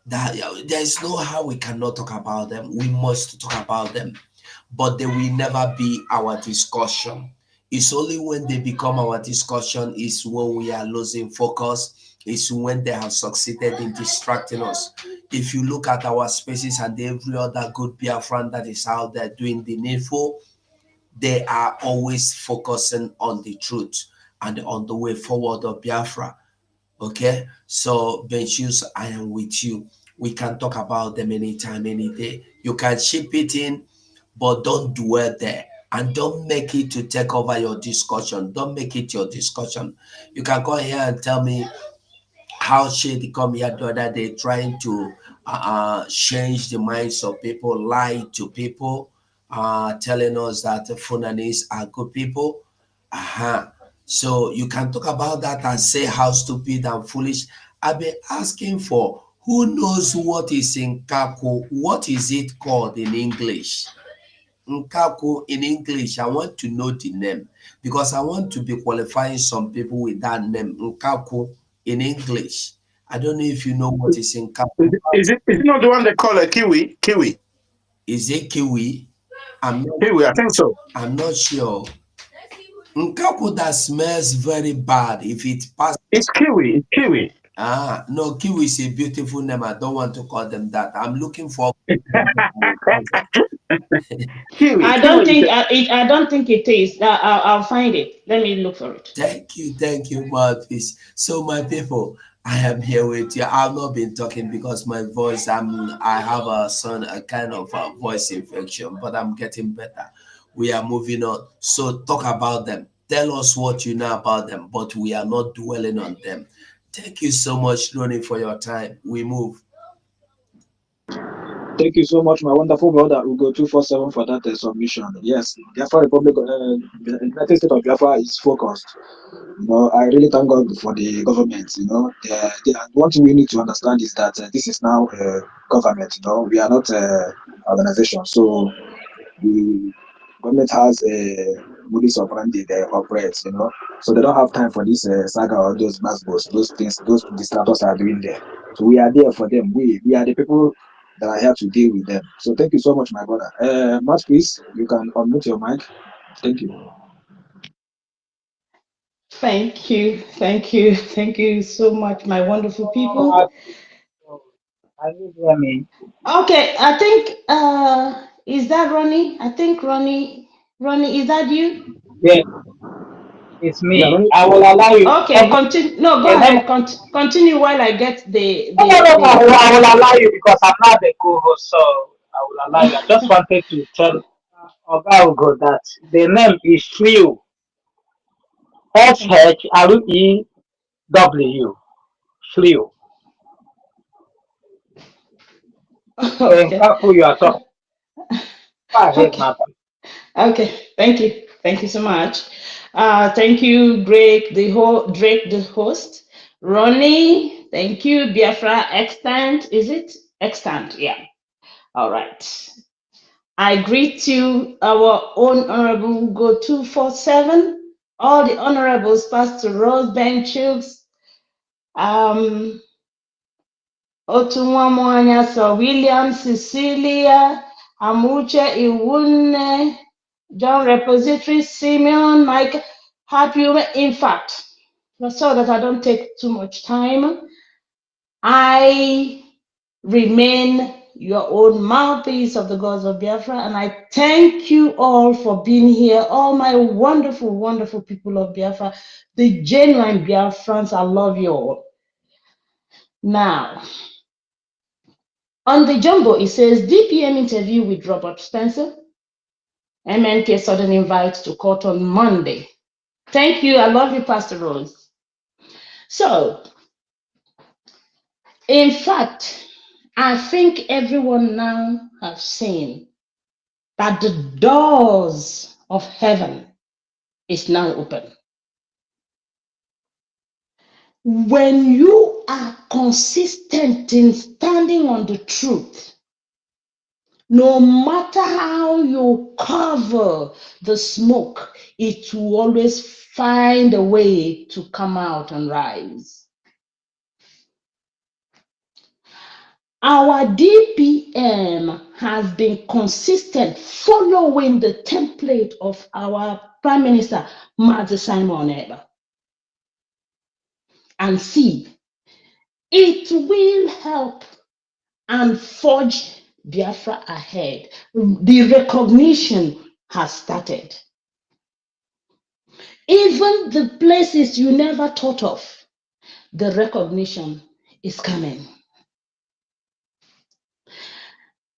that. There's no how we cannot talk about them. We must talk about them, but they will never be our discussion. It's only when they become our discussion is when we are losing focus. It's when they have succeeded in distracting us. If you look at our spaces and every other good Biafran that is out there doing the needful, they are always focusing on the truth and on the way forward of Biafra. Okay, so Benchus, I am with you. We can talk about them anytime, any day. You can ship it in, but don't dwell there and don't make it to take over your discussion. Don't make it your discussion. You can go here and tell me how Shady come here the other day trying to change the minds of people, lie to people, telling us that the Funanis are good people. So you can talk about that and say how stupid and foolish. I've been asking for Who knows what is Nkaku? What is it called in English? Nkaku in English, I want to know the name because I want to be qualifying some people with that name. Nkaku in English. I don't know if you know what is Nkaku. Is it not the one they call a kiwi? Kiwi. Is it kiwi? Kiwi, I think so. I'm not sure. Nkaku that smells very bad if it passes. It's kiwi. It's kiwi. Ah, no, kiwi is a beautiful name. I don't want to call them that. I'm looking for. Kiwi. I don't think I don't think it is. I'll find it. Let me look for it. Thank you, mouthpiece. So, my people, I am here with you. I've not been talking because my voice. I have a kind of a voice infection, but I'm getting better. We are moving on. So, talk about them. Tell us what you know about them, but we are not dwelling on them. Thank you so much, Ronnie, for your time. We move. Thank you so much, my wonderful brother. We go 247 for that submission. Yes, Biafra Republic, the United States of Biafra is focused. You know, I really thank God for the government. You know, one thing we need to understand is that this is now government. You know, we are not organization. So the government has a modus operandi they operate. You know, so they don't have time for this saga or those massacres, those things, those distractors are doing there. So we are there for them. We are the people that I have to deal with them. So thank you so much, my brother. Matt, please, you can unmute your mic. Thank you. Thank you so much, my wonderful people. Are you hear me? Okay, I think is that Ronnie? I think Ronnie, is that you? Yes, it's Yeah, me. I will allow you. Okay, continue. No, go No, ahead. Continue while I get no, I will allow you because I'm not the co-host, so I will allow you. I just wanted to tell Oga that the name is Shrew. Shrew. Shrew. Okay. You are talking. Go ahead, Okay. Okay. Thank you so much. Thank you, Drake, the host. Ronnie, thank you. Biafra extant. Is it extant? Yeah. All right. I greet you, our own Honorable Go 247, all the honorables, Pastor Rose Benchukes, Otunwamwanya, Sir William, Cecilia, Amuche Iwune, John Repository, Simeon, Mike, Happy. In fact, so that I don't take too much time, I remain your own mouthpiece of the gods of Biafra, and I thank you all for being here, all my wonderful, wonderful people of Biafra, the genuine Biafrans. I love you all. Now, on the jumbo, it says DPM interview with Robert Spencer MNK sudden invite to court on Monday. Thank you. I love you, Pastor Rose. So, in fact, I think everyone now has seen that the doors of heaven is now open. When you are consistent in standing on the truth, no matter how you cover the smoke, it will always find a way to come out and rise. Our DPM has been consistent following the template of our Prime Minister, Simon Eba. And see, it will help and forge Biafra ahead. The recognition has started. Even the places you never thought of, the recognition is coming.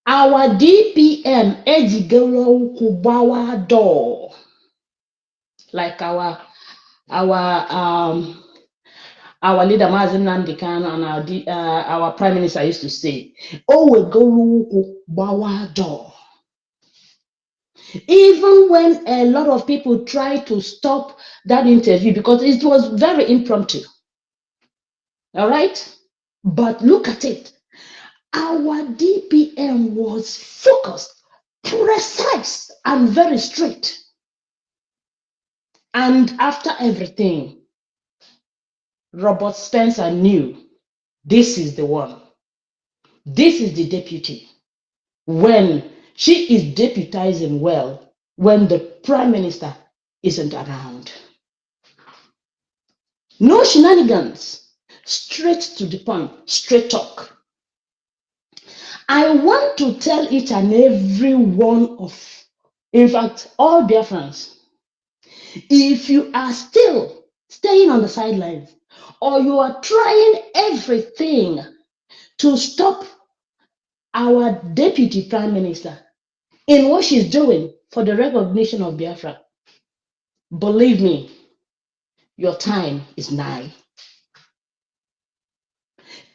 Our DPM ejigoro kubawa door, like our leader Mazi Nnamdi Kanu and our prime minister used to say, "Oh, we go kubawa door." Even when a lot of people tried to stop that interview because it was very impromptu. All right. But look at it. Our DPM was focused, precise, and very straight. And after everything, Robert Spencer knew this is the one. This is the deputy. When she is deputizing well, when the prime minister isn't around. No shenanigans, straight to the point, straight talk. I want to tell each and every one of, in fact, all Biafrans, if you are still staying on the sidelines or you are trying everything to stop our deputy prime minister in what she's doing for the recognition of Biafra, believe me, your time is nigh.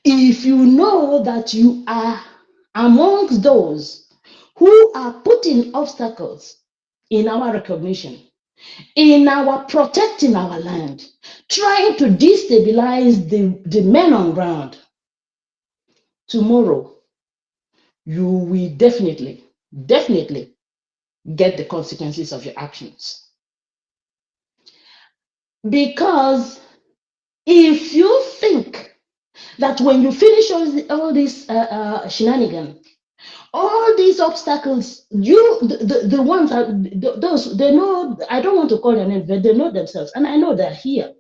If you know that you are amongst those who are putting obstacles in our recognition, in our protecting our land, trying to destabilize the men on ground, tomorrow you will definitely get the consequences of your actions. Because if you think that when you finish all these shenanigans, all these obstacles, the ones are those, they know, I don't want to call their name, but they know themselves, and I know they're here.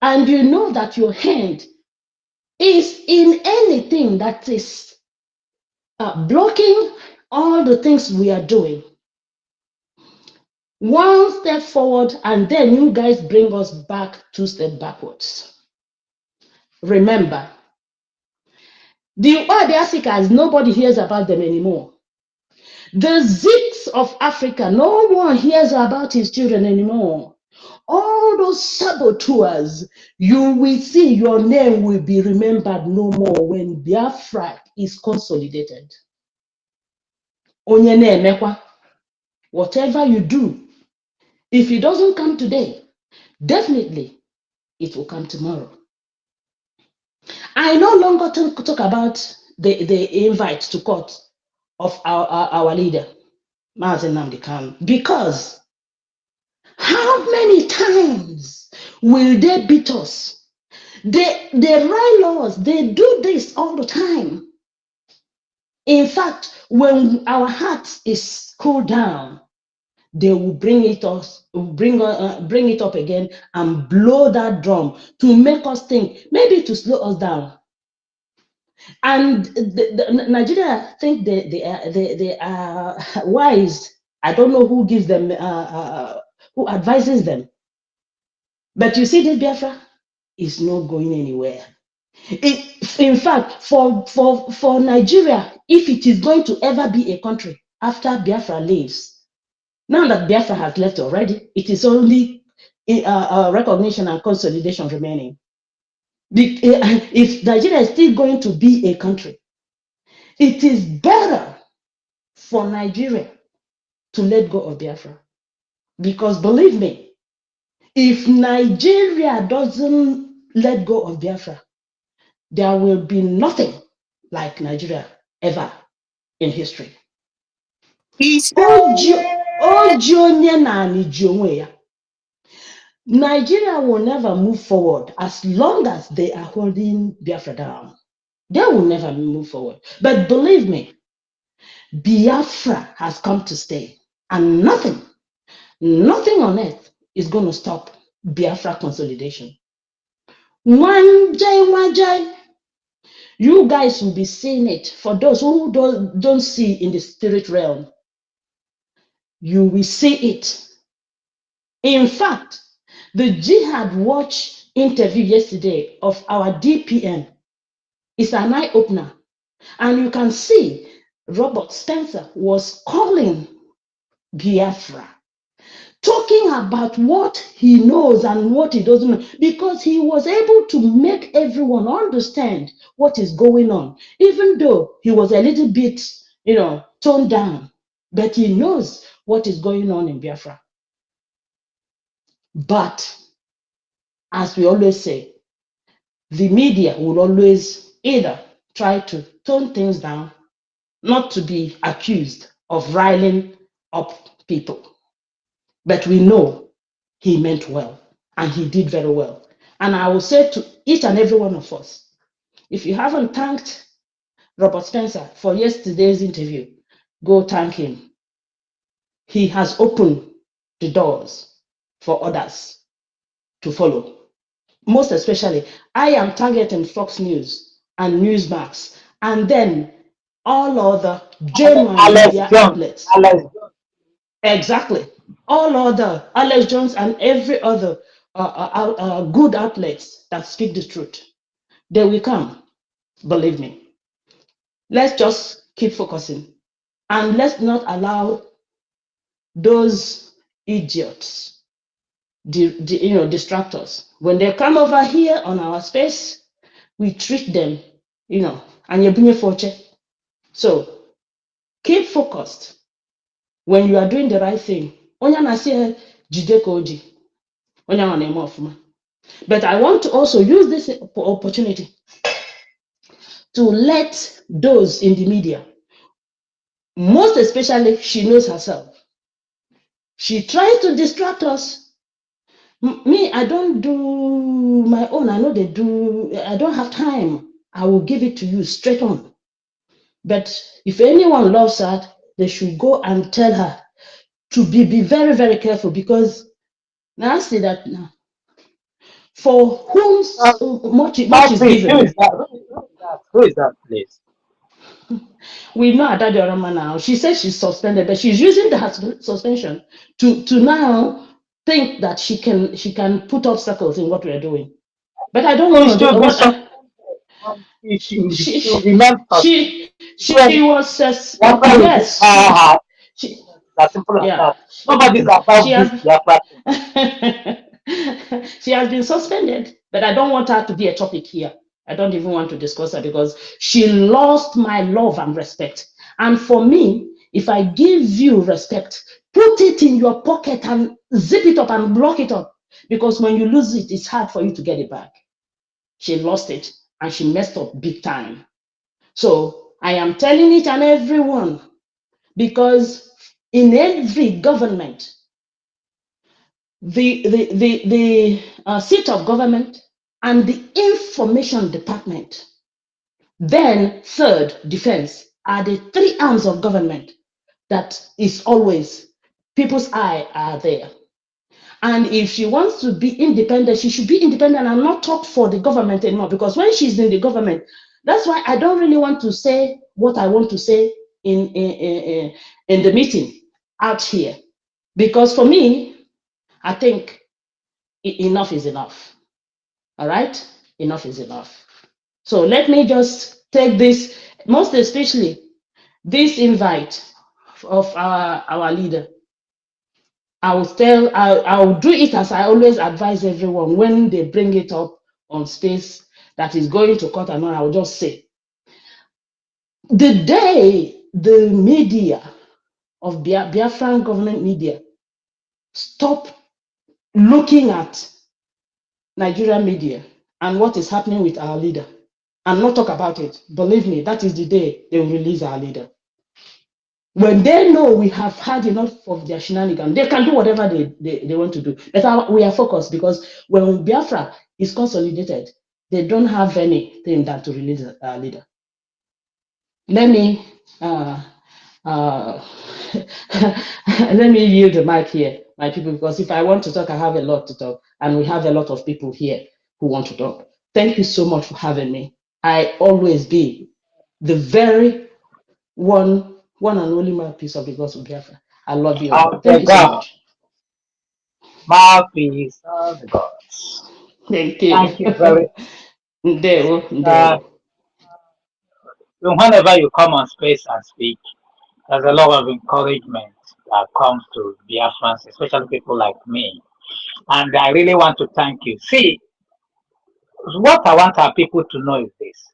And you know that your hand is in anything that is blocking all the things we are doing. One step forward, and then you guys bring us back 2 steps backwards. Remember, the Wadiasikas, nobody hears about them anymore. The Zigs of Africa, no one hears about his children anymore. All those saboteurs, you will see your name will be remembered no more when Biafra is consolidated. Onye na-emekwa, whatever you do, if it doesn't come today, definitely it will come tomorrow. I no longer talk about the invite to court of our leader, Mazen Nnamdi Kanu, because how many times will they beat us? They write laws, they do this all the time. In fact, when our heart is cooled down, they will bring it up again and blow that drum to make us think, maybe to slow us down. And Nigeria think they are wise. I don't know who gives them, who advises them. But you see, this Biafra is not going anywhere. In fact, for Nigeria, if it is going to ever be a country after Biafra leaves, now that Biafra has left already, it is only recognition and consolidation remaining. If Nigeria is still going to be a country, it is better for Nigeria to let go of Biafra. Because believe me, if Nigeria doesn't let go of Biafra, there will be nothing like Nigeria ever in history. Nigeria will never move forward as long as they are holding Biafra down. They will never move forward. But believe me, Biafra has come to stay, and nothing on earth is going to stop Biafra consolidation. One day, you guys will be seeing it. For those who don't see in the spirit realm, you will see it. In fact, the Jihad Watch interview yesterday of our DPM is an eye-opener. And you can see Robert Spencer was calling Biafra, talking about what he knows and what he doesn't know, because he was able to make everyone understand what is going on, even though he was a little bit, toned down, but he knows what is going on in Biafra. But as we always say, the media will always either try to tone things down, not to be accused of riling up people. But we know he meant well, and he did very well. And I will say to each and every one of us, if you haven't thanked Robert Spencer for yesterday's interview, go thank him. He has opened the doors for others to follow. Most especially, I am targeting Fox News and Newsmax, and then all other genuine Alex media Jones. outlets. Alex Jones. Exactly. All other, Alex Jones and every other good outlets that speak the truth. They will come, believe me. Let's just keep focusing. And let's not allow those idiots, distract us. When they come over here on our space, we treat them, and you bring a fortune. So keep focused when you are doing the right thing. Onya na si jide ka oji, onya na eme ofuma. But I want to also use this opportunity to let those in the media, most especially, she knows herself. She tries to distract us. Me, I don't do my own. I know they do. I don't have time. I will give it to you straight on. But if anyone loves her, they should go and tell her to be very, very careful, because now I say that now, for whom much is Please, who given. is that? Who is that, please? We know Adadi Orama now. She says she's suspended, but she's using that suspension to now think that she can put obstacles in what we're doing. But I don't want to do what She will remain she was yes. As simple as Yeah. that. Nobody's She above this has Biafra. she has been suspended, but I don't want her to be a topic here. I don't even want to discuss her because she lost my love and respect. And for me, if I give you respect, put it in your pocket and zip it up and block it up. Because when you lose it, it's hard for you to get it back. She lost it and she messed up big time. So I am telling each and every one, because in every government, the seat of government and the information department, then third, defense, are the three arms of government that is always people's eye are there. And if she wants to be independent, she should be independent and not talk for the government anymore. Because when she's in the government, that's why I don't really want to say what I want to say in the meeting out here. Because for me, I think enough is enough. All right? Enough is enough. So let me just take this, most especially this invite of our leader. I'll do it as I always advise everyone when they bring it up on space that is going to court, and I will just say, the day the media of Biafran government media stop looking at Nigerian media and what is happening with our leader and not talk about it, believe me, that is the day they will release our leader. When they know we have had enough of their shenanigans, they can do whatever they want to do. But we are focused, because when Biafra is consolidated, they don't have anything than to release our leader. Let me let me yield the mic here, my people, because if I want to talk, I have a lot to talk, and we have a lot of people here who want to talk. Thank you so much for having me. I always be the very one and only mouthpiece of the gospel Biafra. I love you all. Of Thank the you so God. much. Mouthpiece of the gods. Thank you. Thank you very Ndeo. Whenever you come on space and speak, there's a lot of encouragement that comes to Biafrans, especially people like me. And I really want to thank you. See, what I want our people to know is this.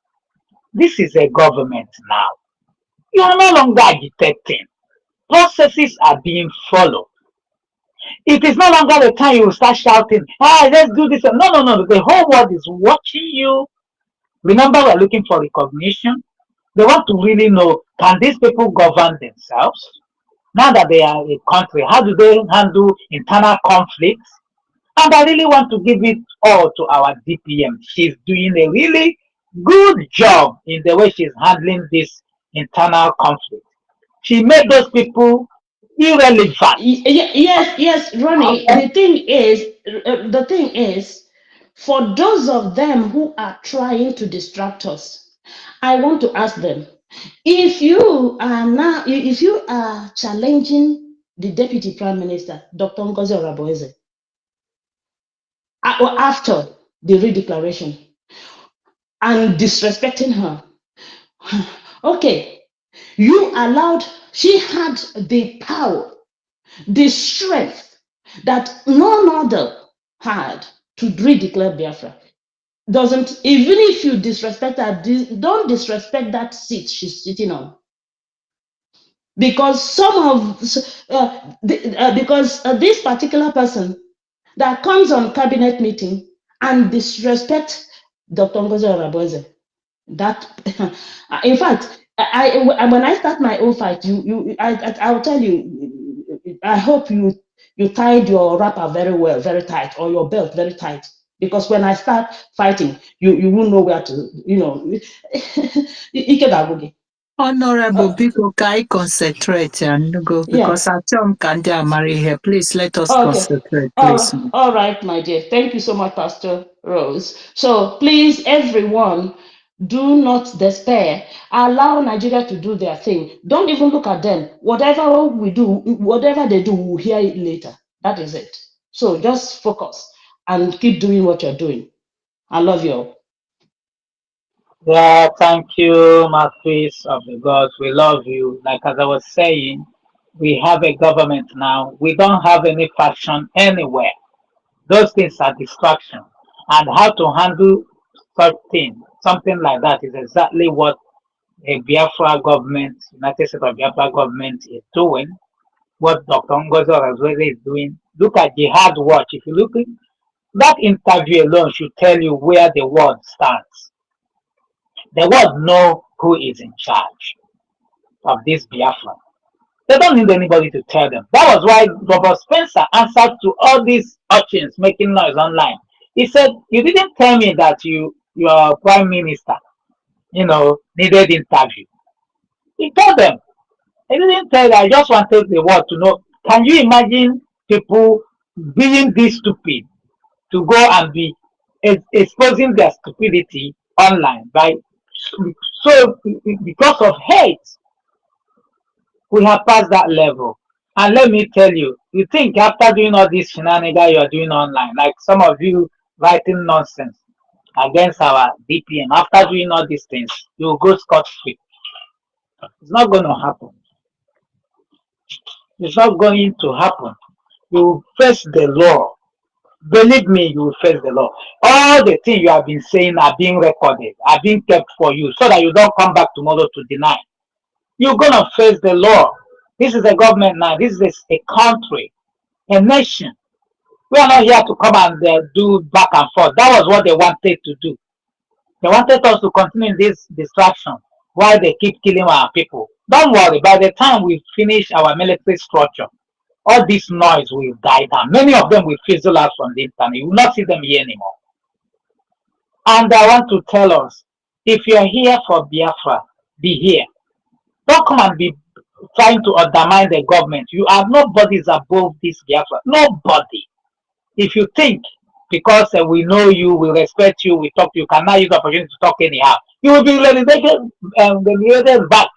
This is a government now. You are no longer agitating. Processes are being followed. It is no longer the time you start shouting, ah, let's do this. No, no, no. The whole world is watching you. Remember, we're looking for recognition. They want to really know, can these people govern themselves? Now that they are a country, how do they handle internal conflicts? And I really want to give it all to our DPM. She's doing a really good job in the way she's handling this internal conflict. She made those people irrelevant. Yes, Ronnie. The thing is, for those of them who are trying to distract us, I want to ask them, if you are challenging the Deputy Prime Minister, Dr. Ngozi Oraboeze, after the redeclaration and disrespecting her, okay, she had the power, the strength that none other had to redeclare Biafra. Even if you disrespect her, don't disrespect that seat she's sitting on. Because this particular person that comes on cabinet meeting and disrespect Dr. Ngozi Oraboeze, that in fact, when I start my own fight, I'll tell you, I hope you tied your wrapper very well, very tight, or your belt very tight, because when I start fighting, you won't know where to, Ike Dagugi. Honorable Biko, can I concentrate and go? Because Yeah. our term can't marry here. Please let us Okay. concentrate, please. All right, my dear. Thank you so much, Pastor Rose. So please, everyone, do not despair. Allow Nigeria to do their thing. Don't even look at them. Whatever we do, whatever they do, we'll hear it later. That is it. So just focus and keep doing what you're doing. I love you all. Yeah, thank you, mouthpiece of the gods. We love you. Like as I was saying, we have a government now. We don't have any faction anywhere. Those things are distraction. And how to handle such thing, something like that, is exactly what a Biafra government, United States of Biafra government is doing. What Dr. Ngozi Orazweze is doing. Look at Jihad Watch. If you look at that interview alone, should tell you where the world stands. The world know who is in charge of this Biafra. They don't need anybody to tell them. That was why Robert Spencer answered to all these urchins making noise online. He said, "You didn't tell me that your prime minister, needed interview." He told them. He didn't tell them. I just wanted the world to know. Can you imagine people being this stupid to go and be exposing their stupidity online so because of hate? We have passed that level. And let me tell you, you think after doing all this shenanigans you are doing online, like some of you writing nonsense against our DPM, after doing all these things, you will go scot-free. It's not going to happen. It's not going to happen. You will face the law. Believe me, you will face the law. All the things you have been saying are being recorded, are being kept for you, so that you don't come back tomorrow to deny. You're going to face the law. This is a government now. This is a country, a nation. We are not here to come and do back and forth. That was what they wanted to do. They wanted us to continue in this distraction while they keep killing our people. Don't worry, by the time we finish our military structure, all this noise will die down. Many of them will fizzle out from the internet. You will not see them here anymore. And I want to tell us, if you're here for Biafra, be here. Don't come and be trying to undermine the government. You are nobody's above this Biafra. Nobody. If you think because we know you, we respect you, we talk to you, can now use the opportunity to talk anyhow, you will be relegated back.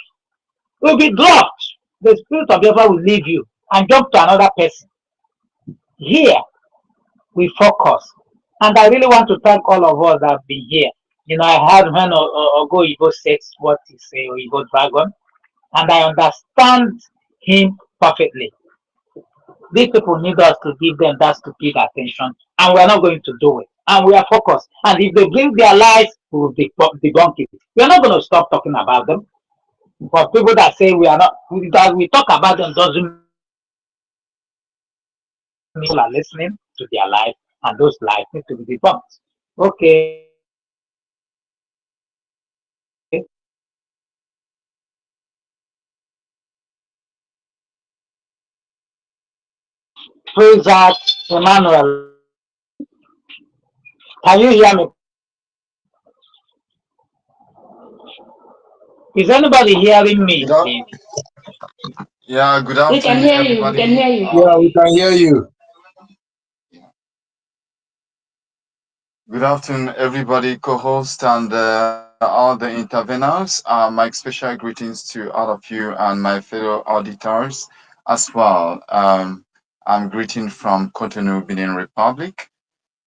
You will be dropped. The spirit of Biafra will leave you and jump to another person. Here, we focus. And I really want to thank all of us that have been here. I heard when Ogo Ibo says what he say, Ogo Dragon, and I understand him perfectly. These people need us to give them that stupid attention, and we are not going to do it. And we are focused. And if they bring their lies, we will debunk it. We are not going to stop talking about them. But people that say we are not, that we talk about them doesn't People are listening to their life, and those lives need to be debunked. Okay. Praise that, Emmanuel. Can you hear me? Is anybody hearing me, please? Yeah, good We can afternoon, hear you. We can everybody. hear you. Yeah, we can hear you. Good afternoon, everybody, co-host and all the interveners. My special greetings to all of you and my fellow auditors as well. I'm greeting from Cotonou, Benin Republic.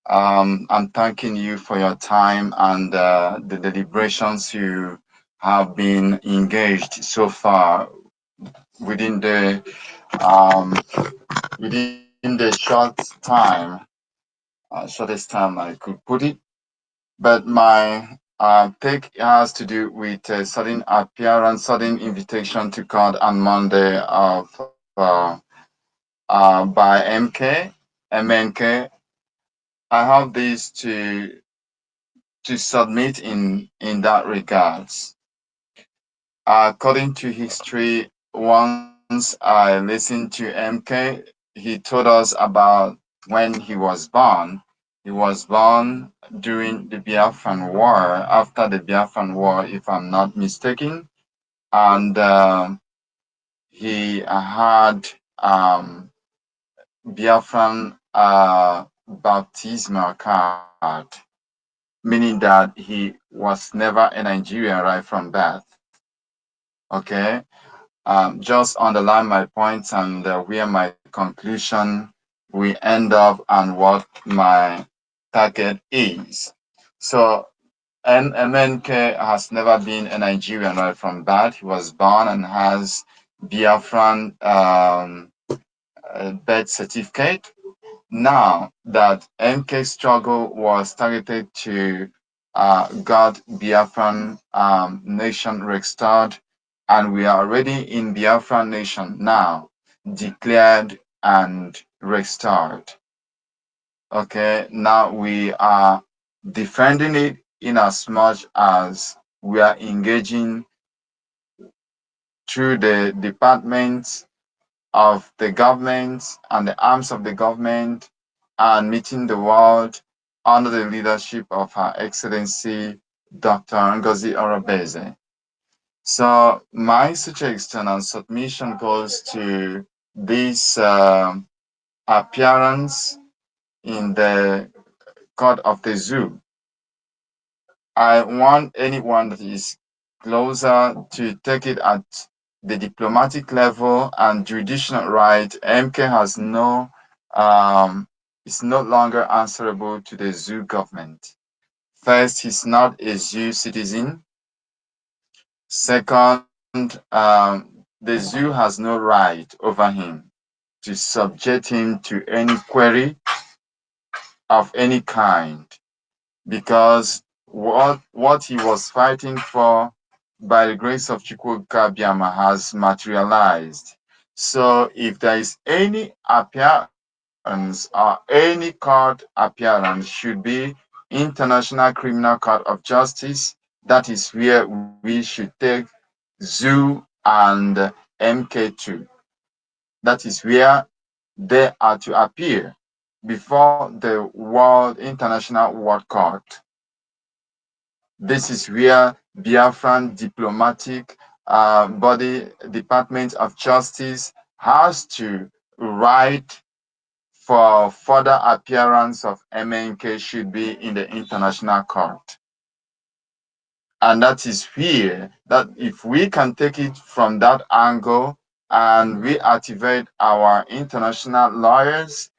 I'm thanking you for your time and the deliberations you have been engaged so far within the um, within the shortest time I could put it. But my take has to do with a sudden appearance, sudden invitation to court on Monday of by MNK. I have this to submit in that regards. According to history, once I listened to MK, he told us about when he was born. He was born during the Biafran War, after the Biafran War, if I'm not mistaken. And he had Biafran baptismal card, meaning that he was never a Nigerian right from birth. Okay, just underline my points and where my conclusion we end up and what my target is. So MNK has never been a Nigerian right from birth. He was born and has Biafran birth certificate. Now that MK struggle was targeted to got Biafran nation restored, and we are already in Biafran nation now, declared and restored. Okay, now we are defending it in as much as we are engaging through the departments of the government and the arms of the government and meeting the world under the leadership of Her Excellency Dr. Ngozi Orobeze. So my suggestion and submission goes to this appearance in the court of the zoo. I want anyone that is closer to take it at the diplomatic level and jurisdictional right. MK has is no longer answerable to the zoo government. First, he's not a zoo citizen. Second, the zoo has no right over him to subject him to any query of any kind, because what he was fighting for, by the grace of Chukwuka Biama, has materialized. So if there is any appearance or any court appearance, should be International Criminal Court of Justice. That is where we should take ZOO and MK2. That is where they are to appear before the World International World Court. This is where Biafran diplomatic body, Department of Justice, has to write for further appearance of MNK should be in the international court. And that is where, that if we can take it from that angle and we activate our international lawyers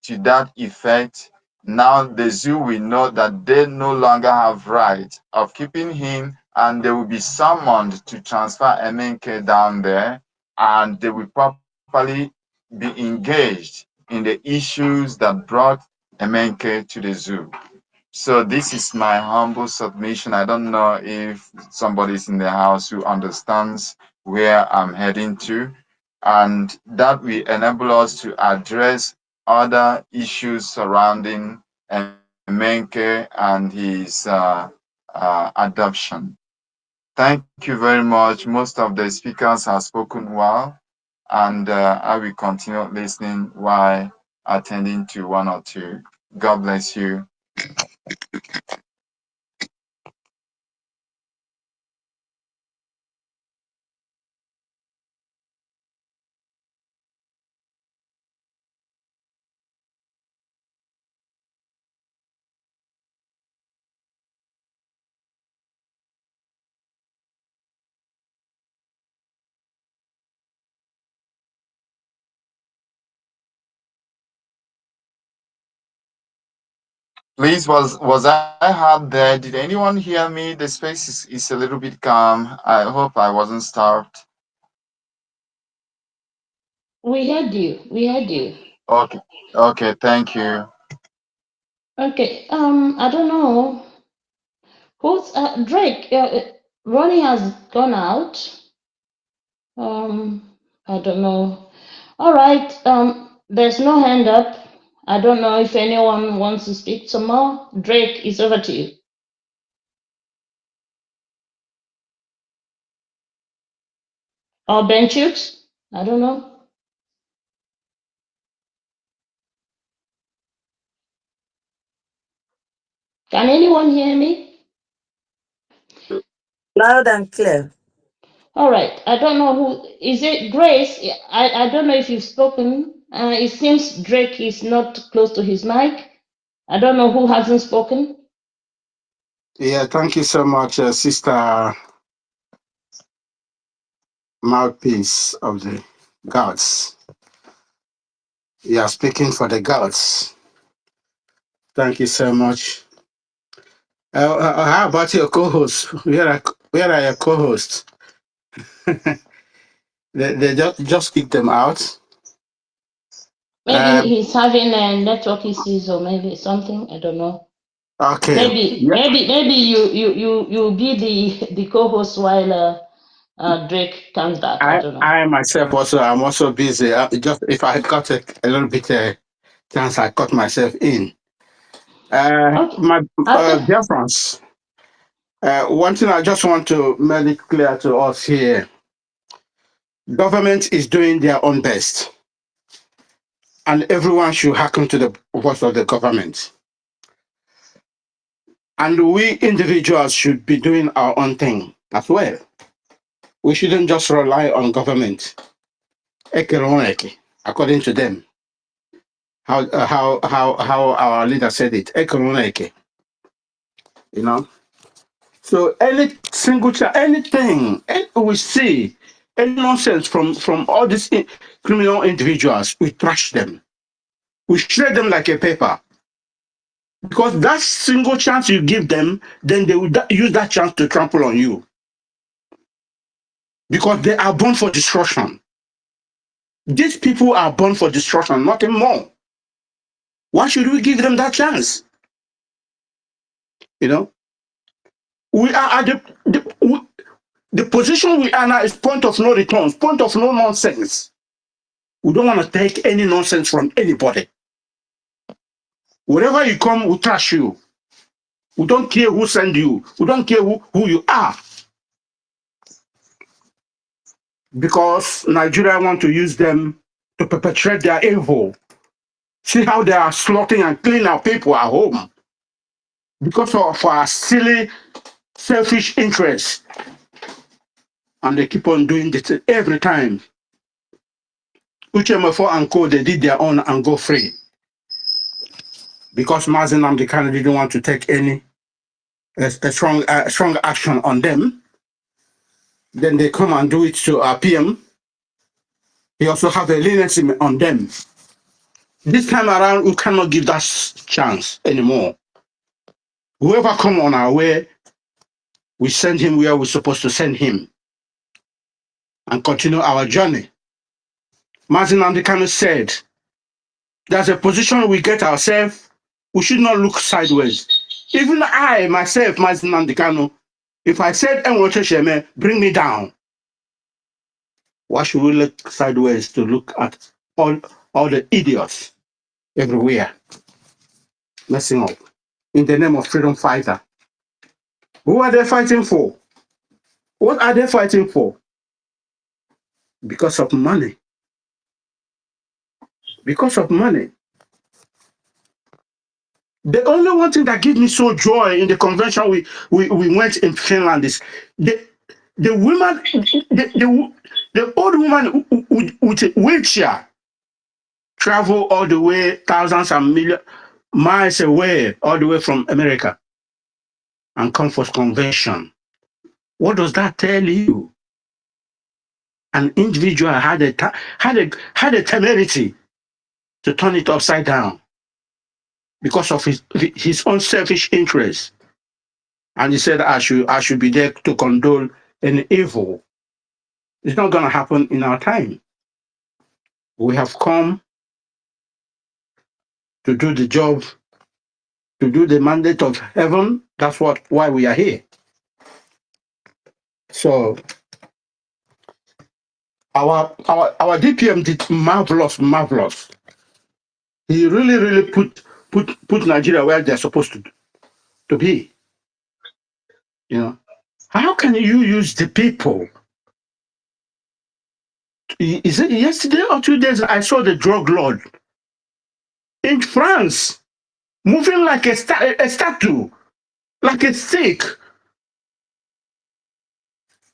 to that effect, now the zoo will know that they no longer have right of keeping him, and they will be summoned to transfer MNK down there, and they will properly be engaged in the issues that brought MNK to the zoo. So this is my humble submission. I don't know if somebody's in the house who understands where I'm heading to. and that will enable us to address other issues surrounding MNK and his adoption. Thank you very much. Most of the speakers have spoken well, and I will continue listening while attending to one or two. God bless you. Please, was I heard there? Did anyone hear me? The space is a little bit calm. I hope I wasn't starved. We heard you. We heard you. Okay. Okay, thank you. Okay. I don't know who's Drake. Ronnie has gone out. I don't know. All right. There's no hand up. I don't know if anyone wants to speak some more. Drake, it's over to you. Or Benchukes? I don't know. Can anyone hear me? Loud and clear. All right. I don't know who is it. Grace. I don't know if you've spoken. It seems Drake is not close to his mic. I don't know who hasn't spoken. Yeah, thank you so much, Sister Mouthpiece of the Gods. You are speaking for the gods. Thank you so much. How about your co-host? Where are your co-hosts? they just kicked them out. Maybe he's having network issues or maybe something. I don't know. Okay. Maybe you be the co-host while Drake comes back. I don't know. I myself also, I'm also busy. Just if I got a little bit chance, I cut myself in. My dear friends, one thing I just want to make it clear to us here: government is doing their own best, and everyone should hearken to the voice of the government. And we individuals should be doing our own thing as well. We shouldn't just rely on government, economic, according to them. How our leader said it, economic, you know. So any single anything we see, any nonsense from all these criminal individuals, we trash them. We shred them like a paper. Because that single chance you give them, then they will use that chance to trample on you. Because they are born for destruction. These people are born for destruction, nothing more. Why should we give them that chance? You know, we are at the position we are now is point of no return, point of no nonsense. We don't want to take any nonsense from anybody. Wherever you come, we trash you. We don't care who send you. We don't care who you are. Because Nigeria want to use them to perpetrate their evil. See how they are slaughtering and killing our people at home. Because of our silly, selfish interests. And they keep on doing this every time. UCHMF4 and Co, they did their own and go free. Because Mazen Namdekan didn't want to take any strong action on them. Then they come and do it to our PM. He also have a leniency on them. This time around, we cannot give that chance anymore. Whoever come on our way, we send him where we're supposed to send him and continue our journey. Martin Andekano said, there's a position we get ourselves, we should not look sideways. Even I, myself, Martin Andekano, if I said, bring me down. Why should we look sideways to look at all the idiots everywhere messing up in the name of freedom fighter? Who are they fighting for? What are they fighting for? Because of money. Because of money. The only one thing that gives me so joy in the convention we went in Finland is the woman, the old woman with a wheelchair travel all the way thousands and millions miles away, all the way from America, and come for convention. What does that tell you? An individual had a temerity to turn it upside down because of his own selfish interest, and he said, "I should be there to condone any evil." It's not going to happen in our time. We have come to do the job, to do the mandate of heaven. That's why we are here. So our DPM did marvelous. He really put Nigeria where they're supposed to be. You know, how can you use the people? Is it yesterday or 2 days? I saw the drug lord in France moving like a statue, like a stick,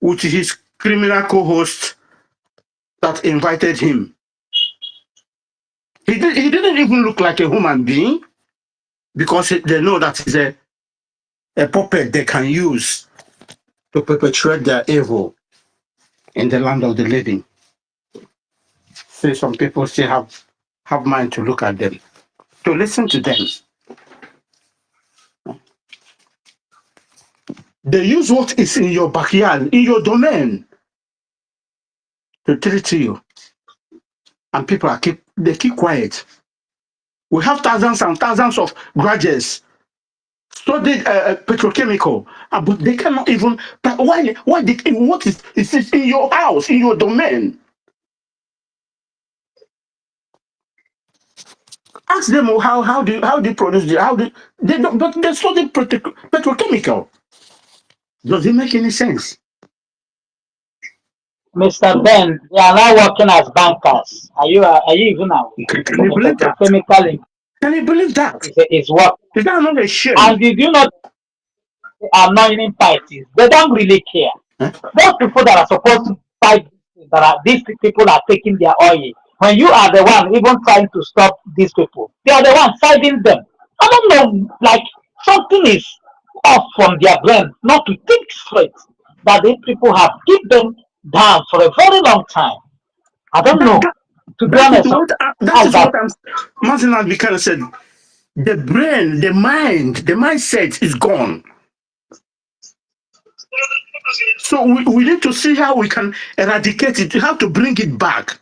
with his criminal co-host that invited him. He didn't even look like a human being, because they know that he's a puppet they can use to perpetrate their evil in the land of the living. See, some people still have mind to look at them, to listen to them. They use what is in your backyard, in your domain, to treat you, and people keep quiet. We have thousands and thousands of graduates studied petrochemical, but they cannot even. Why? What is in your house, in your domain? Ask them how do you produce it? They don't, but they study petrochemical. Does it make any sense? Mr. Ben, they are now working as bankers. Are you even aware? Can you believe that? Petrochemical Can you believe that? is work. Is that not a shame? And did you know anointing parties? They don't really care. Huh? Those people that are supposed to fight, these people are taking their oil. When you are the one even trying to stop these people, they are the one fighting them. I don't know, like something is off from their brain, not to think straight. That these people have kept them down for a very long time. I don't know. To be honest, That is what Martin Advocate said. The brain, the mind, the mindset is gone. So we need to see how we can eradicate it, how to bring it back.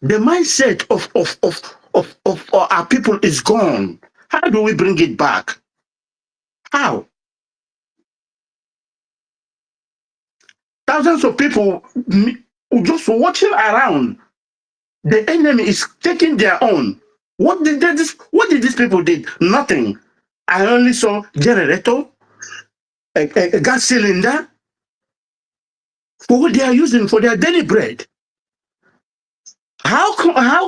The mindset of our people is gone. How do we bring it back? How? Thousands of people just watching around. The enemy is taking their own. What did these people did? Nothing. I only saw generator, a gas cylinder, for what they are using for their daily bread. How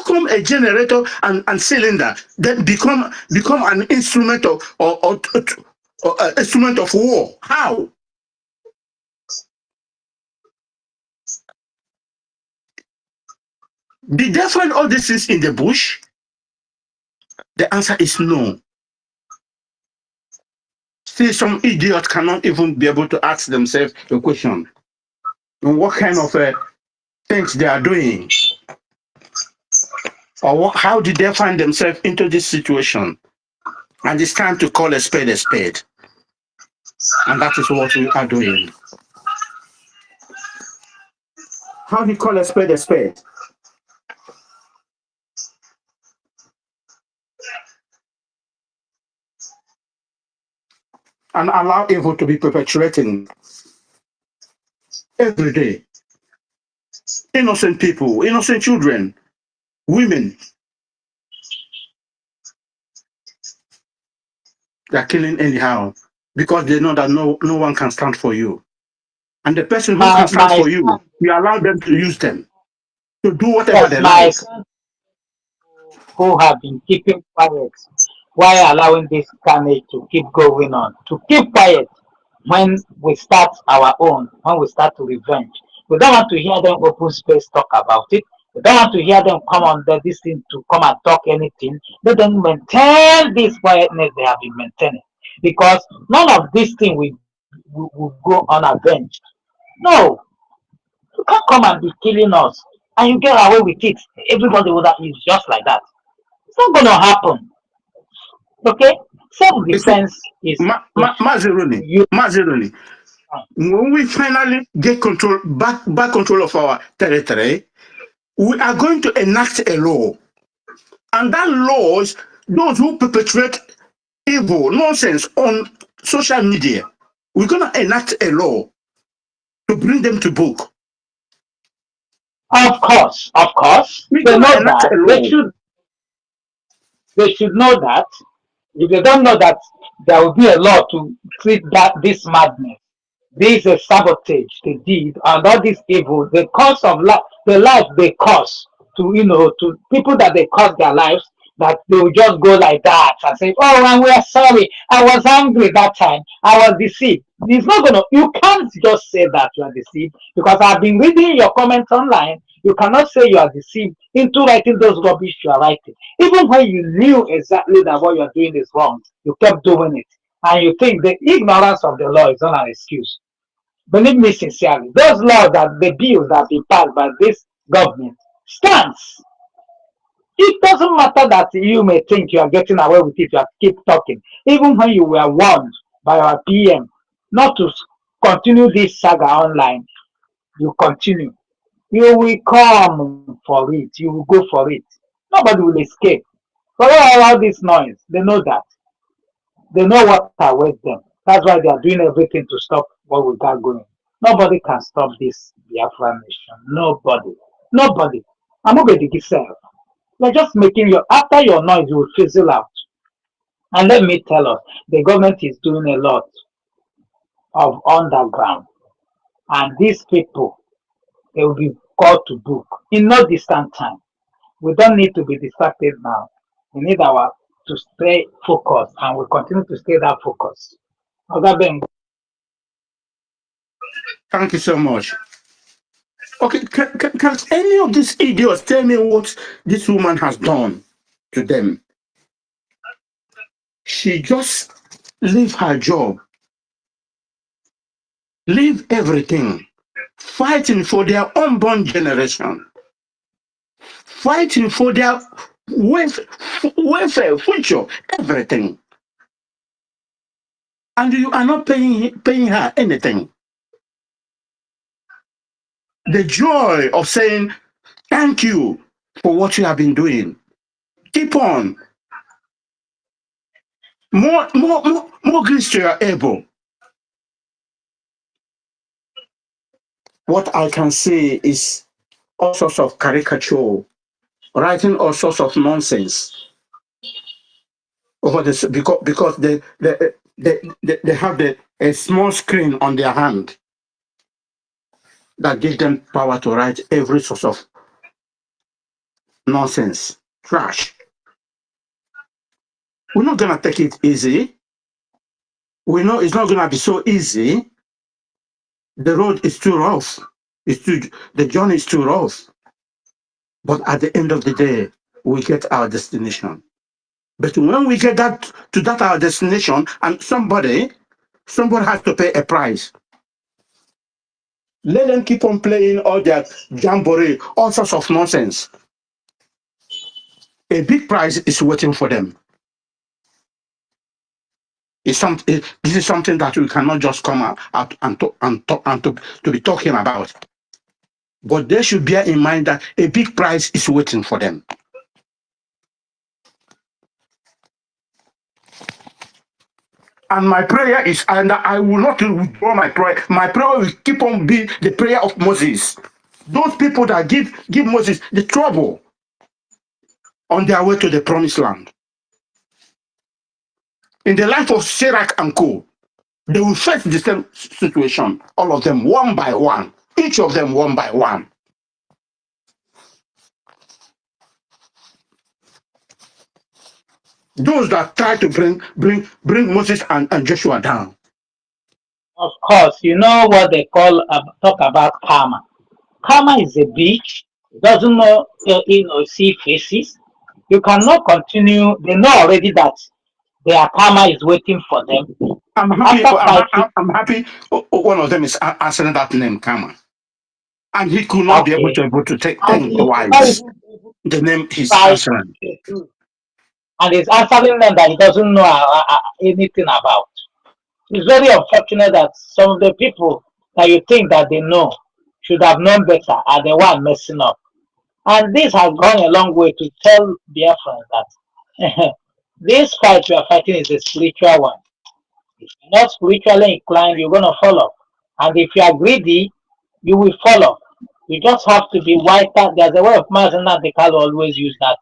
come a generator and cylinder then become an instrument of or instrument of war? How? Did they find all these things in the bush? The answer is no. See, some idiot cannot even be able to ask themselves a question. And what kind of things they are doing? Or how did they find themselves into this situation? And it's time to call a spade a spade. And that is what we are doing. How do you call a spade a spade? And allow evil to be perpetuating every day. innocent people, innocent children, women. They're killing anyhow because they know that no one can stand for you. And the person who My can stand my for you, you allow them to use them to do whatever yes, they my like. son who have been keeping quiet while allowing this carnage to keep going on. To keep quiet when we start our own, when we start to revenge. We don't want to hear them open space talk about it. We don't want to hear them come on this thing to come and talk anything. Let them maintain this quietness they have been maintaining. Because none of this thing will go unavenged. No, you can't come and be killing us and you get away with it. Everybody will that is just like that. It's not gonna happen. Okay? Self You see, defense is if Mazeroni, you when we finally get back control of our territory, we are going to enact a law. And that laws, those who perpetrate evil, nonsense on social media, we're going to enact a law to bring them to book. of course, We're they going to know enact that. a law. They should know that. If they don't know that there will be a law to treat that this madness, this is sabotage they did, and all this evil, the cause of life, the life they cause to to people that they cause their lives, that they will just go like that and say, "Oh, and we are sorry. I was angry that time. I was deceived." It's not gonna. You can't just say that you are deceived because I've been reading your comments online. You cannot say you are deceived into writing those rubbish you are writing. Even when you knew exactly that what you are doing is wrong, you kept doing it. And you think the ignorance of the law is not an excuse. Believe me sincerely, those laws that the bills that have been passed by this government stands. It doesn't matter that you may think you are getting away with it, you keep talking. Even when you were warned by our PM not to continue this saga online, you continue. You will come for it. You will go for it. Nobody will escape. But all this noise, they know that. They know what awaits them. That's why they are doing everything to stop what we got going. Nobody can stop this Biafra nation. Nobody. Nobody. I'm not going to yourself. You're just making your after your noise you will fizzle out. And let me tell us, the government is doing a lot of underground. And these people, they will be called to book in no distant time. We don't need to be distracted now. We need our to stay focused and we continue to stay that focus. Thank you so much. Okay, can any of these idiots tell me what this woman has done to them? She just leave her job, leave everything, fighting for their unborn generation, fighting for their welfare, future, everything. And you are not paying her anything. The joy of saying, thank you for what you have been doing. Keep on. More grace to your able. What I can say is all sorts of caricature, writing all sorts of nonsense over this because they have a small screen on their hand that gives them power to write every sort of nonsense, trash. We're not gonna take it easy. We know it's not gonna be so easy. The road is too rough. The journey is too rough. But at the end of the day, we get our destination. But when we get to our destination, and somebody has to pay a price. Let them keep on playing all their jamboree, all sorts of nonsense. A big prize is waiting for them. This is something that we cannot just come out and to be talking about. But they should bear in mind that a big prize is waiting for them. And my prayer is, and I will not withdraw my prayer. My prayer will keep on being the prayer of Moses. Those people that give Moses the trouble on their way to the promised land. In the life of Sirach and Co., they will face the same situation, all of them one by one, each of them one by one. Those that try to bring Moses and Joshua down. Of course, you know what they call talk about karma. Karma is a beach. It doesn't know see faces. You cannot continue. They know already that their karma is waiting for them. I'm happy. After fighting, I'm happy. One of them is answering that name, Kama, and he could not be okay, able to take and think he will not twice. even be able The name to he's fight answering. the truth. And he's answering them that he doesn't know anything about. It's very unfortunate that some of the people that you think that they know should have known better are the one messing up. And this has gone a long way to tell Biafran that this fight we are fighting is a spiritual one. If you're not spiritually inclined, you're going to follow. And if you are greedy, you will follow. You just have to be whiter. There's a way of Mazana Dekalo always use that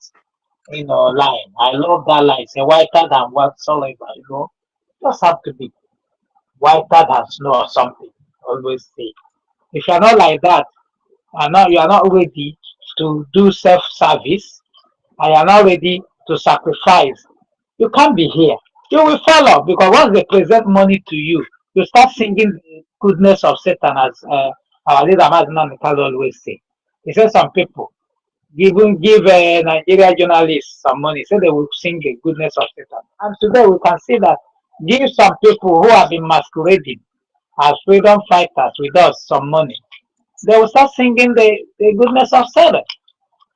line. I love that line. Say whiter than whatsoever. Just have to be whiter than snow or something. Always say. If you're not like that, and now you are not ready to do self-service, and you're not ready to sacrifice, you can't be here. You will follow because once they present money to you, you start singing the goodness of Satan, as our leader Mazna Mikhail always say. He says some people give Nigeria journalists some money, so they will sing the goodness of Satan. And today we can see that give some people who have been masquerading as freedom fighters with us some money, they will start singing the goodness of Satan.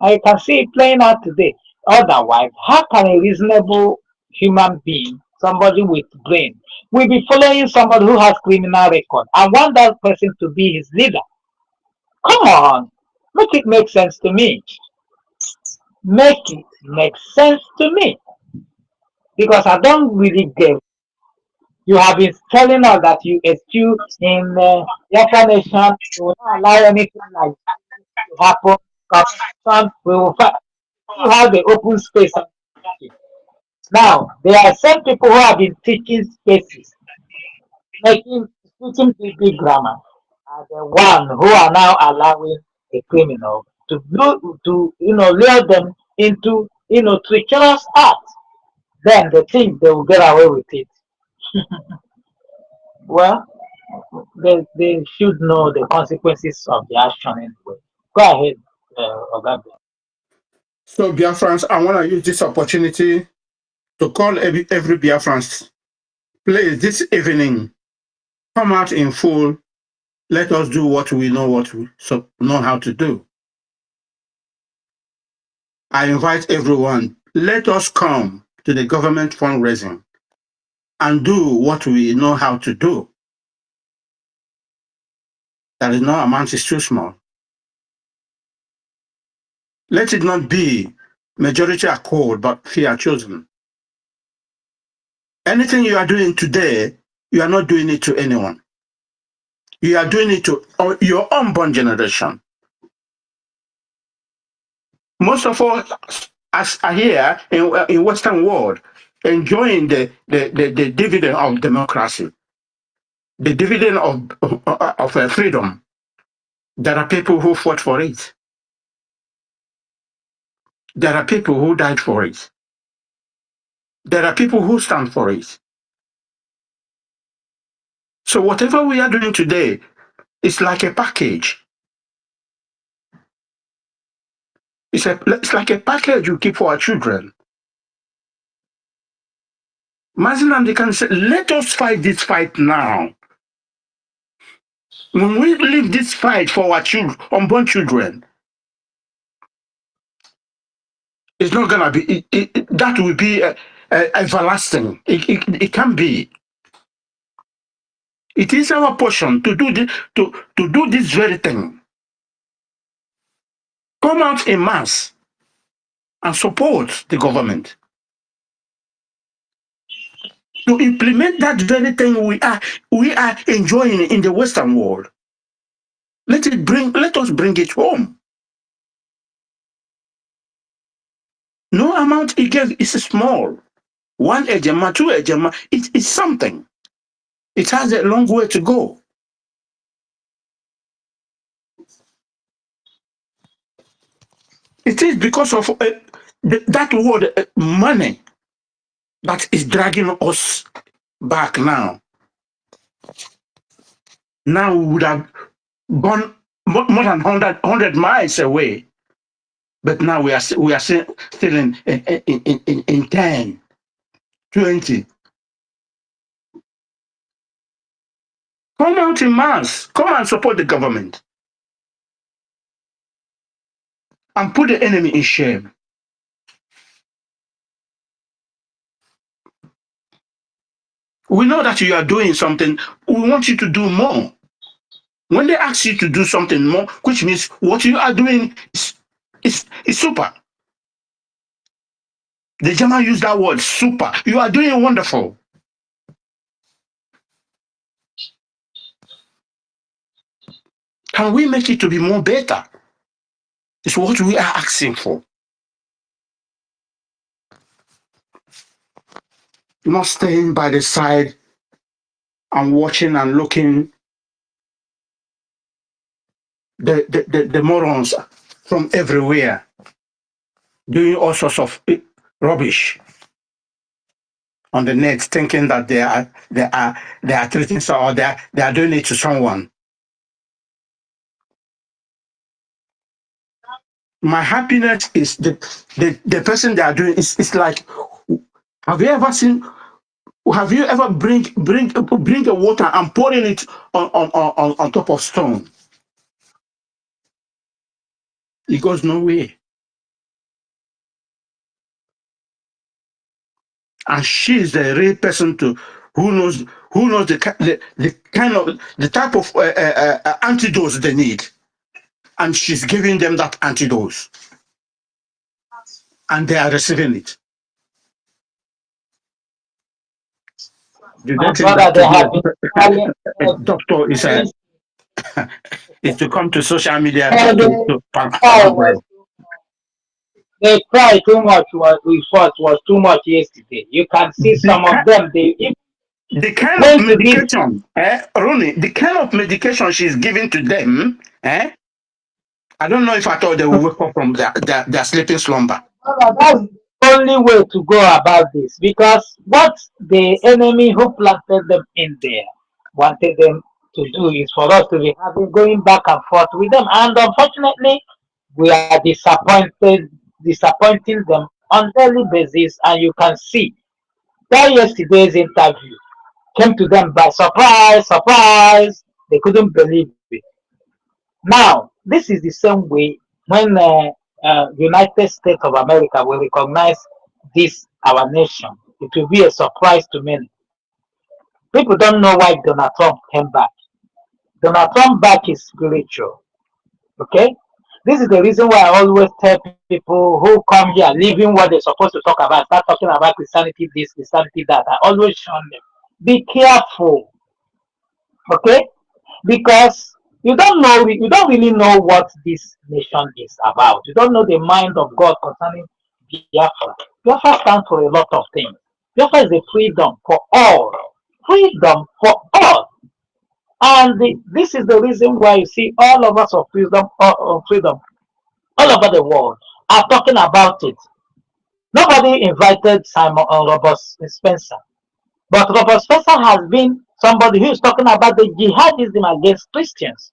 And you can see it playing out today. Otherwise, how can a reasonable human being, somebody with brain, will be following somebody who has criminal record and want that person to be his leader? Come on, make it make sense to me. Make it make sense to me. Because I don't really get. You have been telling us that you eschew in Biafra nation, you will not allow anything like that to happen. Because we will have the open space. Now, there are some people who have been teaching spaces, teaching big grammar, are the one who are now allowing a criminal to lure them into treacherous acts. Then they think they will get away with it. Well, they should know the consequences of the action anyway. Go ahead, Ogabe. So, Biafrans, I want to use this opportunity to call every Biafrans, please, this evening, come out in full. Let us do what we know know how to do. I invite everyone, let us come to the government fundraising and do what we know how to do. That is no amount is too small. Let it not be majority are called, but few are chosen. Anything you are doing today, you are not doing it to anyone. You are doing it to your unborn generation. Most of us are here in Western world enjoying the dividend of democracy, the dividend of freedom. There are people who fought for it. There are people who died for it. There are people who stand for it. So whatever we are doing today is like a package. It's like a package you keep for our children. Mazinam can say, let us fight this fight now. When we leave this fight for our children, unborn children, it's not gonna be. That will be everlasting. It can be. It is our portion to do this, to do this very thing. Come out in mass and support the government to implement that very thing we are enjoying in the Western world. Let us bring it home. No amount again is small. 1 ejema, 2 ejema, it's something. It has a long way to go. It is because of that word money that is dragging us back now. Now we would have gone more than 100 miles away, but now we are still in 10, 20. Come out in mass. Come and support the government and put the enemy in shame. We know that you are doing something. We want you to do more. When they ask you to do something more, which means what you are doing is super. The German use that word, super. You are doing wonderful. Can we make it to be more better? It's what we are asking for. Not staying by the side and watching and looking the morons from everywhere doing all sorts of rubbish on the net, thinking that they are treating someone, they are doing it to someone. My happiness is the person they are doing. It's like, have you ever bring a water and pouring it on top of stone? It goes nowhere. And she is the real person who knows the type of antidote they need, and she's giving them that antidote, and they are receiving it. Do they think that to be a doctor is to come to social media to they cry too much. We thought was too much yesterday. You can see some of them. The kind of medication, Ronnie, the kind of medication she's giving to them, I don't know if I thought they will wake up from their sleeping slumber. That's the only way to go about this, because what the enemy who planted them in there wanted them to do is for us to be going back and forth with them, and unfortunately we are disappointing them on daily basis. And you can see that yesterday's interview came to them by surprise. They couldn't believe it. Now, this is the same way when United States of America will recognize this, our nation. It will be a surprise to many. People don't know why Donald Trump came back. Donald Trump back is spiritual. Okay? This is the reason why I always tell people who come here, leaving what they're supposed to talk about, start talking about Christianity this, Christianity that. I always shun them. Be careful. Okay? Because you don't really know what this nation is about. You don't know the mind of God concerning Biafra. Biafra stands for a lot of things. Biafra is a freedom for all. Freedom for all. And this is the reason why you see all of us of freedom all over the world are talking about it. Nobody invited Simon or Robert Spencer. But Robert Spencer has been somebody who is talking about the jihadism against Christians.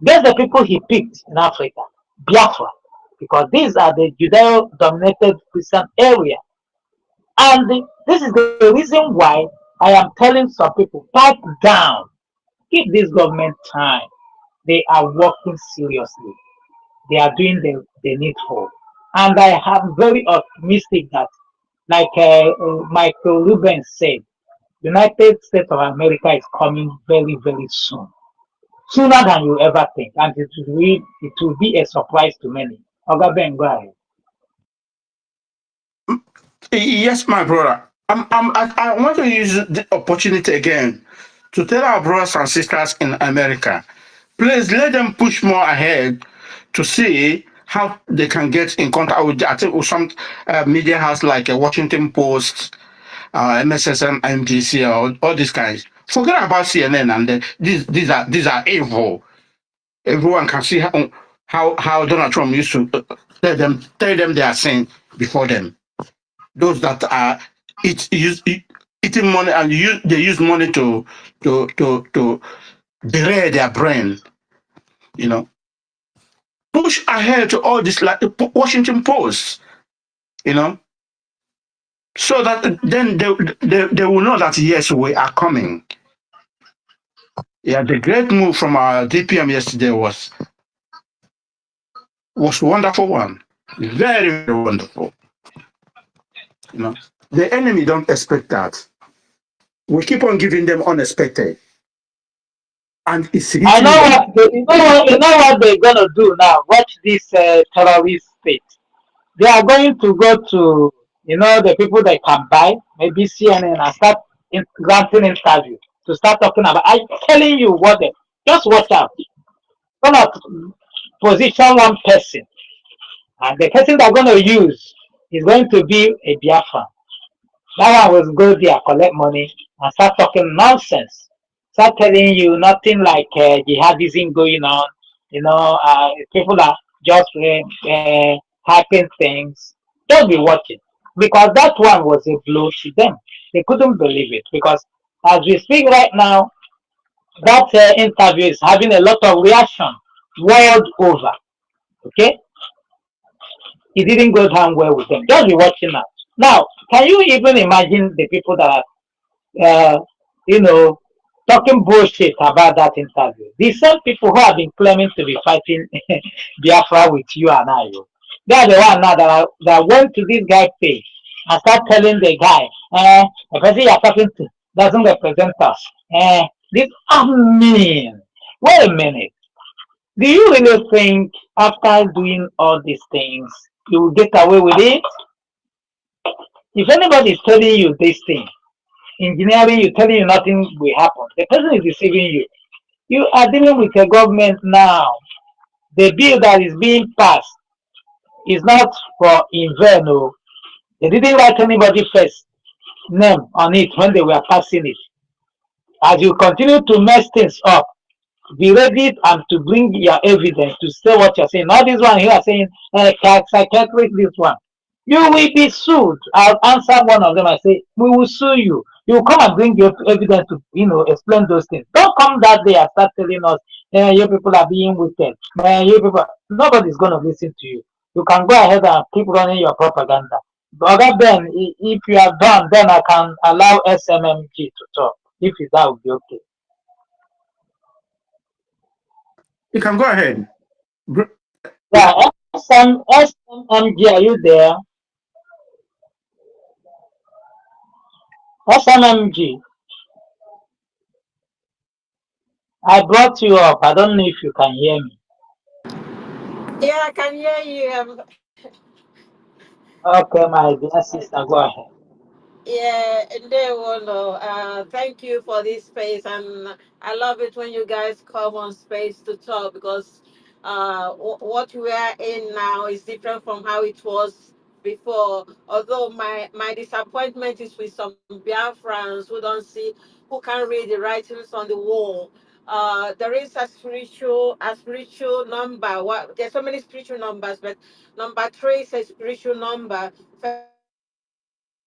There's the people he picked in Africa, Biafra, because these are the Judeo-dominated Christian area. And this is the reason why I am telling some people, pipe down, give this government time. They are working seriously. They are doing the needful. And I am very optimistic that, like Michael Rubens said, United States of America is coming very, very soon. Sooner than you ever think. And it will be a surprise to many. Oga Ben, go ahead. Yes, my brother. I want to use the opportunity again to tell our brothers and sisters in America Please let them push more ahead to see how they can get in contact with, I think, with some media house like Washington Post, MSSM, MPC, or all these guys. Forget about CNN and these are evil. Everyone can see how Donald Trump used to tell them they are sin before them. Those that are eating money and they use money to derail their brain. You know, push ahead to all this like the Washington Post. You know, so that then they will know that yes, we are coming. Yeah, the great move from our DPM yesterday was wonderful one, very very wonderful. You know, the enemy don't expect that. We keep on giving them unexpected, and it's hitting I know them. you know what they're gonna do now. Watch this terrorist state. They are going to go to the people they can buy, maybe CNN, and start granting interview to start talking about. I'm telling you what they just watch out. Gonna position one person, and the person they're gonna use is going to be a Biafran. That one will go there, collect money, and start talking nonsense. Start telling you nothing like jihadism going on. People are just hyping things. Just be watching. Because that one was a blow to them. They couldn't believe it. Because as we speak right now, that interview is having a lot of reaction world over. Okay? It didn't go down well with them. Just be watching now. Now, can you even imagine the people that are uh, you know, talking bullshit about that interview? The same people who have been claiming to be fighting Biafra with you and I, they are the one now that went to this guy's page and start telling the guy, the person you're talking to doesn't represent us. This, I mean, wait a minute. Do you really think after doing all these things, you will get away with it? If anybody is telling you this thing, engineering you, telling you nothing will happen, the person is deceiving you. You are dealing with a government now. The bill that is being passed is not for inverno. They didn't write anybody first name on it when they were passing it. As you continue to mess things up, be ready and to bring your evidence to say what you're saying. Not this one here saying, psychiatric, this one. You will be sued. I'll answer one of them. I say, we will sue you. You come and bring your evidence to, explain those things. Don't come that day and start telling us, you people are being wicked. You people, nobody's going to listen to you. You can go ahead and keep running your propaganda. But then, if you are done, then I can allow SMMG to talk. If that would be okay. You can go ahead. Yeah, SMMG, are you there? SMMG, I brought you up. I don't know if you can hear me. Yeah, I can hear you. Okay, my dear sister, go ahead. Yeah, and they will know. Thank you for this space, and I love it when you guys come on space to talk because what we are in now is different from how it was before. Although my disappointment is with some Biafrans who don't see, who can't read the writings on the wall. There is a spiritual number. There's so many spiritual numbers, but number three is a spiritual number.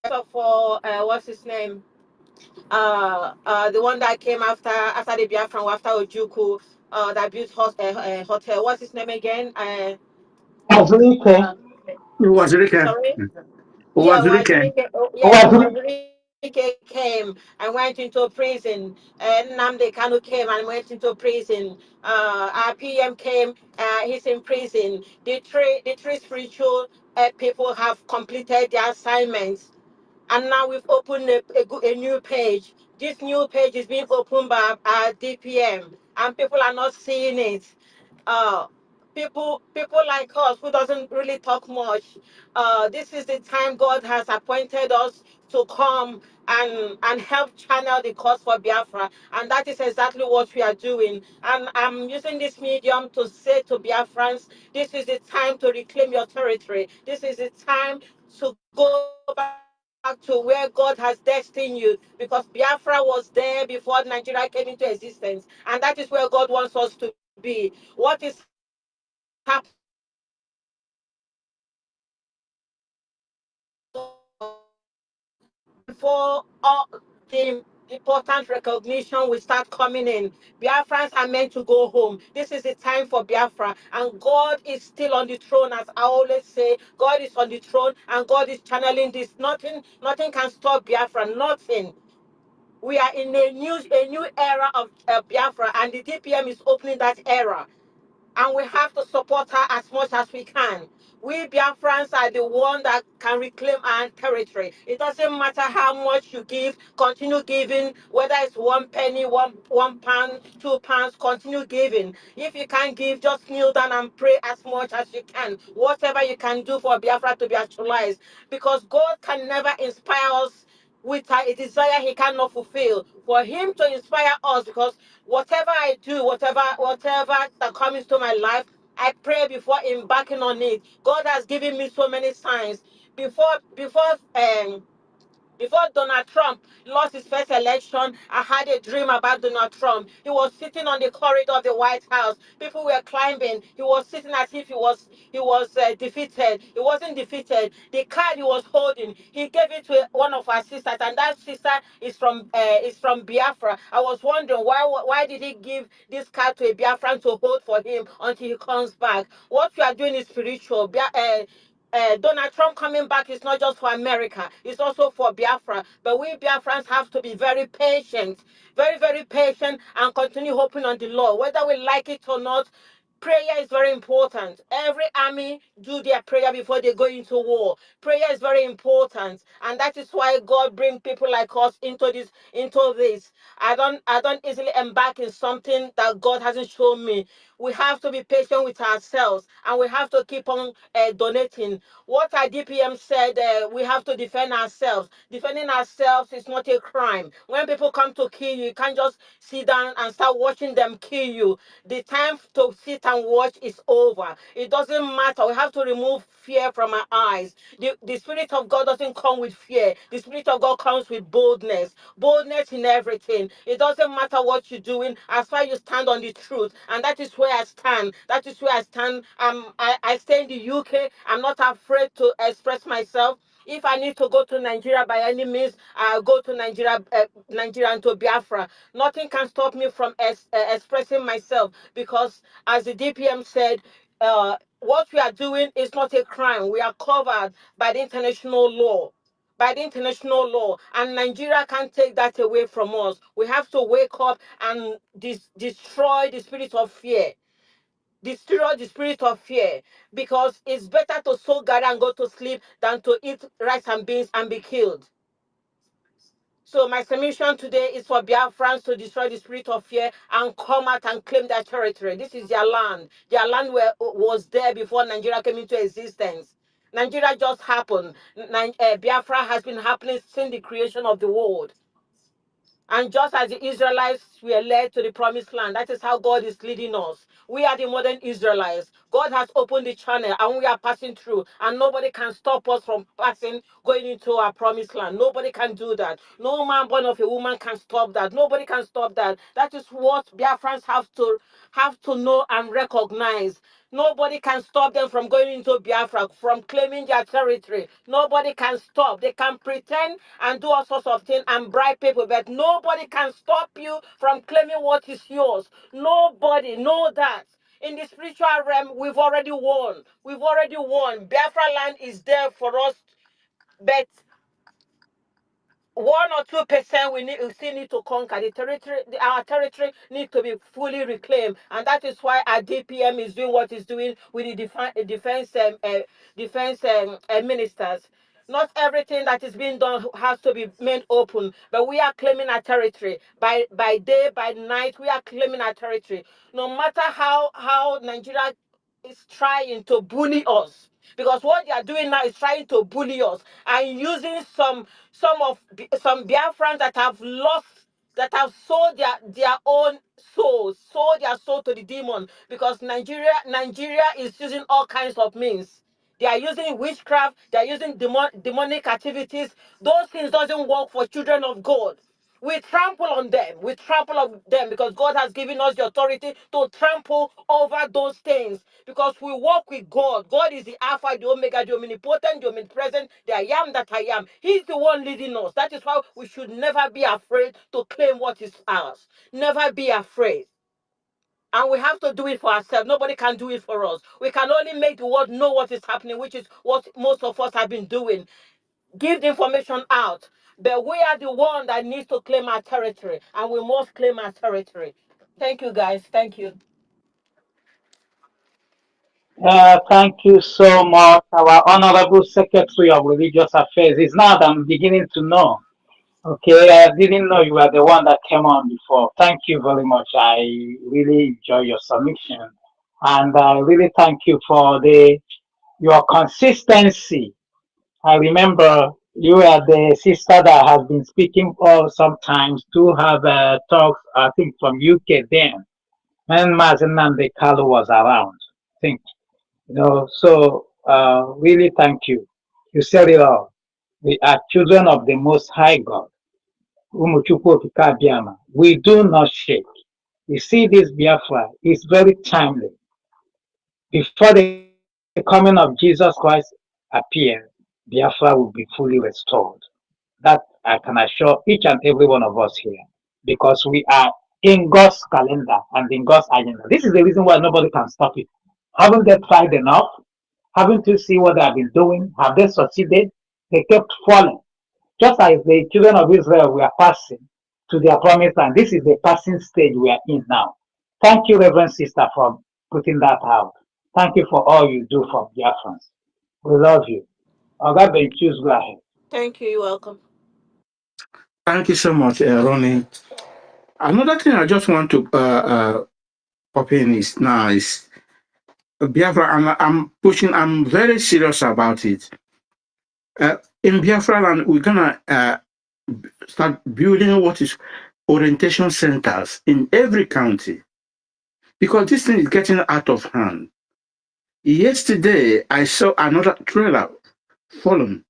Of all, what's his name? The one that came after the Biafran, after Ojuku, that built hotel. What's his name again? Azulike. Uh, Wazirike. sorry. Yeah, Wazirike. Wazirike came and went into prison. Nnamdi Kanu came and went into prison. Our PM came. He's in prison. The three spiritual people have completed their assignments, and now we've opened a new page. This new page is being opened by DPM, and people are not seeing it. Uh, people like us who doesn't really talk much, this is the time God has appointed us to come and help channel the cause for Biafra, and that is exactly what we are doing. And I'm using this medium to say to Biafrans, this is the time to reclaim your territory. This is the time to go back to where God has destined you, because Biafra was there before Nigeria came into existence, and that is where God wants us to be. What is happening now is that before all the important recognition will start coming in, Biafrans are meant to go home. This is the time for Biafra, and God is still on the throne. As I always say, God is on the throne, and God is channeling this. Nothing can stop Biafra. Nothing. We are in a new era of Biafra, and the DPM is opening that era, and we have to support her as much as we can. We Biafrans are the one that can reclaim our territory. It doesn't matter how much you give, continue giving, whether it's 1 penny, one pound, £2, continue giving. If you can't give, just kneel down and pray as much as you can. Whatever you can do for Biafra to be actualized. Because God can never inspire us with a desire he cannot fulfill. For him to inspire us, because whatever I do, whatever that comes to my life, I pray before embarking on it. God has given me so many signs. Before Donald Trump lost his first election, I had a dream about Donald Trump. He was sitting on the corridor of the White House. People were climbing. He was sitting as if he was defeated. He wasn't defeated. The card he was holding, he gave it to one of our sisters, and that sister is from Biafra. I was wondering why did he give this card to a Biafran to hold for him until he comes back? What we are doing is spiritual. Donald Trump coming back is not just for America, it's also for Biafra. But we Biafrans have to be very patient, very, very patient, and continue hoping on the Lord. Whether we like it or not, prayer is very important. Every army do their prayer before they go into war. Prayer is very important, and that is why God bring people like us into this. I don't easily embark in something that God hasn't shown me. We have to be patient with ourselves, and we have to keep on donating. What our DPM said, we have to defend ourselves. Defending ourselves is not a crime. When people come to kill you, you can't just sit down and start watching them kill you. The time to sit and watch is over. It doesn't matter. We have to remove fear from our eyes. The Spirit of God doesn't come with fear. The Spirit of God comes with boldness. Boldness in everything. It doesn't matter what you're doing as far as you stand on the truth. And that is where I stand. That is where I stand. I stay in the UK. I'm not afraid to express myself. If I need to go to Nigeria by any means, I'll go to Nigeria and to Biafra. Nothing can stop me from expressing myself, because, as the DPM said, what we are doing is not a crime. We are covered by the international law. By the international law, and Nigeria can't take that away from us. We have to wake up and destroy the spirit of fear. Destroy the spirit of fear, because it's better to sow garri and go to sleep than to eat rice and beans and be killed. So my submission today is for Biafrans to destroy the spirit of fear and come out and claim their territory. This is their land. Their land was there before Nigeria came into existence. Nigeria just happened. Biafra has been happening since the creation of the world. And just as the Israelites were led to the promised land, that is how God is leading us. We are the modern Israelites. God has opened the channel and we are passing through. And nobody can stop us from passing, going into our promised land. Nobody can do that. No man born of a woman can stop that. Nobody can stop that. That is what Biafrans have to know and recognize. Nobody can stop them from going into Biafra, from claiming their territory. Nobody can stop. They can pretend and do all sorts of things and bribe people, but nobody can stop you from claiming what is yours. Nobody. Know that. In the spiritual realm, we've already won. We've already won. Biafra land is there for us, but 1 or 2% we still need to conquer. The territory, our territory needs to be fully reclaimed, and that is why our DPM is doing what it's doing with the defense ministers. Not everything that is being done has to be made open, but we are claiming our territory by day, by night. We are claiming our territory. No matter how Nigeria is trying to bully us, because what they are doing now is trying to bully us and using some Biafrans that have lost, that have sold their own souls, sold their soul to the demon, because Nigeria is using all kinds of means. They are using witchcraft, they are using demonic activities. Those things doesn't work for children of God. We trample on them. We trample on them because God has given us the authority to trample over those things. Because we walk with God. God is the Alpha, the Omega, the omnipotent, the omnipresent, the I am that I am. He's the one leading us. That is why we should never be afraid to claim what is ours. Never be afraid. And we have to do it for ourselves. Nobody can do it for us. We can only make the world know what is happening, which is what most of us have been doing. Give the information out. But we are the one that needs to claim our territory, and we must claim our territory. Thank you, guys. Thank you. Thank you so much, our Honorable Secretary of Religious Affairs. It's now that I'm beginning to know. Okay, I didn't know you were the one that came on before. Thank you very much. I really enjoy your submission, and I really thank you for your consistency. I remember you are the sister that has been speaking for sometimes to have talks, I think, from UK then, when Mazen Kalu was around. I think, so really thank you. You said it all. We are children of the Most High God. Umuchukwu Okike Abiama. We do not shake. You see, this Biafra is very timely. Before the coming of Jesus Christ appear, Biafra will be fully restored. That I can assure each and every one of us here, because we are in God's calendar and in God's agenda. This is the reason why nobody can stop it. Haven't they tried enough? Haven't you seen what they have been doing? Have they succeeded? They kept falling. Just as the children of Israel were passing to their promised land. This is the passing stage we are in now. Thank you, Reverend Sister, for putting that out. Thank you for all you do for Biafrans. We love you. God Ben choose, go ahead. Thank you. You're welcome. Thank you so much, Ronnie. Another thing I just want to pop in is Biafra, and I'm very serious about it. In Biafra land, we're gonna start building what is orientation centers in every county, because this thing is getting out of hand. Yesterday, I saw another trailer fallen,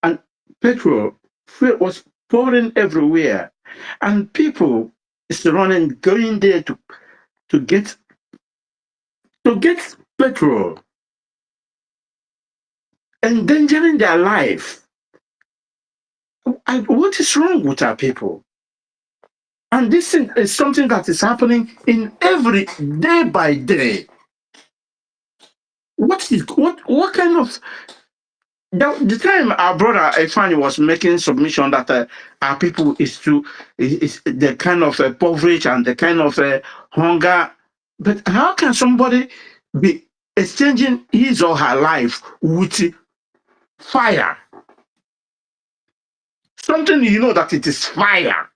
and petrol was pouring everywhere, and people is running, going there to get petrol, endangering their life. What is wrong with our people? And this is something that is happening in every day by day. What kind of the time our brother Efani was making submission that our people is the kind of poverty and the kind of hunger, but how can somebody be exchanging his or her life with fire? Something that it is fire.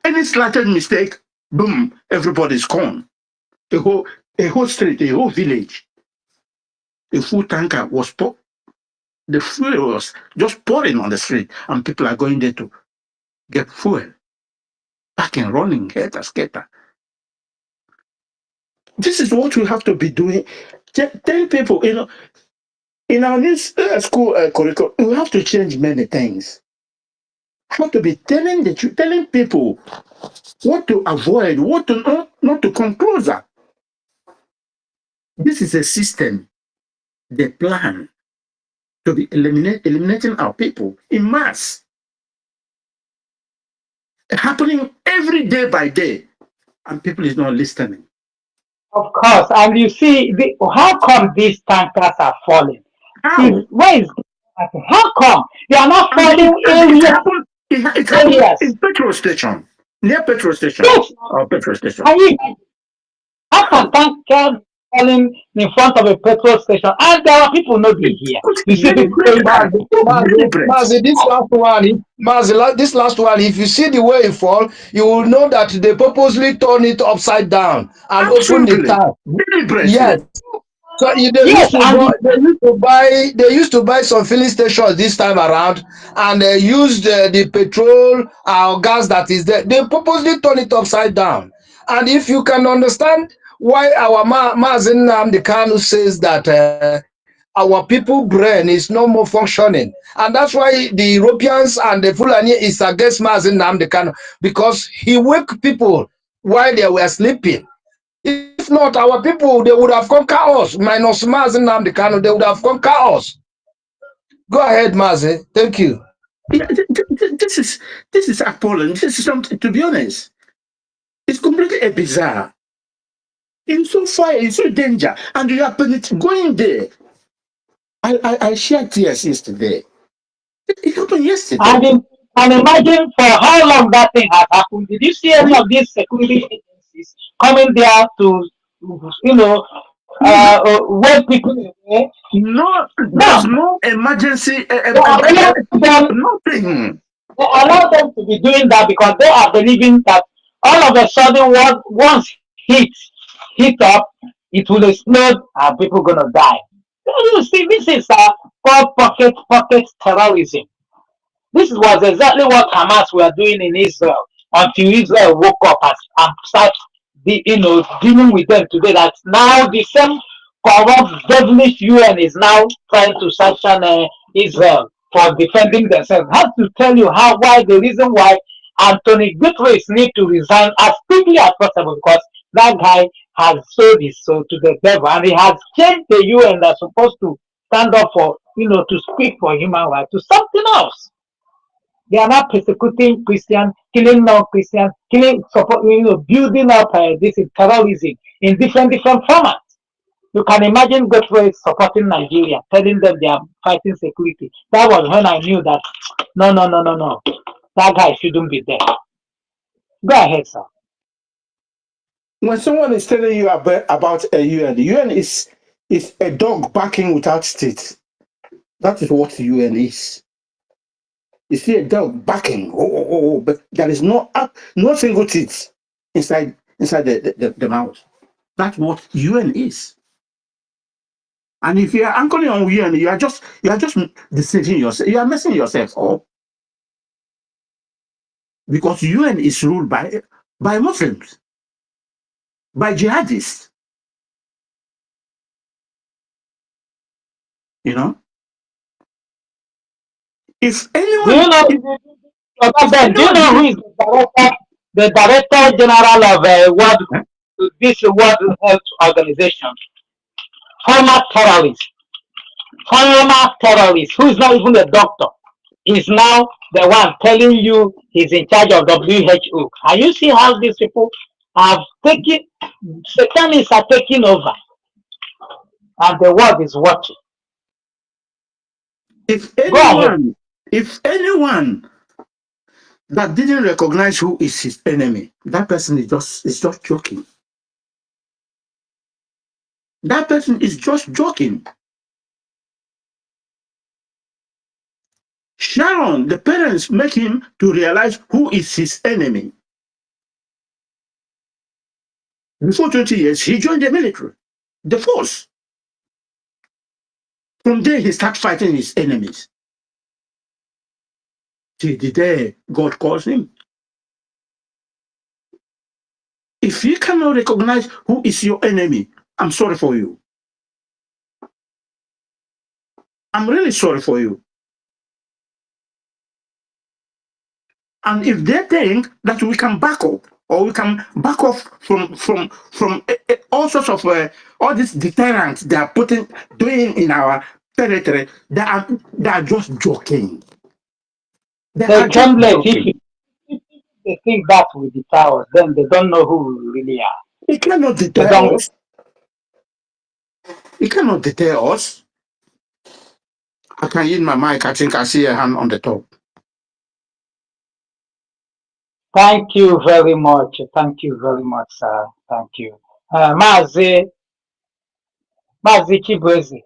Any slighted mistake, boom, everybody's gone. A whole street, a whole village, a full tanker was the fuel was just pouring on the street, and people are going there to get fuel. Back and running, helter skelter. This is what we have to be doing. Tell people, in our new school curriculum, we have to change many things. Have to be telling people what to avoid, what to not to come closer. This is a system, the plan to be eliminating our people in mass, happening every day by day, and people is not listening. Of course, and you see, how come these tankers are falling? How? Where is how come they are not falling It happened in petrol station, near petrol station, Yes. or petrol station. How can tankers falling in front of a petrol station, and there are people not be here. You see people going down. Mazi, this last one, this last one, if you see the way it fall, you will know that they purposely turn it upside down and open the Absolutely. tap. Deliberately. Yes. So they Yes, and used to buy some filling stations this time around, and they used the petrol or gas that is there. They purposely turn it upside down. And if you can understand why our Mazen Nnamdi Kanu says that our people brain is no more functioning, and that's why the Europeans and the Fulani is against Mazen Nnamdi Kanu, because he wake people while they were sleeping. If not, our people, they would have conquered us. Minus Mazi Nnamdi Kanu, they would have conquered us. Go ahead, Mazi. Thank you. Yeah, this is appalling. This is something, to be honest, it's completely bizarre. It's so fire, it's so danger, and you are going there. I shared tears yesterday. It happened yesterday. and imagine for how long that thing has happened. Did you see any of these security agencies coming there to, you know, wake people away? No, No, there's no emergency, nothing. they allow them to be doing that because they are believing that all of a sudden, once heat up, it will explode and people gonna die. You see, this is called pocket terrorism. This was exactly what Hamas were doing in Israel until Israel woke up and started dealing with them today. That now the same corrupt, devilish UN is now trying to sanction Israel for defending themselves. I have to tell you why the reason why Anthony Guterres need to resign as quickly as possible, because that guy has sold his soul to the devil, and he has changed the UN that's supposed to stand up for, to speak for human rights to something else. They are not persecuting Christians, killing non-Christians, building up this is terrorism in different formats. You can imagine Godfrey supporting Nigeria, telling them they are fighting security. That was when I knew that no, that guy shouldn't be there. Go ahead, sir. When someone is telling you about a UN, the UN is a dog barking without teeth. That is what the UN is. You see a dog barking, but there is no single teeth inside the mouth. That's what UN is. And if you are anchoring on UN, you are just deceiving yourself. You are messing yourself up. Because UN is ruled by Muslims, by jihadists. You know? If anyone, do you know who is the director general of this World Health Organization? Former terrorist who is not even a doctor is now the one telling you he's in charge of WHO. Can you see how these people have taken, satanists are taking over, and the world is watching? If anyone that didn't recognize who is his enemy, that person is just joking. That person is just joking. Sharon, the parents make him to realize who is his enemy. Before 20 years, he joined the military, the force. From there, he started fighting his enemies. Till the day God calls him. If you cannot recognize who is your enemy, I'm sorry for you. I'm really sorry for you. And if they think that we can back up, or we can back off from all sorts of all these deterrents they are doing in our territory, they are just joking. They can't let if they think that will deter us, then they don't know who we really are. It cannot deter us. It cannot deter us. I can use my mic. I think I see a hand on the top. Thank you very much. Thank you very much, sir. Thank you. Mazi Mazi Chibueze.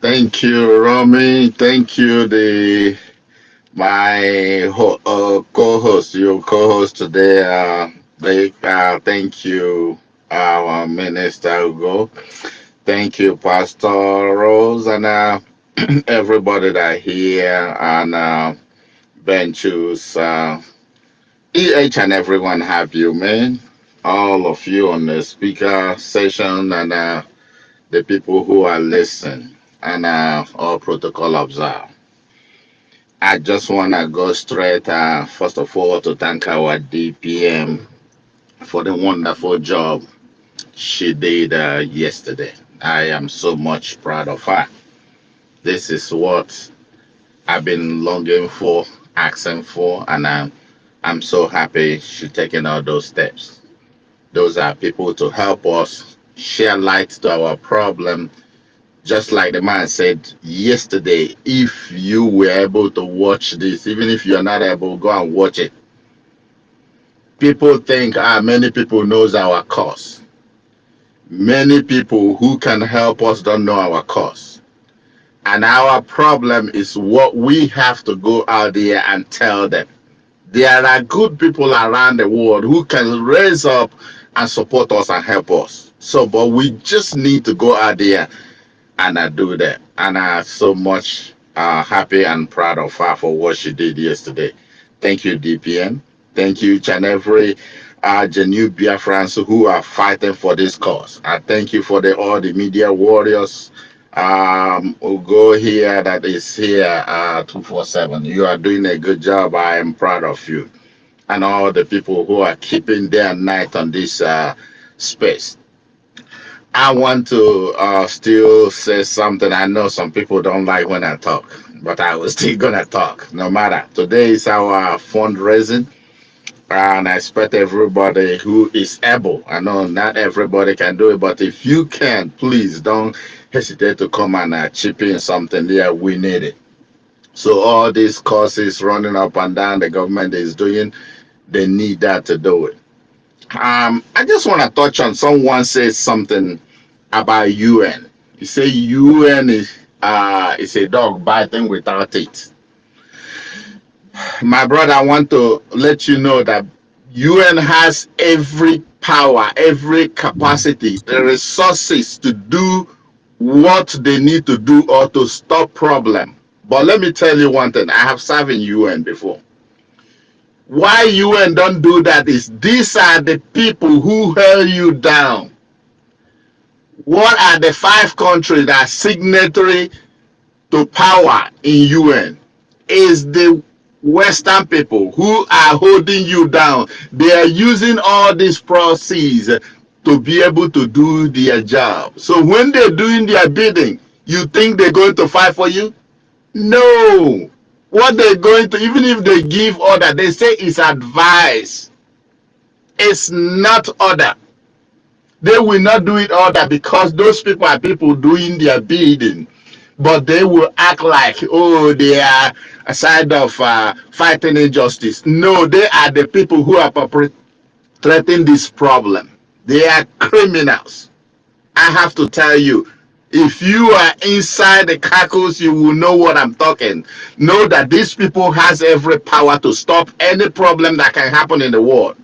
Thank you, Romy. Thank you, my co-host, your co-host today. Thank you, our Minister Ugo. Thank you, Pastor Rose, and everybody that here and Benchus. Each and everyone have you, man. All of you on the speaker session and the people who are listening and all protocol observe. I just want to go straight, first of all, to thank our DPM for the wonderful job she did yesterday. I am so much proud of her. This is what I've been longing for, asking for, and I'm so happy she taken all those steps. Those are people to help us share light to our problem. Just like the man said yesterday, if you were able to watch this, even if you're not able, go and watch it. People think, many people knows our cause. Many people who can help us don't know our cause. And our problem is what we have to go out there and tell them. There are good people around the world who can raise up and support us and help us. So, but we just need to go out there and do that. And I'm so much happy and proud of her for what she did yesterday. Thank you, DPM. Thank you, each and every genuine Biafrans who are fighting for this cause. I thank you for all the media warriors who go here that is here 247. You are doing a good job. I am proud of you. And all the people who are keeping day and night on this space. I want to still say something. I know some people don't like when I talk, but I was still gonna talk no matter. Today is our fundraising, and I expect everybody who is able. I know not everybody can do it, but if you can, please don't hesitate to come and chip in something there. We need it. So all these courses running up and down the government is doing, they need that to do it. I just want to touch on someone says something about UN. You say UN is a dog biting without teeth. My brother, I want to let you know that UN has every power, every capacity, the resources to do what they need to do or to stop problem. But let me tell you one thing. I have served in UN before. Why UN don't do that is these are the people who held you down. What are the 5 countries that are signatory to power in UN? Is the Western people who are holding you down. They are using all these processes to be able to do their job. So when they're doing their bidding, you think they're going to fight for you? No. What they're going to, even if they give order, they say it's advice. It's not order. They will not do it order because those people are people doing their bidding. But they will act like, oh, they are a side of fighting injustice. No, they are the people who are perpetrating this problem. They are criminals. I have to tell you, if you are inside the caucus, you will know what I'm talking. Know that these people has every power to stop any problem that can happen in the world.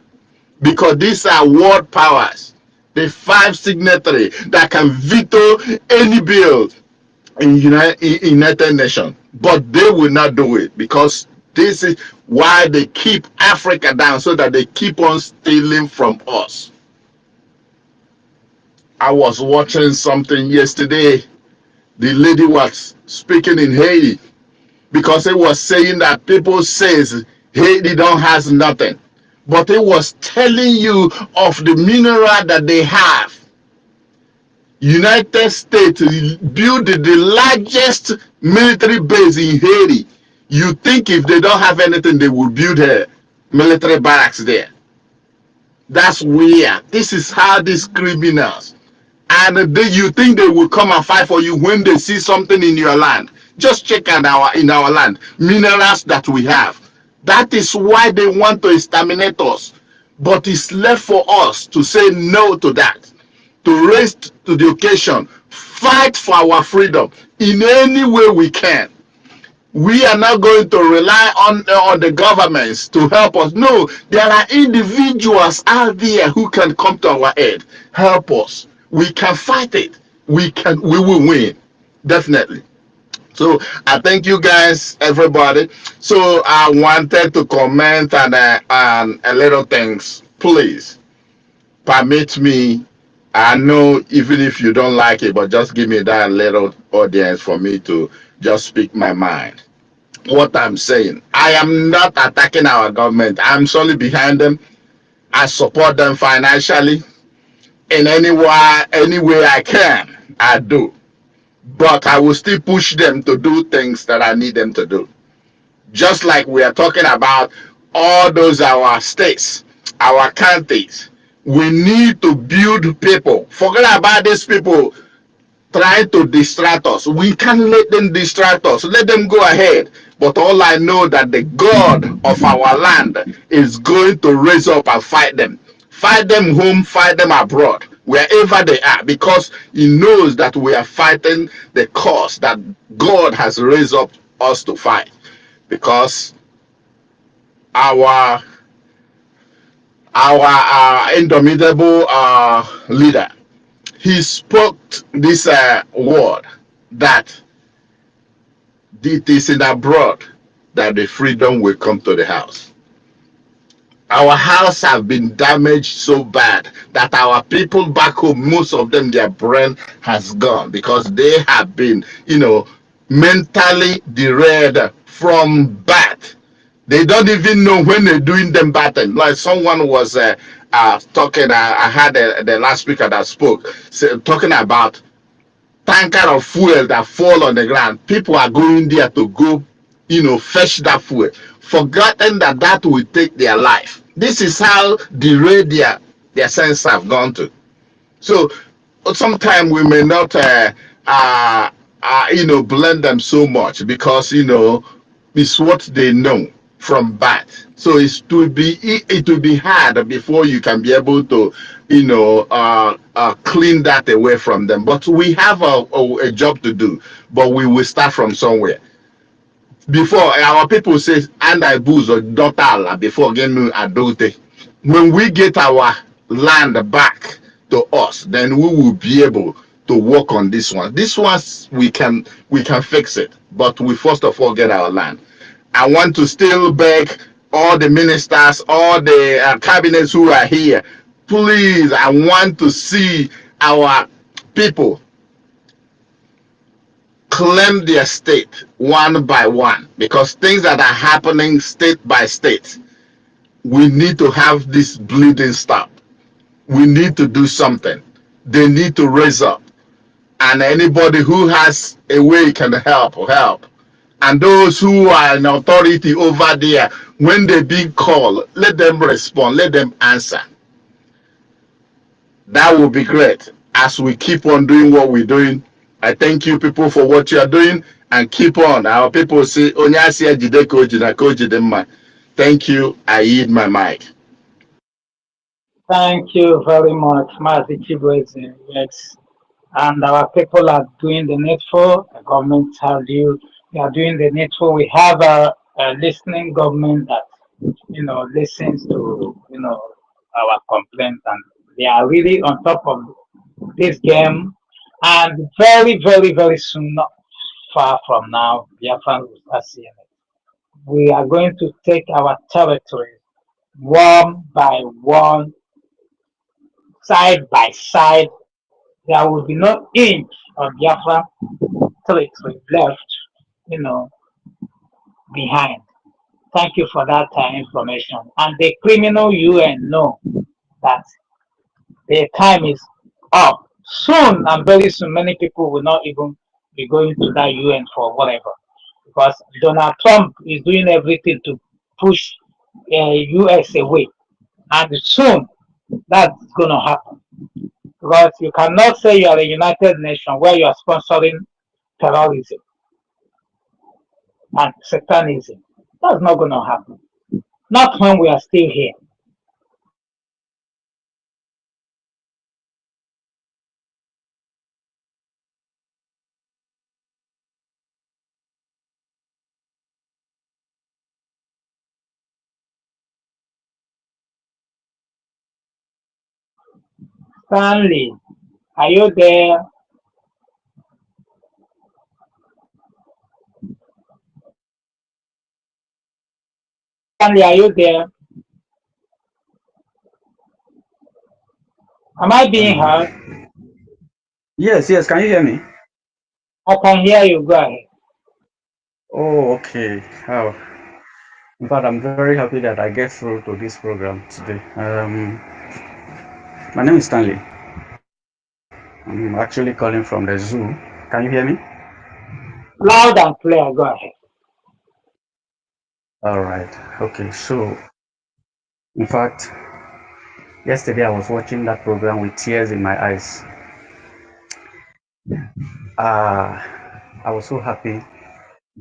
Because these are world powers. The 5 signatory that can veto any bill in United Nations, but they will not do it because this is why they keep Africa down so that they keep on stealing from us. I was watching something yesterday. The lady was speaking in Haiti because it was saying that people says Haiti don't has nothing, but it was telling you of the mineral that they have. United States built the largest military base in Haiti. You think if they don't have anything, they will build a military barracks there. That's weird. This is how these criminals, and you think they will come and fight for you when they see something in your land. Just check out in our land, minerals that we have. That is why they want to exterminate us. But it's left for us to say no to that. to raise to the occasion, fight for our freedom in any way we can. We are not going to rely on the governments to help us. No, there are individuals out there who can come to our aid, help us. We can fight it. We will win, definitely. So I thank you guys, everybody. So I wanted to comment and a little things. Please permit me. I know even if you don't like it, but just give me that little audience for me to just speak my mind. What I'm saying, I am not attacking our government. I'm solely behind them. I support them financially in any way I can. I do, but I will still push them to do things that I need them to do. Just like we are talking about all those our states, our counties. We need to build people. Forget about these people trying to distract us. We can't let them distract us. Let them go ahead. But all I know that the God of our land is going to raise up and fight them. Fight them home, fight them abroad, wherever they are, because he knows that we are fighting the cause that God has raised up us to fight. Because our indomitable leader, he spoke this word that it is in abroad that the freedom will come to the house. Our house have been damaged so bad that our people back home, most of them, their brain has gone because they have been, mentally derailed from birth. They don't even know when they're doing them bad things. Like someone was talking, I had the last speaker that spoke, talking about tanker of fuel that fall on the ground. People are going there to go, fetch that fuel, forgotten that that will take their life. This is how derailed their sense have gone to. So sometimes we may not, blend them so much because it's what they know from birth. So it will be hard before you can be able to, clean that away from them. But we have a job to do. But we will start from somewhere. Before our people say, "And I booze or dotala before getting adote." When we get our land back to us, then we will be able to work on this one. This ones we can fix it, but we first of all get our land. I want to still beg all the ministers, all the cabinets who are here, please. I want to see our people claim their state one by one, because things that are happening state by state, we need to have this bleeding stop. We need to do something. They need to raise up, and anybody who has a way can help. And those who are in authority over there, when they be called, let them respond, let them answer. That will be great as we keep on doing what we're doing. I thank you people for what you are doing, and keep on. Our people say, "Onyasia jide koji na koji demma." Thank you. I yield my mic. Thank you very much, Mazi Chibweze. Yes. And our people are doing the needful. The government have you. They are doing the needful. We have a listening government that listens to our complaints, and they are really on top of this game. And very, very, very soon, not far from now, Biafran will start seeing it. We are going to take our territory one by one, side by side. There will be no inch of Biafra territory left, you know, behind. Thank you for that information. And the criminal UN know that the time is up. Soon and very soon, many people will not even be going to that UN for whatever. Because Donald Trump is doing everything to push US away. And soon that's going to happen. Because you cannot say you are a United Nation where you are sponsoring terrorism and satanism. That's not going to happen. Not when we are still here. Stanley, are you there? Stanley, are you there? Am I being heard? Yes, yes. Can you hear me? I can hear you. Go ahead. Oh, okay. Oh, in fact, I'm very happy that I get through to this program today. My name is Stanley. I'm actually calling from the zoo. Can you hear me? Loud and clear. Go ahead. All right. Okay. So, in fact, yesterday I was watching that program with tears in my eyes. I was so happy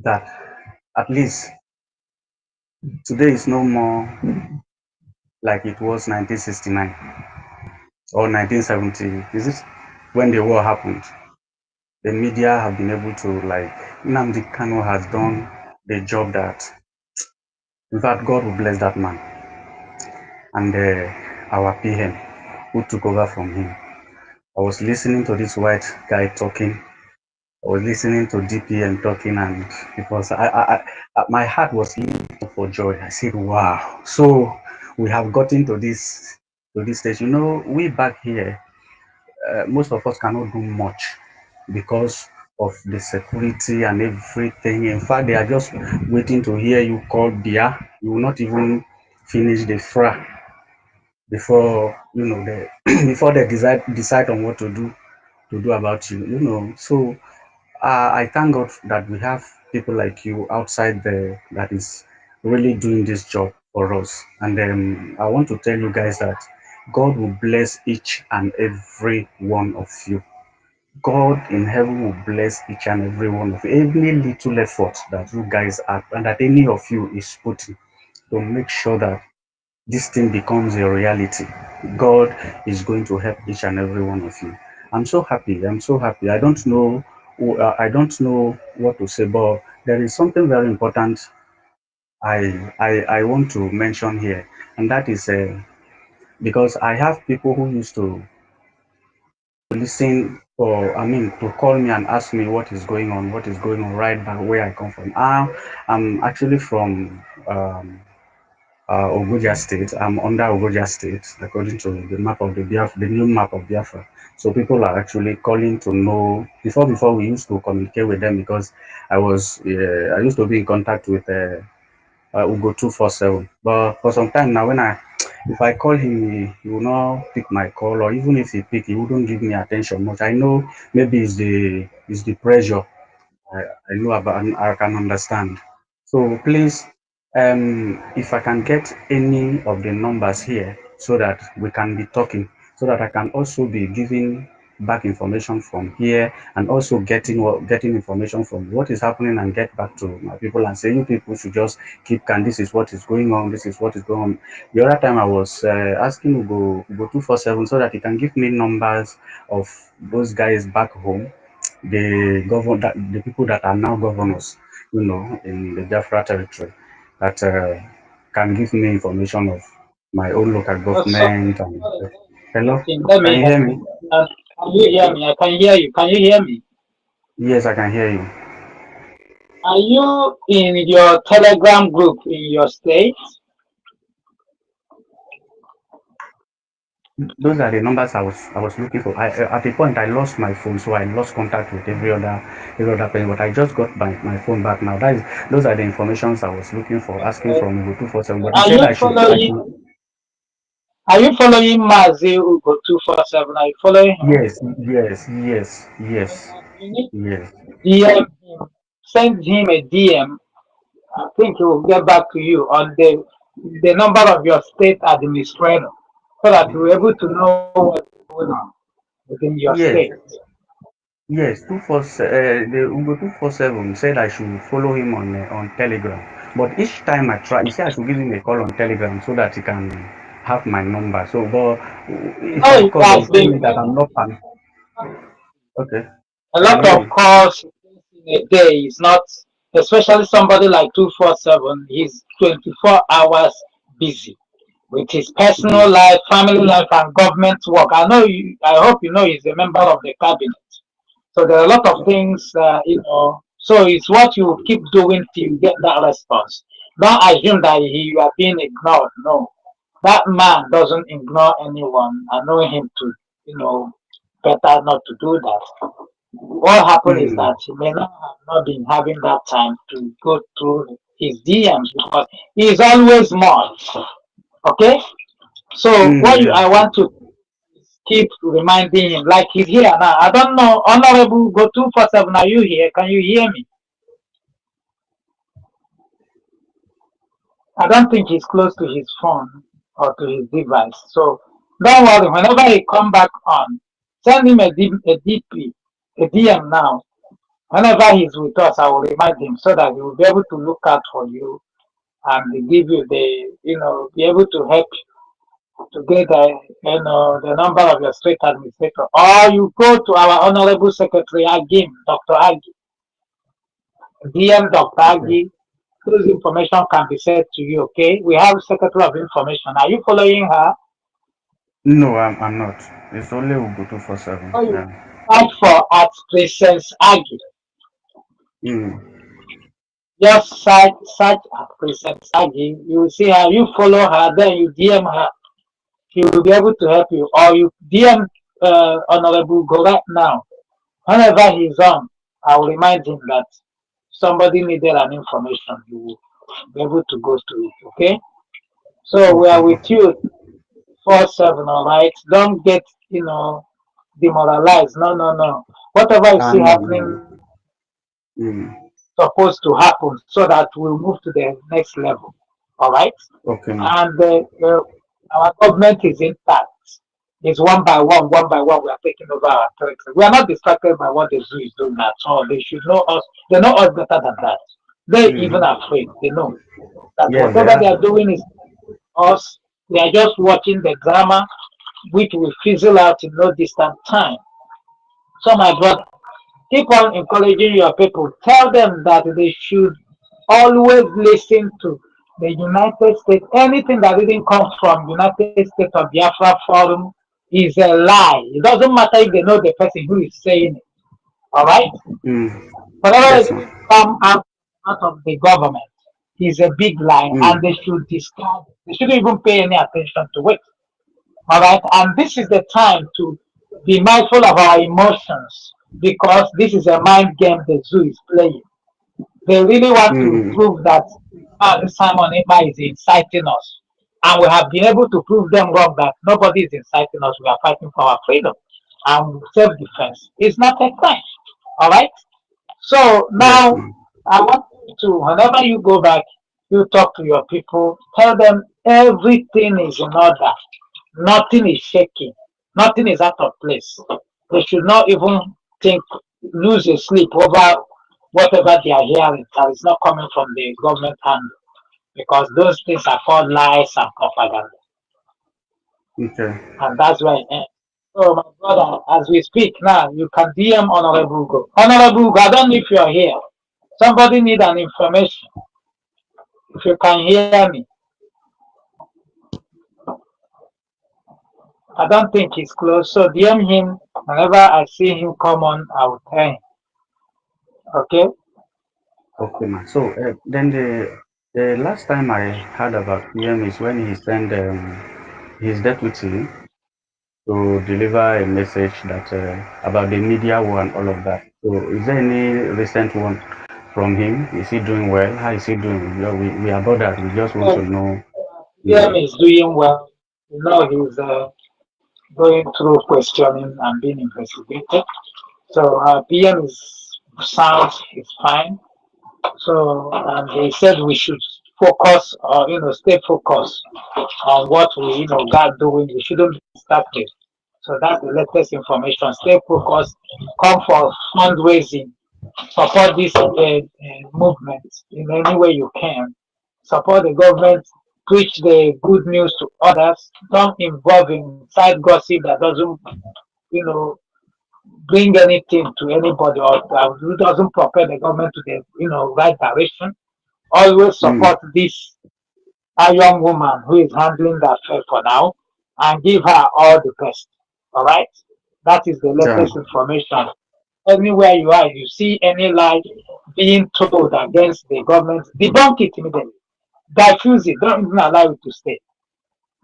that at least today is no more like it was 1969 or 1970. Is it when the war happened? The media have been able to, like, Nnamdi Kanu has done the job that, in fact, God will bless that man and our PM who took over from him. I was listening to this white guy talking. I was listening to DPM talking, and it was my heart was leaping for joy. I said, "Wow!" So we have gotten to this stage. You know, we back here, most of us cannot do much because of the security and everything. In fact, they are just waiting to hear you call Bia. You will not even finish the fra before they before they decide on what to do about you. So I thank God that we have people like you outside there that is really doing this job for us. And I want to tell you guys that God will bless each and every one of you. God in heaven will bless each and every one of you. Any little effort that you guys are and that any of you is putting to make sure that this thing becomes a reality. God is going to help each and every one of you. I'm so happy. I'm so happy. I don't know what to say, but there is something very important I want to mention here, and that is because I have people who used to listen or to call me and ask me what is going on right back where I come from. I'm actually from Ogoja State. I'm under Ogoja State, according to the map of the new map of Biafra. So people are actually calling to know. Before we used to communicate with them because I used to be in contact with Ugo 247. But for some time now, if I call him, he will not pick my call, or even if he pick, he wouldn't give me attention much. I know maybe it's the pressure. I, I know about, I can understand. So please, if I can get any of the numbers here so that we can be talking, so that I can also be giving back information from here and also getting information from what is happening and get back to my people and say you people should just keep calm. This is what is going on. This is what is going on. The other time I was asking Ugo 247 so that he can give me numbers of those guys back home, the people that are now governors, in the Biafra territory, that can give me information of my own local So, government. And hello, let can me you help hear you. me? Can you hear me? I can hear you. Can you hear me? Yes, I can hear you. Are you in your Telegram group in your state? Those are the numbers I was looking for. At a point I lost my phone, so I lost contact with every other person. But I just got my phone back now. Those are the informations I was looking for, asking from Ugo 247. But he Are said you I following? should. Are you following Mazi Ugo 247? Are you following him? Yes, yes, yes, yes, You need yes. DM him. Send him a DM. I think he will get back to you on the number of your state administrator, so that you're able to know what's going on within your Yes, state. yes. The Ugo 247 said I should follow him on Telegram. But each time I try, he said I should give him a call on Telegram so that he can have my number. So, but if No, I it call, they has will tell me been that I'm not pan. Okay, a I can lot hear of you. calls in a day. Is not, especially somebody like 247. He's 24 hours busy with his personal life, family life, and government work. I hope you know he's a member of the cabinet. So there are a lot of things, So it's what you keep doing till you get that response. Don't assume that you are being ignored. No, that man doesn't ignore anyone. I know him to, better not to do that. What happened is that he may not have not been having that time to go through his DMs because he is always more. Okay, so I want to keep reminding him, like he's here now. I don't know, Honorable Go 247. Are you here? Can you hear me? I don't think he's close to his phone or to his device. So don't worry. Whenever he come back on, send him a DM now. Whenever he's with us, I will remind him so that he will be able to look out for you and give you be able to help you to get the number of your state administrator. Or you go to our Honorable Secretary Agim, Dr. Agi, DM Dr. Agi. Those information can be said to you, okay? We have Secretary of Information. Are you following her? No, I'm not. It's only Ubu 247. Oh, you Yeah. search for at Presence Agi. Just search at Presence Agi. You will see her. You follow her, then you DM her. She will be able to help you. Or you DM Honorable Go right now. Whenever he's on, I will remind him that somebody needed an information. You will be able to go to it, okay? So we are with you 4/7, all right? Don't get, demoralized. No. Whatever you see happening supposed to happen so that we'll move to the next level, all right? Okay. And our government is intact. It's one by one. We are taking over our territory. We are not distracted by what the zoo is doing at all. They should know us. They know us better than that. They're even afraid. They know that whatever they are doing is us. They are just watching the drama, which will fizzle out in no distant time. So, my brother, keep on encouraging your people. Tell them that they should always listen to the United States. Anything that didn't come from United States or Biafra Forum is a lie. It doesn't matter if they know the person who is saying it. All right? Whatever Yes, it come out of the government is a big lie, and they should discard it. They shouldn't even pay any attention to it. All right? And this is the time to be mindful of our emotions because this is a mind game the zoo is playing. They really want to prove that Simon Emma is inciting us. And we have been able to prove them wrong that nobody is inciting us. We are fighting for our freedom and self-defense. It's not a crime. All right? So now I want you to, whenever you go back, you talk to your people, tell them everything is in order. Nothing is shaking. Nothing is out of place. They should not even think, lose a sleep over whatever they are hearing that is not coming from the government hand because those things are called lies and propaganda. Okay. And that's why. So, my brother, as we speak now, you can DM Honorable Go. Honorable Go, I don't know if you're here. Somebody need an information. If you can hear me. I don't think he's close. So DM him. Whenever I see him come on, I will tell him. Okay? Okay, man. So then the last time I heard about PM is when he sent his deputy to deliver a message that about the media war and all of that. So is there any recent one from him? Is he doing well? How is he doing? We are bothered. We just want to know. PM is doing well. He's going through questioning and being investigated. So PM is sound, is fine. So and they said we should focus or stay focused on what we got doing. We shouldn't be distracted. So that's the latest information. Stay focused. Come for fundraising. Support this movement in any way you can. Support the government. Preach the good news to others. Don't involve in side gossip that doesn't, bring anything to anybody or who doesn't propel the government to the right direction. Always support this a young woman who is handling that affair for now, and give her all the best. All right, that is the Yeah. latest information. Anywhere you are, you see any lie being told against the government, debunk it immediately. Diffuse it. Don't even allow it to stay.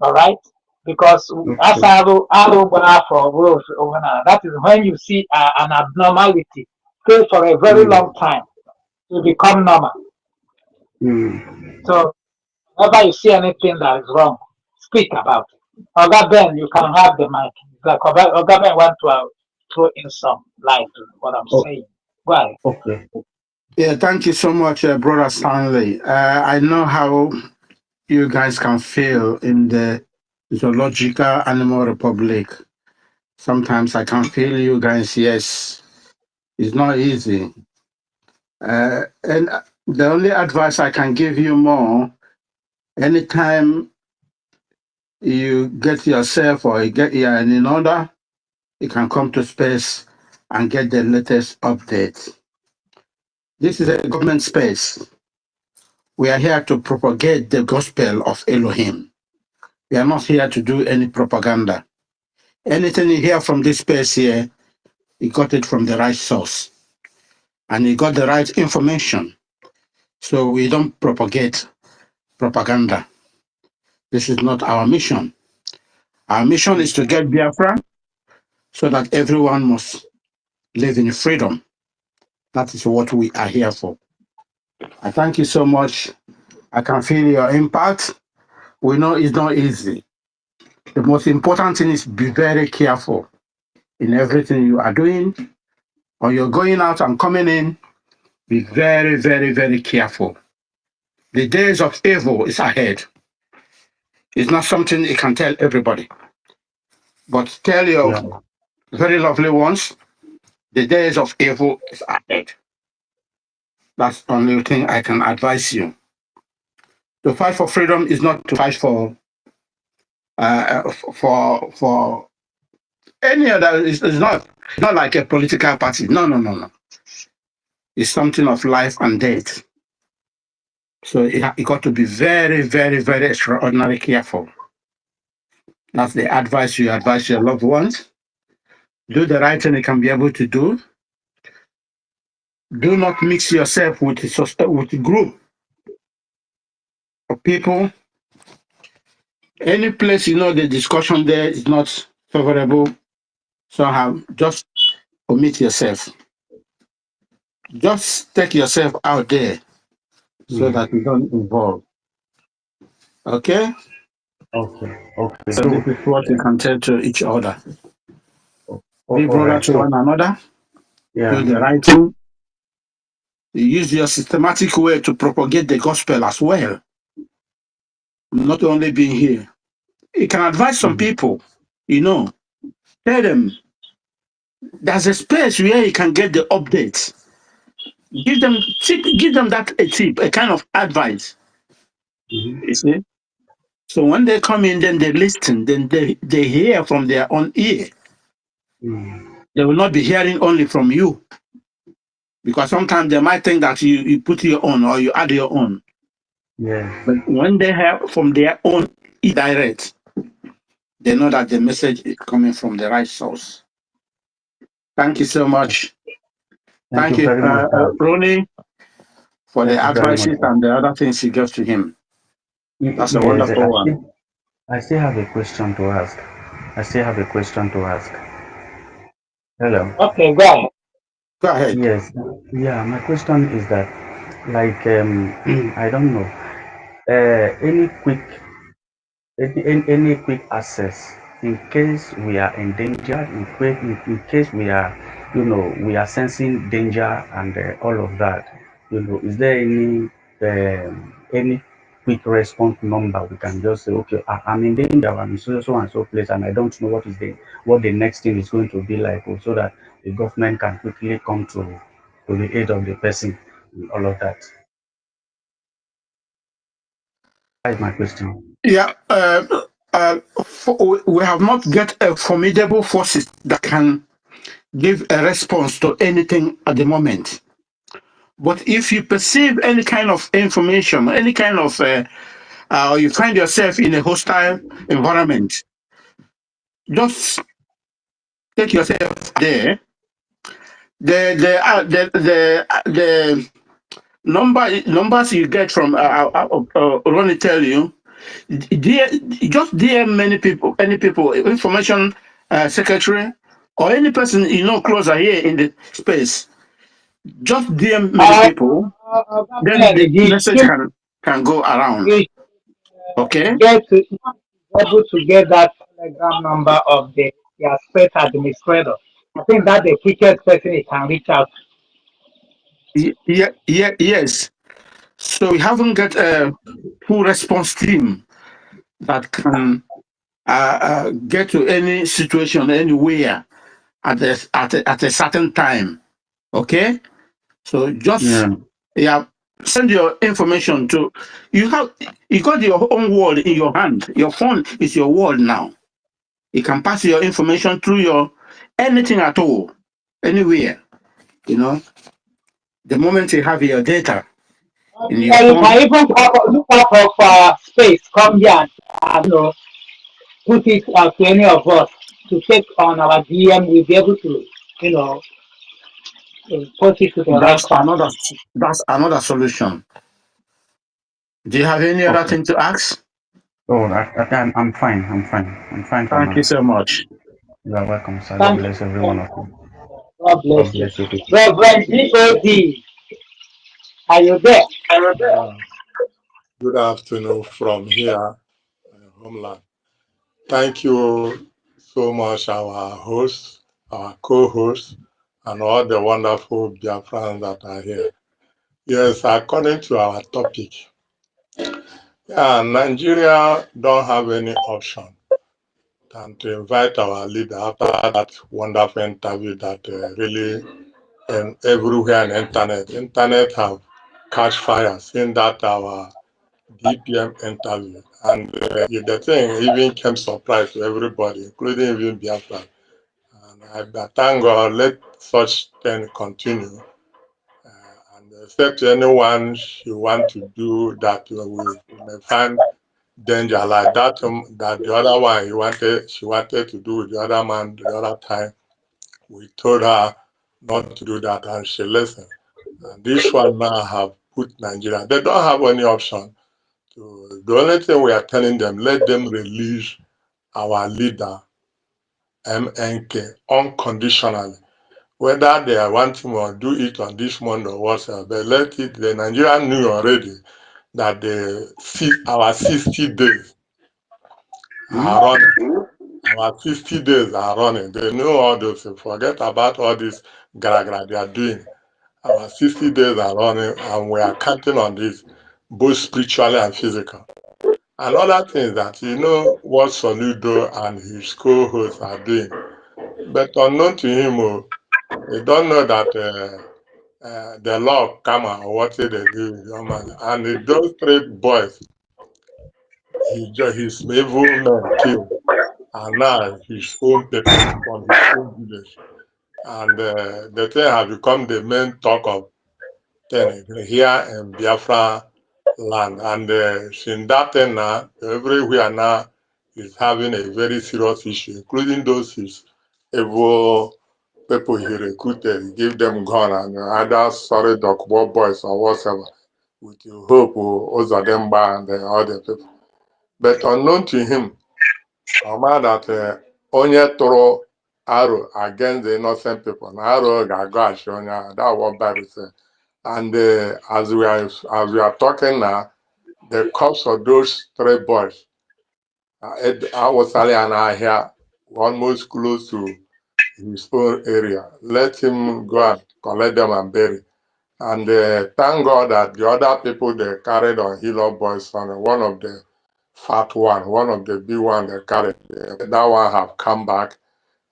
All right, because as Okay. that is when you see an abnormality stay for a very Mm. long time to become normal. Mm. So whenever you see anything that is wrong, speak about it. Oga Ben, you can have the mic. Like Oga Ben want to throw in some light to what I'm Oh, saying. Go ahead. okay. Yeah, thank you so much, Brother Stanley. I know how you guys can feel in the zoological animal republic. Sometimes I can feel you guys, yes. It's not easy. And the only advice I can give you more, anytime you get yourself or you get here in order, you can come to space and get the latest update. This is a government space. We are here to propagate the gospel of Elohim. We are not here to do any propaganda. Anything you hear from this space here, you got it from the right source and you got the right information. So we don't propagate propaganda. This is not our mission. Our mission is to get Biafra so that everyone must live in freedom. That is what we are here for. I thank you so much. I can feel your impact. We know it's not easy. The most important thing is be very careful in everything you are doing. Or you're going out and coming in, be very, very, very careful. The days of evil is ahead. It's not something you can tell everybody. But tell your Yeah. very lovely ones, the days of evil is ahead. That's the only thing I can advise you. To fight for freedom is not to fight for any other. It's not like a political party. No, no, no, no. It's something of life and death. So you got to be very, very, very extraordinarily careful. That's the advice you advise your loved ones. Do the right thing you can be able to do. Do not mix yourself with a group of people. Any place you know the discussion there is not favorable, somehow just omit yourself. Just take yourself out there so that you don't involve. Okay? Okay. Okay. So So, this is what you can tell to each other. Be all brother right. to So, one another. Do yeah. the right thing. You use your systematic way to propagate the gospel as well. Not only being here. You can advise some Mm. people, tell them there's a space where you can get the updates. Give them that a tip, a kind of advice. Mm-hmm. You see? So when they come in, then they listen, then they hear from their own ear. Mm. They will not be hearing only from you. Because sometimes they might think that you put your own or you add your own. Yes. But when they hear from their own direct, they know that the message is coming from the right source. Thank you so much. Thank Thank you you, very much. Ronnie, for the Thank you very much. advices and the other things you gave to him. That's a Yes, wonderful one. I still have a question to ask. I still have a question to ask. Hello. Okay, go ahead. Go ahead. Yes. Yeah, my question is that, like, I don't know, any quick any quick access in case we are in danger, in case we are, we are sensing danger and all of that. Is there any quick response number we can just say, okay, I'm in danger, I'm in so and so place, and I don't know what the next thing is going to be like, so that the government can quickly come to the aid of the person and all of that. That is my question. Yeah, we have not get a formidable forces that can give a response to anything at the moment. But if you perceive any kind of information, any kind of or you find yourself in a hostile environment, just take yourself there. The numbers you get from Ronnie tell you, just DM many people, any people, information secretary, or any person you know closer here in the space. Just DM many people, then the You message should, can go around. you Okay. get to able to get that telegram number of their space administrator. I think that's the quickest person he can reach out. Yes. So we haven't got a full response team that can get to any situation anywhere at a certain time. Okay. So just send your information to you got your own world in your hand. Your phone is your world now. You can pass your information through your anything at all, anywhere. You know, the moment you have your data in your Yeah, you phone. can even look out of space, come here and put it to any of us to take on our DM. We'll be able to, you know, put it to the right person. That's another solution. Do you have any other Okay. thing to ask? Oh, I'm fine. I'm fine. I'm fine for Thank now. you so much. You are welcome, sir. God Thank bless every you. one of you. God bless God you. bless you people. Reverend D.O.D., are you there? Good afternoon from here, homeland. Thank you so much, our hosts, our co-hosts, and all the wonderful Biafrans that are here. Yes, according to our topic, Nigeria don't have any option than to invite our leader after that wonderful interview that really everywhere on internet have catch fire, seeing that our DPM interview. And the thing even came surprise to everybody, including even Biafra. And I thank God, let such thing continue. And except anyone you want to do that, we may find danger like that. That the other one she wanted to do with the other man the other time. We told her not to do that, and she listened. And this one now have put Nigeria. They don't have any option. So the only thing we are telling them, let them release our leader, MNK, unconditionally. Whether they want him or do it on this month or whatever, but let it, the Nigerian knew already that our 60 days are running. Our 60 days are running. They know all those things. Forget about all this gra they are doing. Our 60 days are running and we are counting on this, both spiritually and physical. Another thing is that you know what Soludo and his co-hosts are doing, but unknown to him, they don't know that the law of karma or what they do with human. And those 3 boys, his evil men killed, and now his own people from his own village. And the thing has become the main talk of thing here in Biafra land. And since that thing now, everywhere now is having a very serious issue, including those his evil people he recruited. He gave them gun and other sorry dog boys or whatever, with the hope Ozademba and other people. But unknown to him, Oma that onye tụrụ arrow against the innocent people, na arrow ga-agụ achị onye ahụ. That's what Bible says. And as we are talking now, the corpse of those 3 boys, I was here almost close to his own area. Let him go and collect them and bury. And thank God that the other people they carried on Hilo Boys son, one of the fat one of the big one they carried, that one have come back.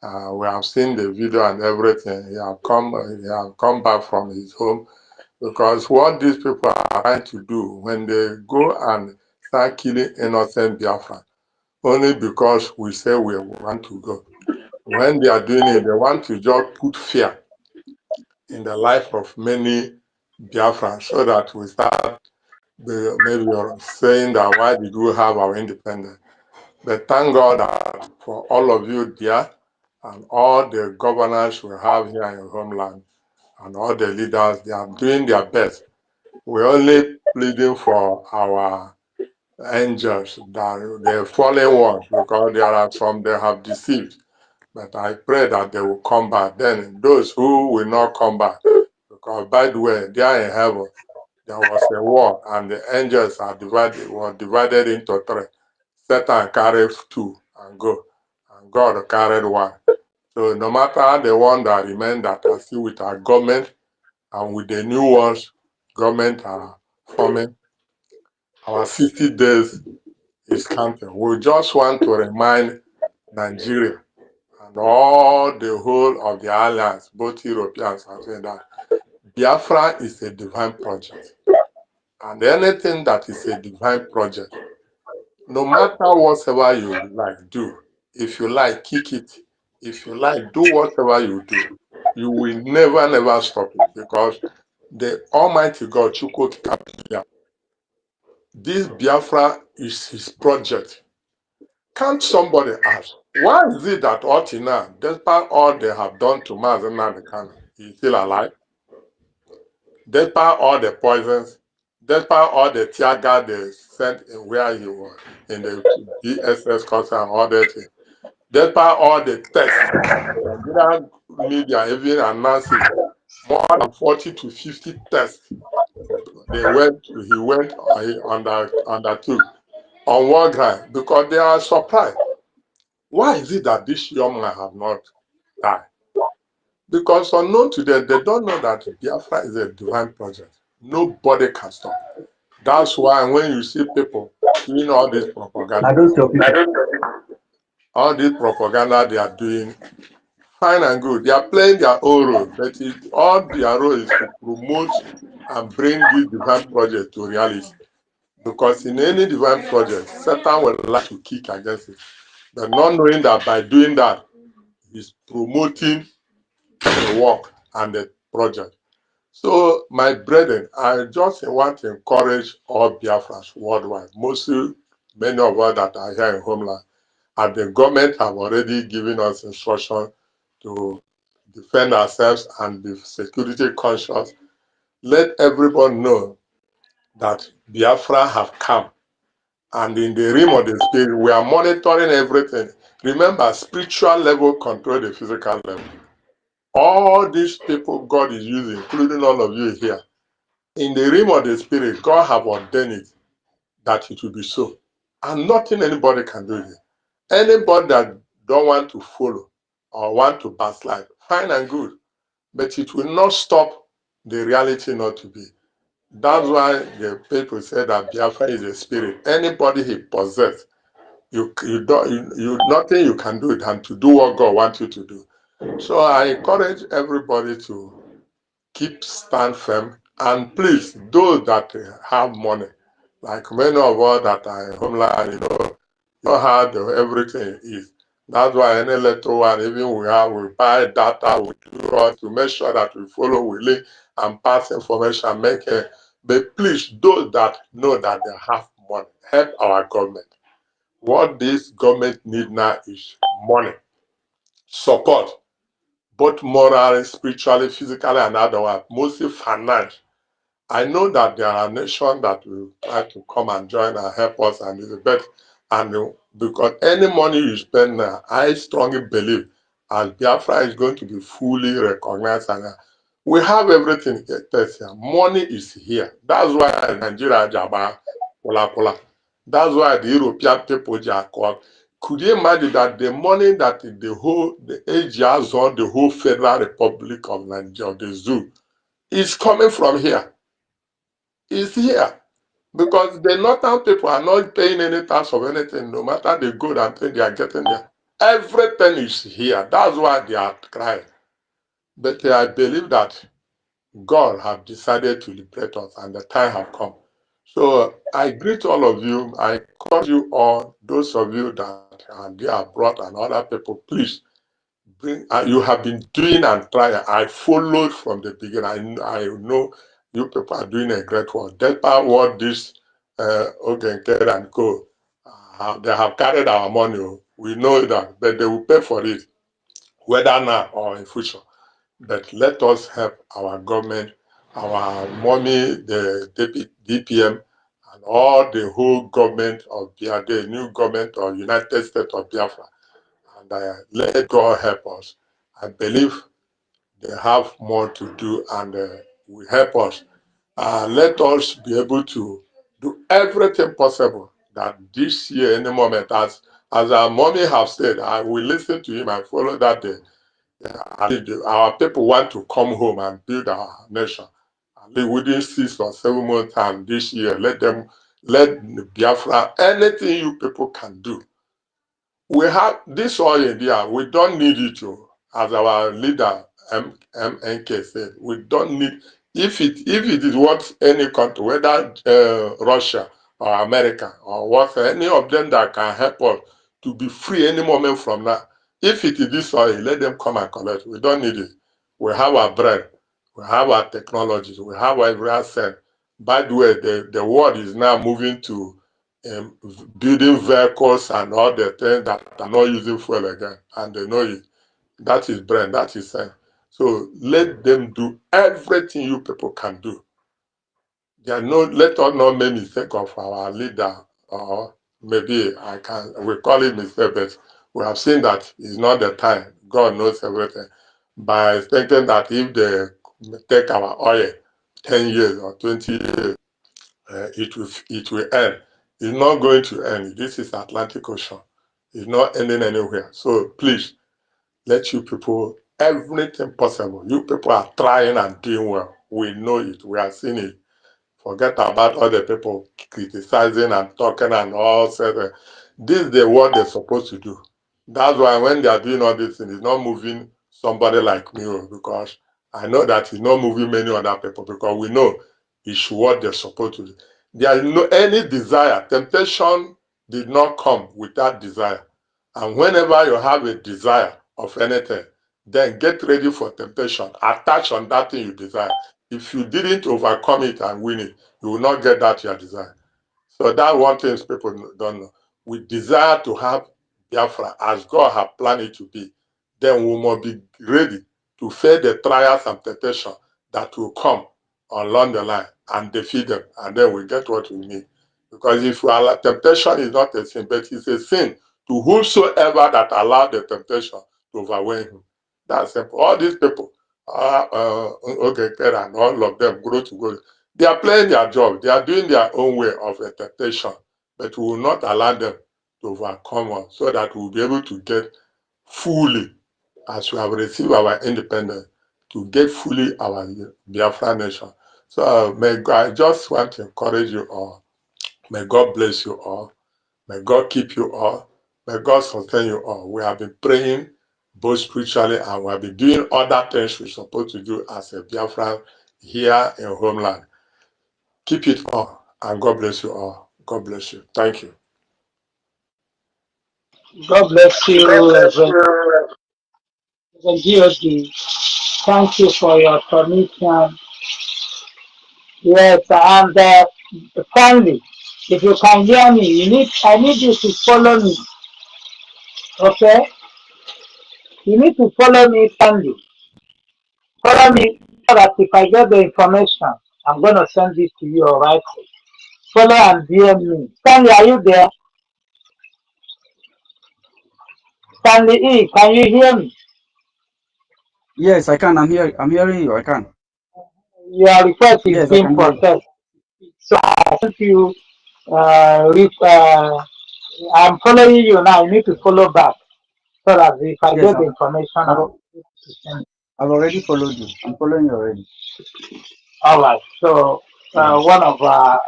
We have seen the video and everything. He have come back from his home. Because what these people are trying to do when they go and start killing innocent Biafran, only because we say we want to go. When they are doing it, they want to just put fear in the life of many Biafrans so that we start maybe you're saying that why did we have our independence? But thank God that for all of you there and all the governors we have here in homeland and all the leaders, they are doing their best. We're only pleading for our angels, that the fallen ones, because there are some they have deceived. But I pray that they will come back. Then those who will not come back, because by the way, they are in heaven. There was a war, and the angels were divided into three. Satan carried two and go, and God carried one. So no matter the one that remained that are still with our government, and with the new ones, government are forming, our 60 days is counting. We just want to remind Nigeria and all the whole of the alliance, both Europeans and saying that Biafra is a divine project. And anything that is a divine project, no matter whatever you like, do. If you like, kick it. If you like, do whatever you do. You will never stop it, because the Almighty God, this Biafra is his project. Can't somebody ask, why is it that until now, despite all they have done to Mazen Kanu, he's still alive? Despite all the poisons, despite all the tear gas they sent in where he was, in the DSS course and all that thing, despite all the tests, Nigerian media even announced it, more than 40 to 50 tests he undertook on one ground, because they are surprised. Why is it that this young man have not died? Because unknown to them, they don't know that Biafra is a divine project. Nobody can stop. That's why when you see people doing all this propaganda, all this propaganda they are doing, fine and good. They are playing their own role, but all their role is to promote and bring this divine project to reality. Because in any divine project, Satan will like to kick against it. But not knowing that by doing that, he's promoting the work and the project. So, my brethren, I just want to encourage all Biafrans worldwide, mostly many of us that are here in homeland, and the government have already given us instruction to defend ourselves and be security conscious. Let everyone know that Biafra have come. And in the realm of the spirit, we are monitoring everything. Remember, spiritual level control the physical level. All these people God is using, including all of you here, in the realm of the spirit, God have ordained it that it will be so. And nothing anybody can do it. Anybody that don't want to follow or want to backslide, fine and good. But it will not stop the reality not to be. That's why the people say that Biafra is a spirit. Anybody he possesses, nothing you can do than to do what God wants you to do. So I encourage everybody to stand firm, and please, those that have money, like many of us that are in homeland, you know how everything is. That's why any little one, even we buy data, we do all to make sure that we follow, we link and pass information, but please, those that know that they have money, help our government. What this government need now is money, support, both morally, spiritually, physically, and otherwise, mostly finance. I know that there are nations that will try to come and join and help us, and it's better. And because any money you spend now, I strongly believe as Biafra is going to be fully recognized, and we have everything here. Money is here. That's why Nigeria jaba pula pula. That's why the European people are called. Could you imagine that the money that the AGS or the whole Federal Republic of Nigeria, the zoo, is coming from here? Is here. Because the northern people are not paying any tax of anything, no matter the good and thing they are getting there. Everything is here. That's why they are crying. But I believe that God has decided to liberate us and the time has come. So I greet all of you. I call you all, those of you that are there abroad and other people, please bring, you have been doing and trying. I followed from the beginning. I know You people are doing a great work. Despite what this Ogenker and Co. They have carried our money. We know that, but they will pay for it, whether now or in future. But let us help our government, our mommy, the DPM, and all the whole government of Biafra, the new government of United States of Biafra. And let God help us. I believe they have more to do and will help us. Let us be able to do everything possible that this year, any moment, as our mommy have said, I will listen to him and follow that day. Our people want to come home and build our nation. Within 6 or 7 months time this year, let Biafra, anything you people can do. We have this oil in there. We don't need it to, as our leader MNK said. We don't need if it is what any country, whether Russia or America or what, any of them that can help us to be free any moment from now. If it is this oil, let them come and collect. We don't need it. We have our bread, we have our technologies, we have our every asset. By the way, the world is now moving to building vehicles and all the things that are not using fuel again, and they know it. That is brand, that is sense. So let them do everything you people can do. Let us not make mistake of our leader, or maybe we call it mistake, but we have seen that it's not the time. God knows everything. By thinking that if they take our oil 10 years or 20 years, it will end. It's not going to end. This is Atlantic Ocean. It's not ending anywhere. So please, let you people, everything possible. You people are trying and doing well. We know it. We are seeing it. Forget about other people criticizing and talking and all that. This is what they're supposed to do. That's why when they are doing all this thing, it's not moving somebody like me, because I know that it's not moving many other people, because we know it's what they're supposed to do. There is no any desire. Temptation did not come without desire. And whenever you have a desire of anything, then get ready for temptation. Attach on that thing you desire. If you didn't overcome it and win it, you will not get that your desire. So that one thing people don't know. We desire to have Biafra as God has planned it to be. Then we must be ready to face the trials and temptation that will come along the line and defeat them. And then we get what we need. Because if we allow, temptation is not a sin, but it's a sin to whosoever that allowed the temptation to overwhelm him. That's simple. All these people, okay, and all of them, grow to go. They are playing their job. They are doing their own way of a temptation, but we will not allow them to overcome us, so that we will be able to get fully, as we have received our independence, to get fully our Biafra nation. So may God, I just want to encourage you all. May God bless you all. May God keep you all. May God sustain you all. We have been praying both spiritually, and we have been doing other things we're supposed to do as a Biafran here in homeland. Keep it all, and God bless you all. God bless you. Thank you. God bless you, Reverend GOD. Thank you for your permission. Yes, and finally, if you can hear me, I need you to follow me. Okay? You need to follow me finally. Follow me so that if I get the information, I'm going to send it to you, all right? Follow and DM me. Stanley, are you there? Stanley E, can you hear me? Yes, I can. I'm hearing you. I can. Your request is Yes, I being can hear you. processed. So I sent you, I'm following you now. You need to follow back so that if I Yes, get the information, I've, I'll send it. I've already followed you. I'm following you already. All right. So Yeah. one of our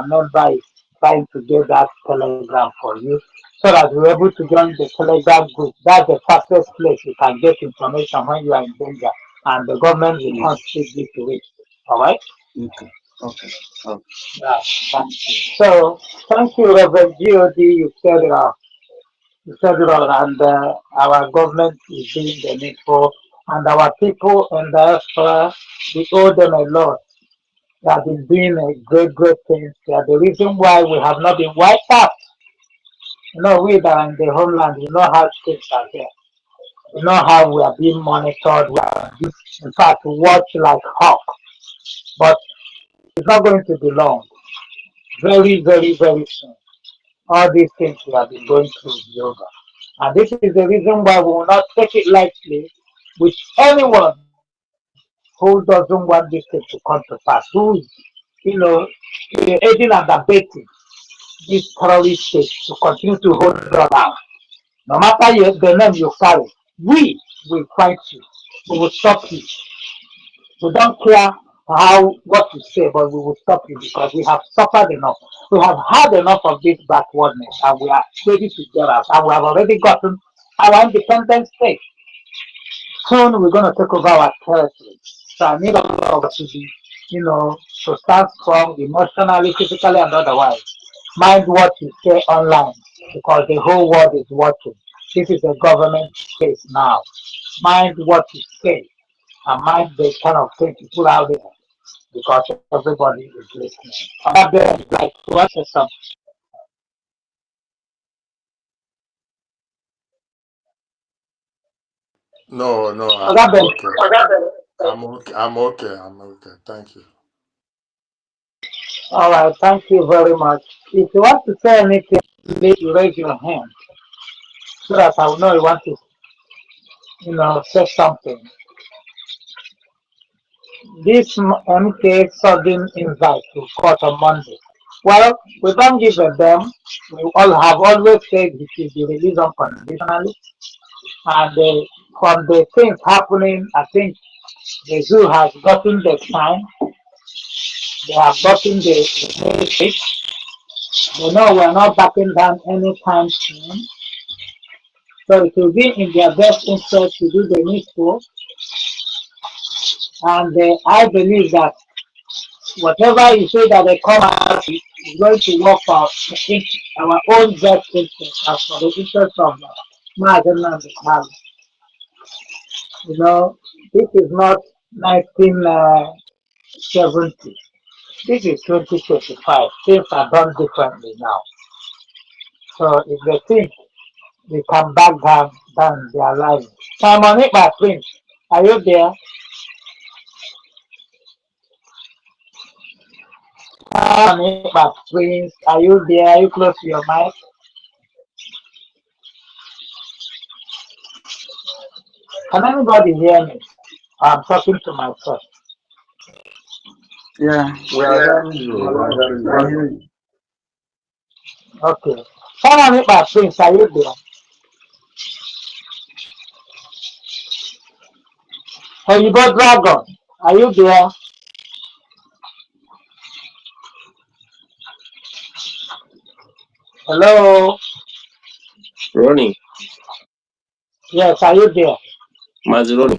members is trying to get that Telegram for you so that you're able to join the Telegram group. That's the fastest place you can get information when you are in danger, and the government will constantly to it. All right. Okay. Okay. Okay. Yeah, thank you. So thank you, Reverend God. You said it all. You said it all, and our government is doing the needful, and our people in the diaspora, we owe them a lot. They have been doing a great things. They are the reason why we have not been wiped out. You know, we that are in the homeland, we know how things are there. We know how we are being monitored. We are, in fact, watch like hawk. But it's not going to be long. Very soon. All these things we have been going through is over. And this is the reason why we will not take it lightly with anyone who doesn't want this thing to come to pass, who's, you know, aiding and abetting these terrorist states to continue to hold on. No matter the name you carry, we will fight you. We will stop you. We don't care how what you say, but we will stop you because we have suffered enough. We have had enough of this backwardness, and we are ready to get out. And we have already gotten our independent state. Soon we're going to take over our territory. So I need all of us to be, you know, to stand strong emotionally, physically, and otherwise. Mind what you say online because the whole world is watching. This is a government space now. Mind what you say and mind the kind of things you put out there because everybody is listening. Like to answer something. No, no, I'm Agabe, okay. I'm okay. I'm okay. I'm okay. Thank you. all right, thank you very much. If you want to say anything, please raise your hand so that I will know you want to, you know, say something. This MK sudden invite to court on Monday. Well, we don't give a damn. We all have always said he should be released unconditionally. And from the things happening, I think the zoo has gotten the time. They have gotten the message. They know we're not backing down anytime soon. So it will be in their best interest to do the needful. And I believe that whatever you say that they come out with is going to work for our own best interest as for the interest of Martin and the Kali. You know, this is not 1970. This is 2025. Things are done differently now. So if they think they can back down, they are lying. Simon Ekpa Prince, are you there? Simon Ekpa Prince, are you there? Are you close to your mic? Can anybody hear me? I'm talking to myself. Yeah, we are hearing you. We are hearing you. I hear you. Okay. Simon Ekpa Prince, are you there? Hey, you got Dragon. Are you there? Hello? Ronnie, Yes, are you there? Mazuroni.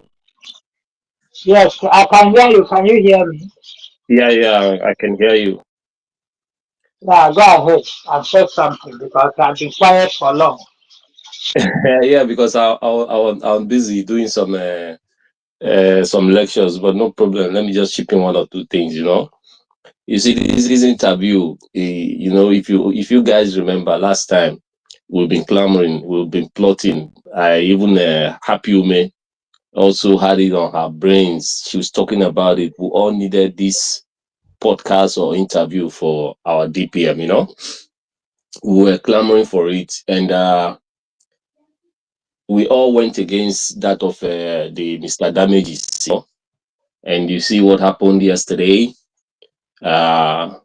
Yes, I can hear you. Can you hear me? Yeah, I can hear you. Yeah, go ahead and say something because I've been quiet for long. Yeah, because I'm busy doing some lectures, but no problem. Let me just chip in one or two things. You see, this interview. If you guys remember last time, we've been clamoring, we've been plotting. I even Happy Ume also had it on her brains. She was talking about it. We all needed this podcast or interview for our DPM. We were clamoring for it, and we all went against that of the Mr. Damages. And you see what happened yesterday. Chukwu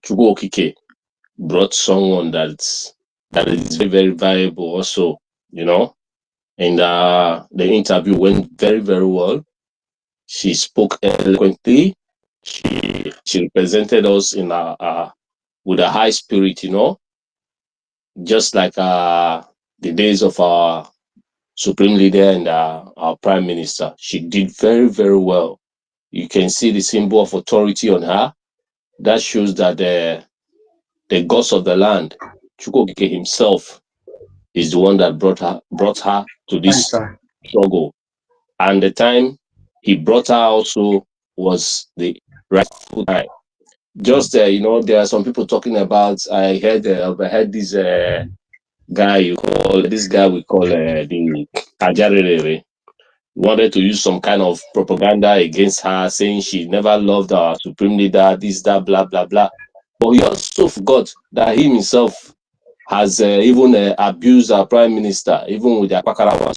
Okike brought someone that is very, very valuable also, and the interview went very, very well. She spoke eloquently. She represented us in with a high spirit, just like the days of our supreme leader and our prime minister. She did very, very well. You can see the symbol of authority on her. That shows that the gods of the land, Chukwokike himself, is the one that brought her to Thanks, this sir. struggle. And the time he brought her also was the rightful time. Just you know, there are some people talking about. I heard this guy we call the Ajarere wanted to use some kind of propaganda against her, saying she never loved our supreme leader, this, that, blah, blah, blah. But he also forgot that he himself has even abused our prime minister, even with the Akpakara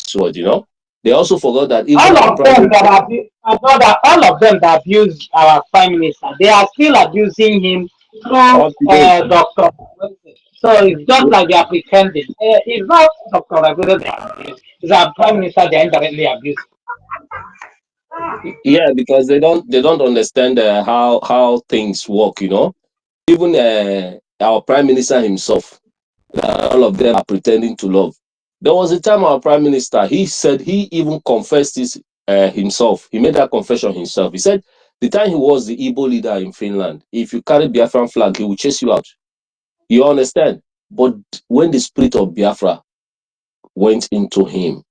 sword, you know. They also forgot that even All our of prime them minister, that abuse, my brother, all of them that abuse our prime minister, they are still abusing him through up to date. Doctor. So it's just like they are pretending. It's not Dr. Raguda they abuse. It's our prime minister they indirectly abuse. Yeah, because they don't understand how things work, you know. Even our prime minister himself, all of them are pretending to love. There was a time our prime minister, he said he even confessed this himself. He made that confession himself. He said the time he was the Igbo leader in Finland, if you carry Biafran flag, he will chase you out. You understand? But when the spirit of Biafra went into him,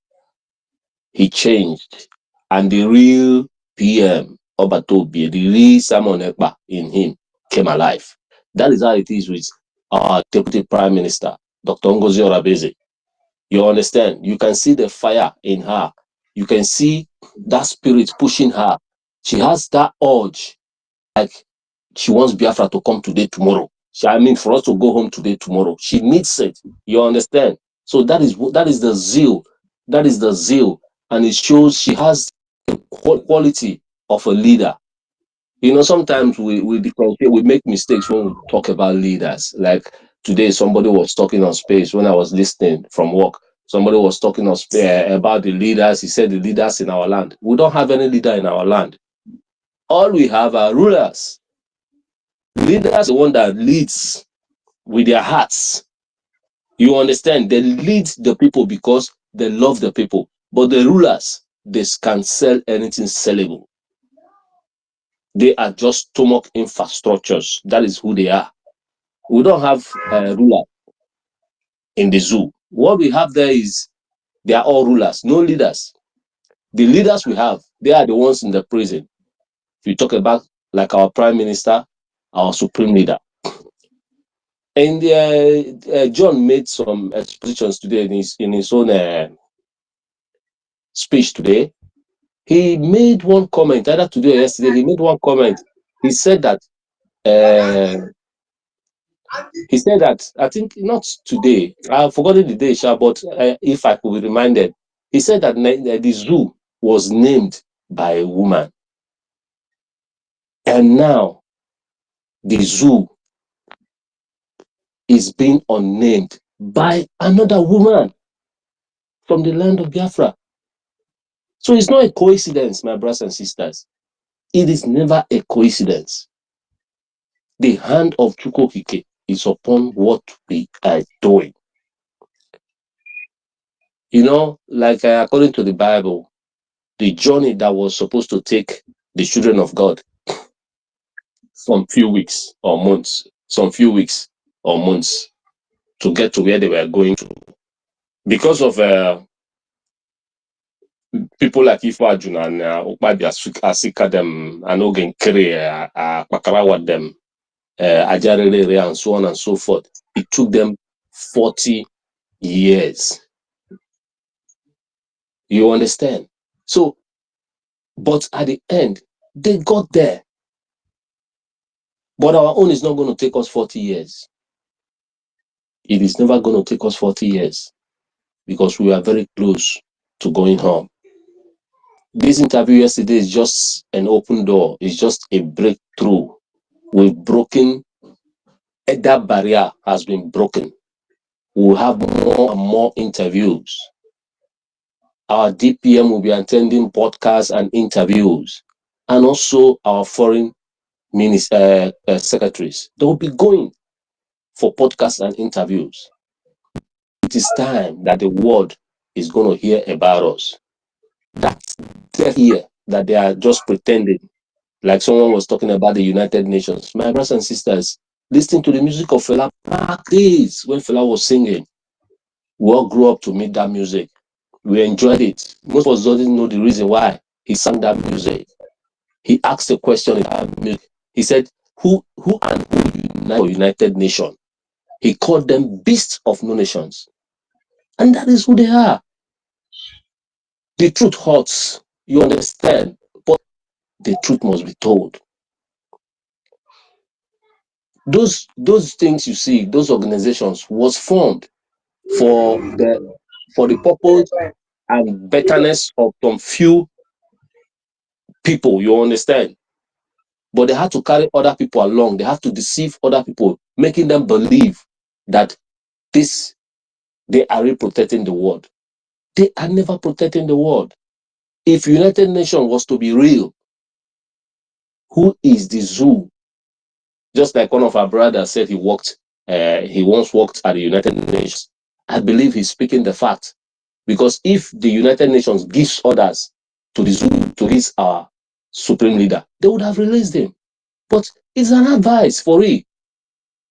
he changed. And the real PM, Obatobi, the real Simon Ekpa in him came alive. That is how it is with our Deputy Prime Minister, Dr. Ngozi Orabeze. You understand? You can see the fire in her. You can see that spirit pushing her. She has that urge, like she wants Biafra to come today, tomorrow. I mean, for us to go home today, tomorrow. She needs it. You understand? So that is the zeal. That is the zeal, and it shows she has the quality of a leader. You know, sometimes we differentiate, we make mistakes when we talk about leaders. Like today, somebody was talking on space when I was listening from work. Somebody was talking on about the leaders. He said the leaders in our land. We don't have any leader in our land. All we have are rulers. Leaders, the one that leads with their hearts. You understand? They lead the people because they love the people. But the rulers, they can sell anything sellable. They are just stomach infrastructures. That is who they are. We don't have a ruler in the zoo. What we have there is they are all rulers, no leaders. The leaders we have, they are the ones in the prison. If you talk about like our prime minister, our supreme leader. And John made some expositions today in his own speech today. He made one comment, either today or yesterday. He made one comment. He said that I think not today. I've forgotten the day, but if I could be reminded, he said that the zoo was named by a woman, and now the zoo is being unnamed by another woman from the land of Biafra. So it's not a coincidence, my brothers and sisters. It is never a coincidence. The hand of Chukwokike is upon what we are doing. You know, like according to the Bible, the journey that was supposed to take the children of God some few weeks or months to get to where they were going to. Because of people like Ifo Ajuna and Ukpabi Asika them, and Ogen Kere, Pakarawa them, Ajarere, and so on and so forth, it took them 40 years. You understand? So, but at the end, they got there. But our own is not going to take us 40 years. It is never going to take us 40 years because we are very close to going home. This interview yesterday is just an open door. It's just a breakthrough. We've broken, that barrier has been broken. We'll have more and more interviews. Our DPM will be attending podcasts and interviews. And also our foreign secretaries. They will be going for podcasts and interviews. It is time that the world is going to hear about us. That's here that they are just pretending. Like someone was talking about the United Nations. My brothers and sisters, listening to the music of Fela back days when Fela was singing. We all grew up to meet that music. We enjoyed it. Most of us didn't know the reason why he sang that music. He asked a question in that music. He said, who United Nations. He called them beasts of no nations. And that is who they are. The truth hurts, you understand, but the truth must be told. Those things you see, those organizations was formed for the purpose and betterness of some few people, you understand. But they had to carry other people along. They have to deceive other people, making them believe that they are really protecting the world. They are never protecting the world. If United Nations was to be real, who is the zoo? Just like one of our brothers said, he once worked at the United Nations. I believe he's speaking the fact. Because if the United Nations gives orders to the zoo to release our supreme leader, they would have released him. But it's an advice for it.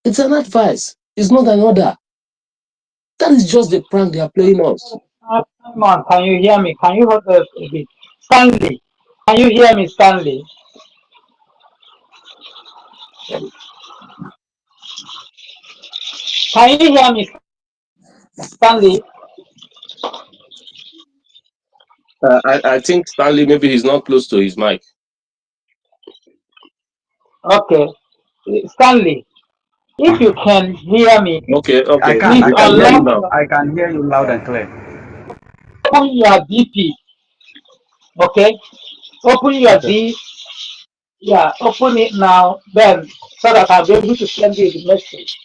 It's an advice. It's not an order. That is just the prank they are playing us. Simon, can you hear me? Can you hold us a bit? Stanley, can you hear me, Stanley? Can you hear me, Stanley? I think Stanley, maybe he's not close to his mic. Okay. Stanley, if you can hear me, Okay, I please can hear unlock. you. I can hear you loud and clear. Open your DP. Okay? Open your D. Yeah, open it now, then, so that I'll be able to send you the message.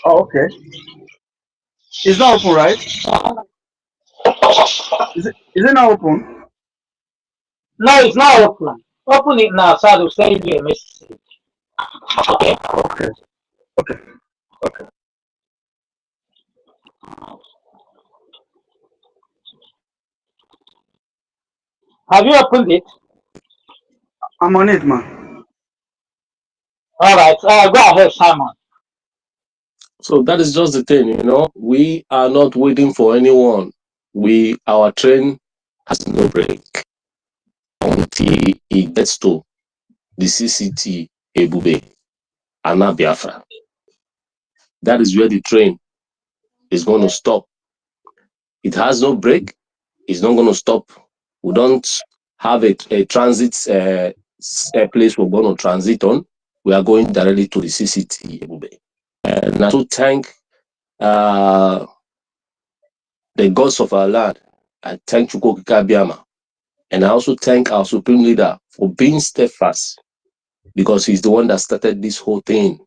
Oh, okay. It's not open, right? Is it not open? No, it's not open. Open it now, so I'll send you a message. Okay. Okay. Have you opened it? I'm on it, man. All right. Go ahead, Simon. So that is just the thing, we are not waiting for anyone. Our train has no break until it gets to the CCT Ebube and Biafra. That is where the train is going to stop. It has no break. It's not going to stop. We don't have a transit place we're going to transit on. We are going directly to the CCT Ebube. And I to thank the gods of our land. I thank Chukwu Biama. And I also thank our supreme leader for being steadfast, because he's the one that started this whole thing.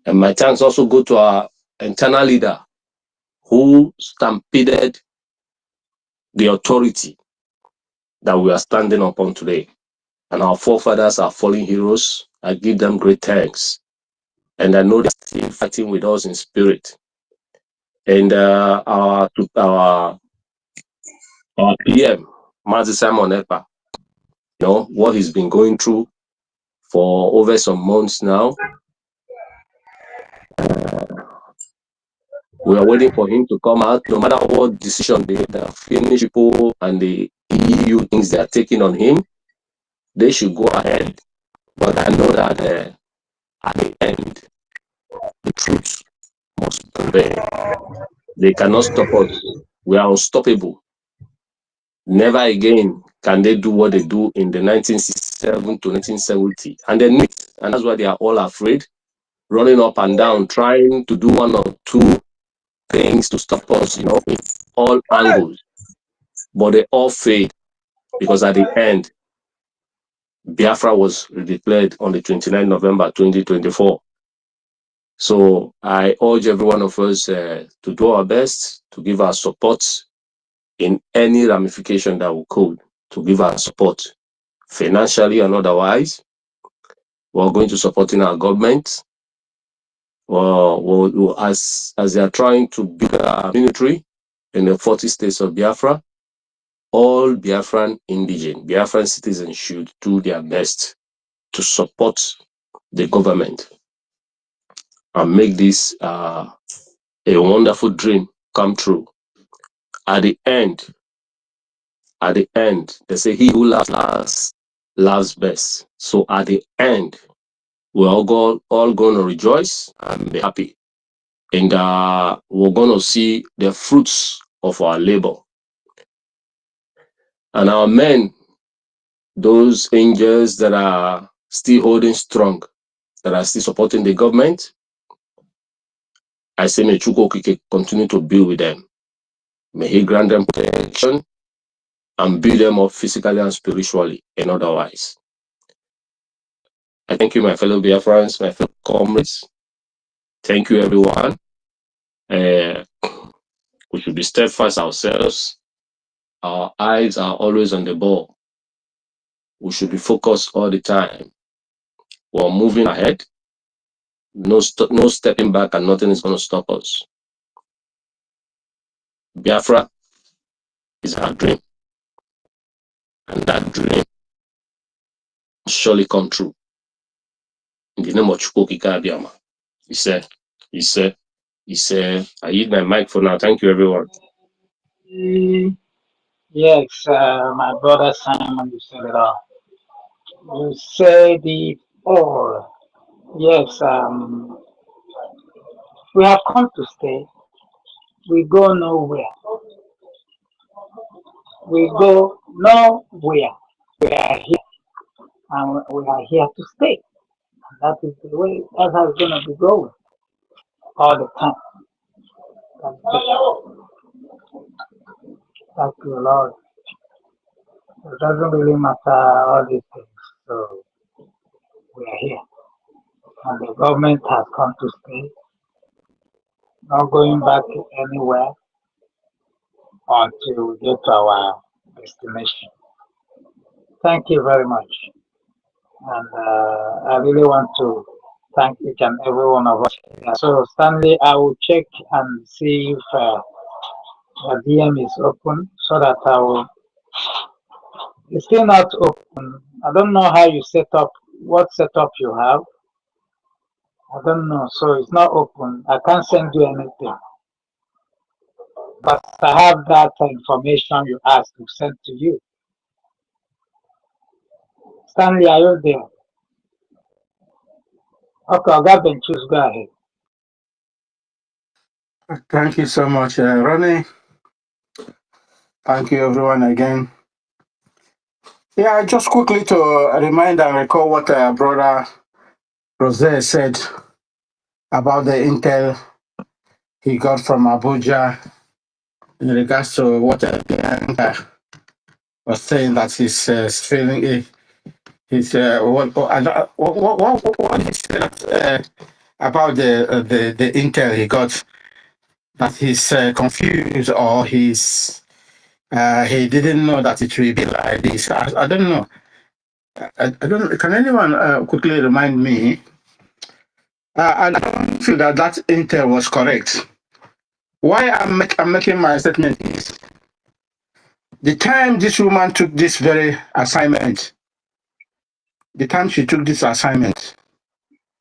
And my thanks also go to our internal leader who stampeded the authority that we are standing upon today. And our forefathers are fallen heroes. I give them great thanks. And I know they're still fighting with us in spirit. And our PM, Mazi Simon Epa, what he's been going through for over some months now. We are waiting for him to come out. No matter what decision the Finnish people and the EU things they are taking on him, they should go ahead. But I know that at the end, the truth must prevail. They cannot stop us. We are unstoppable. Never again can they do what they do in the 1967 to 1970. And they need, and that's why they are all afraid, running up and down, trying to do one or two things to stop us, in all angles. But they all failed, because at the end, Biafra was declared on the 29th November 2024. So I urge every one of us to do our best to give our support in any ramification that we could, to give our support financially and otherwise. We're going to supporting our government. As they are trying to build a military in the 40 states of Biafra, all Biafran Biafran citizens should do their best to support the government and make this a wonderful dream come true. At the end, they say he who laughs last laughs best. So at the end, we're all going to rejoice and be happy. And we're going to see the fruits of our labor. And our men, those angels that are still holding strong, that are still supporting the government, I say may Chukwu continue to be with them. May he grant them protection and build them up physically and spiritually and otherwise. I thank you, my fellow Biafrans, my fellow comrades. Thank you, everyone. We should be steadfast ourselves. Our eyes are always on the ball. We should be focused all the time. We're moving ahead. No stepping back, and nothing is going to stop us. Biafra is our dream, and that dream will surely come true. In the name of Chukwu Abiyama. He said, I use my mic for now. Thank you, everyone. Yes, my brother Simon, you said it all. You said it all. Yes, we have come to stay. We go nowhere. We go nowhere. We are here, and we are here to stay. And that is the way that has going to be going all the time. Thank you, Lord. It doesn't really matter all these things. So we are here, and the government has come to stay. Not going back anywhere until we get to our destination. Thank you very much. And I really want to thank each and every one of us. So, Stanley, I will check and see if the DM is open so that I will. It's still not open. I don't know how you set up, what setup you have. I don't know. So, it's not open. I can't send you anything. But I have that information you asked to send to you. Stanley, are you there? Okay, I'll go and choose. Go ahead. Thank you so much, Ronnie. Thank you, everyone, again. Yeah, just quickly to remind and recall what Brother Rosé said about the intel he got from Abuja in regards to what was saying that he's feeling. He's what he said about the intel he got, that he's confused or he didn't know that it will be like this. I don't know. I don't. Can anyone quickly remind me? I don't feel that intel was correct. Why I'm making my statement is the time this woman took this very assignment. The time she took this assignment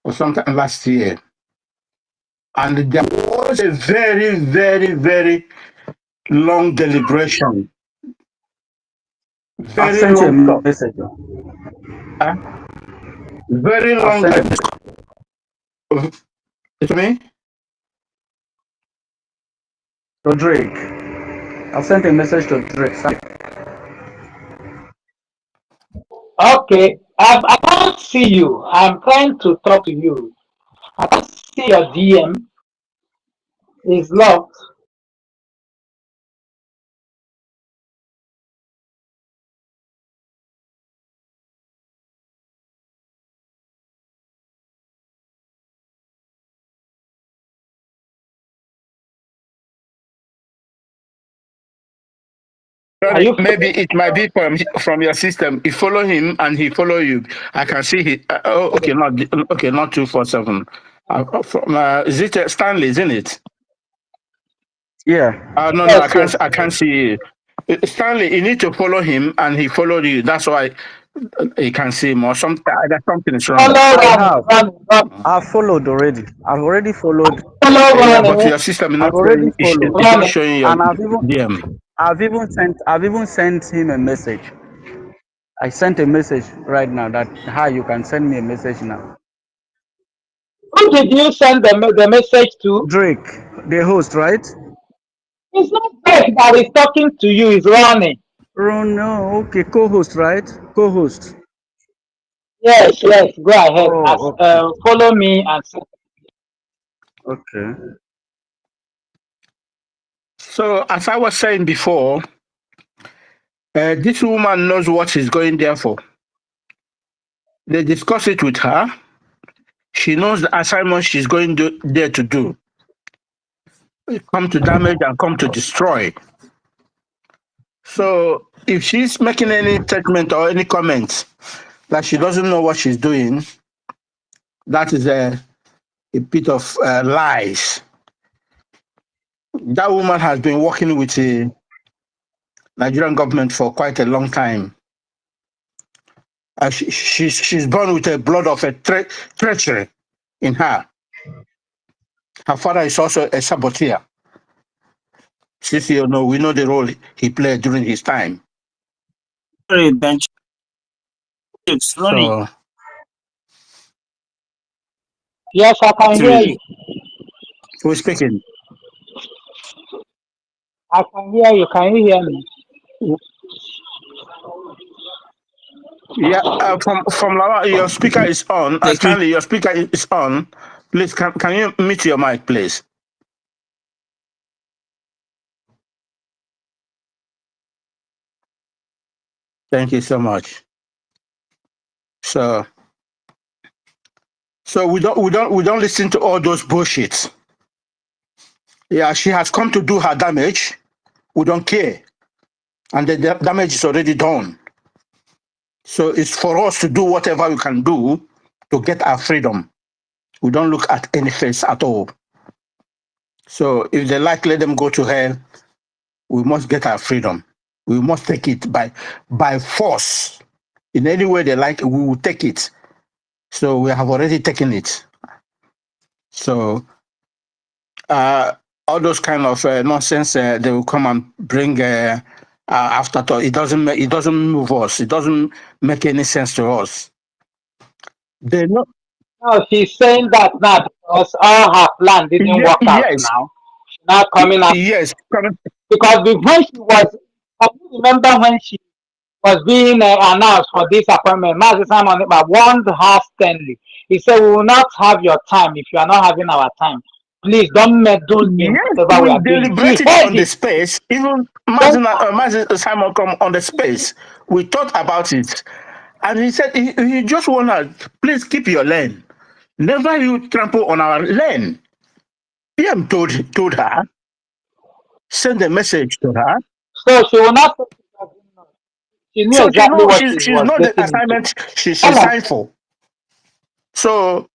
was sometime last year, and there was a very, very, very long deliberation. I've Very sent you a long talk. message. Very I've long. sent It's me? to Drake. I've sent a message to Drake. Okay, I can't see you. I'm trying to talk to you. I can't see your DM. It's locked. Maybe it might be from your system. You follow him and he follow you. I can see he. Okay, not 247. Is it Stanley? Isn't it? Yeah. No, I can't. I can't see. Stanley, you need to follow him and he followed you. That's why you can see him. Or something is wrong. I've followed already. I've already followed. Yeah, but your system is not already showing. followed. It's not showing your And DM. I've even sent him a message. I sent a message right now that hi, you can send me a message now. Who did you send the message to? Drake, the host, right? It's not Drake that is talking to you, it's Ronnie. No, okay, co-host, right? Co-host. Yes, yes, go ahead. Oh, okay. Follow me and Okay. So, as I was saying before, this woman knows what she's going there for. They discuss it with her. She knows the assignment she's going there to do. Come to damage and come to destroy. So if she's making any statement or any comments that she doesn't know what she's doing, that is a bit of lies. That woman has been working with the Nigerian government for quite a long time. She's born with a blood of a treachery in her. Her father is also a saboteur. Since you know, we know the role he played during his time. So yes, I can hear you. who's speaking? I can hear you. Can you hear me? Yeah, from Lawa, your speaker is on. Stanley, your speaker is on. Please, can you mute your mic, please? Thank you so much. So we don't listen to all those bullshits. Yeah, she has come to do her damage. We don't care, and the damage is already done. So it's for us to do whatever we can do to get our freedom. We don't look at any face at all. So if they like, let them go to hell. We must get our freedom. We must take it by force. In any way they like, we will take it. So we have already taken it. So all those kind of nonsense, they will come and bring afterthought. It doesn't move us. It doesn't make any sense to us. They know. No, she's saying that now because all her plan didn't work out Yes. now. She's not coming out. Yes. Because when she was, can you remember when she was being announced for this appointment? Master Simon warned her sternly. He said, "We will not have your time if you are not having our time. Please don't meddle in whatever we are doing." She Deliberated heard on the space. Even Master Simon come on the space. We thought about it. And he said, you just want to, please keep your lane. Never you trample on our lane. PM told her, send a message to her. So she will not. She knew exactly what she she's was not the getting assignment into. she signed for. So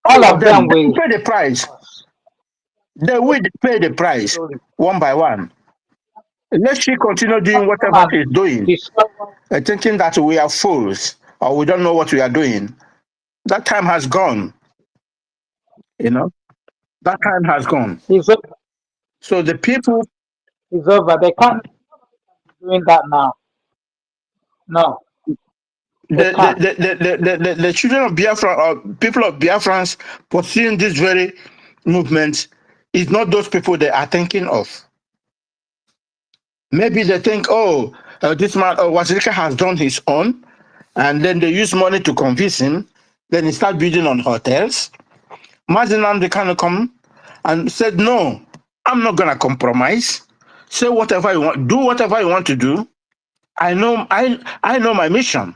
all of them will pay the price. They will pay the price one by one. Let she continue doing whatever she's doing, thinking that we are fools or we don't know what we are doing. That time has gone. You know, that time has gone. So the people. It's over. They can't be doing that now. No. The children of Biafra or people of Biafrans pursuing this very movement is not those people they are thinking of. Maybe they think, oh, this man, Wazirika has done his own, and then they use money to convince him. Then he start building on hotels. Mazinam, they kind of come and said, no, I'm not going to compromise. Say whatever you want, do whatever you want to do. I know my mission.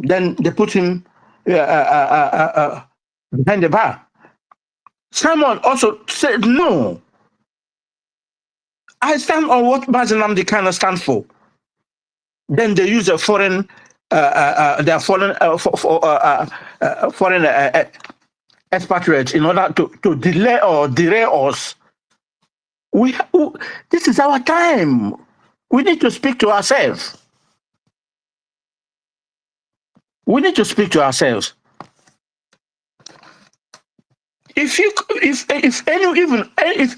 Then they put him behind the bar. Simon also said, no, I stand on what Mazinam they kind of stand for. Then they use a foreign, foreign expatriates in order to delay or derail us. This is our time. We need to speak to ourselves. We need to speak to ourselves. If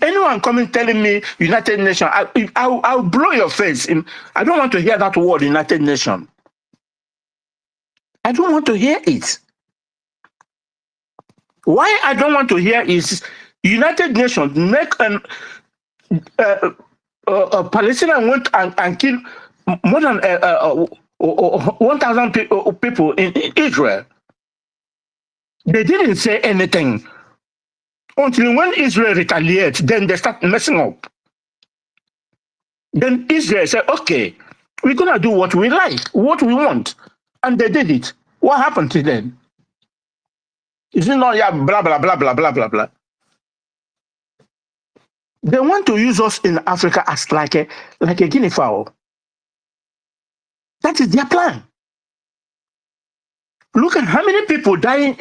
anyone coming telling me United Nations, I'll blow your face. I don't want to hear that word, United Nations. I don't want to hear it. Why I don't want to hear is United Nations make an Palestinian went and killed more than 1,000 people in Israel. They didn't say anything until when Israel retaliates, then they start messing up. Then Israel said, okay, we're going to do what we like, what we want. And they did it. What happened to them? Is it not, yeah, blah, blah, blah, blah, blah, blah, blah. They want to use us in Africa as like a guinea fowl. That is their plan. Look at how many people dying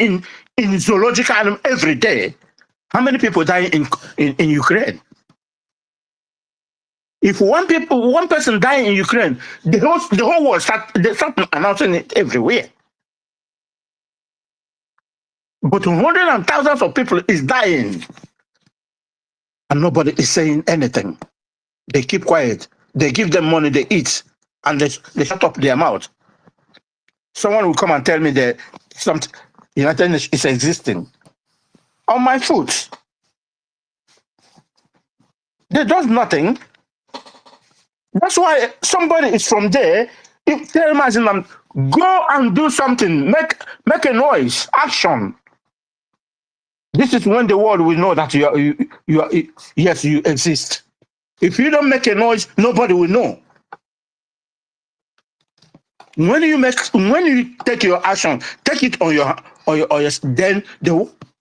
in zoological animals every day. How many people dying in Ukraine? If one person dying in Ukraine, the whole world start announcing it everywhere. But hundreds and thousands of people is dying, and nobody is saying anything. They keep quiet. They give them money, they eat, and they shut up their mouth. Someone will come and tell me that something United Nations is existing on my foot. They does nothing. That's why somebody is from there. If they imagine them, go and do something, make a noise, action. This is when the world will know that you are yes, you exist. If you don't make a noise, nobody will know. When you take your action, take it on your then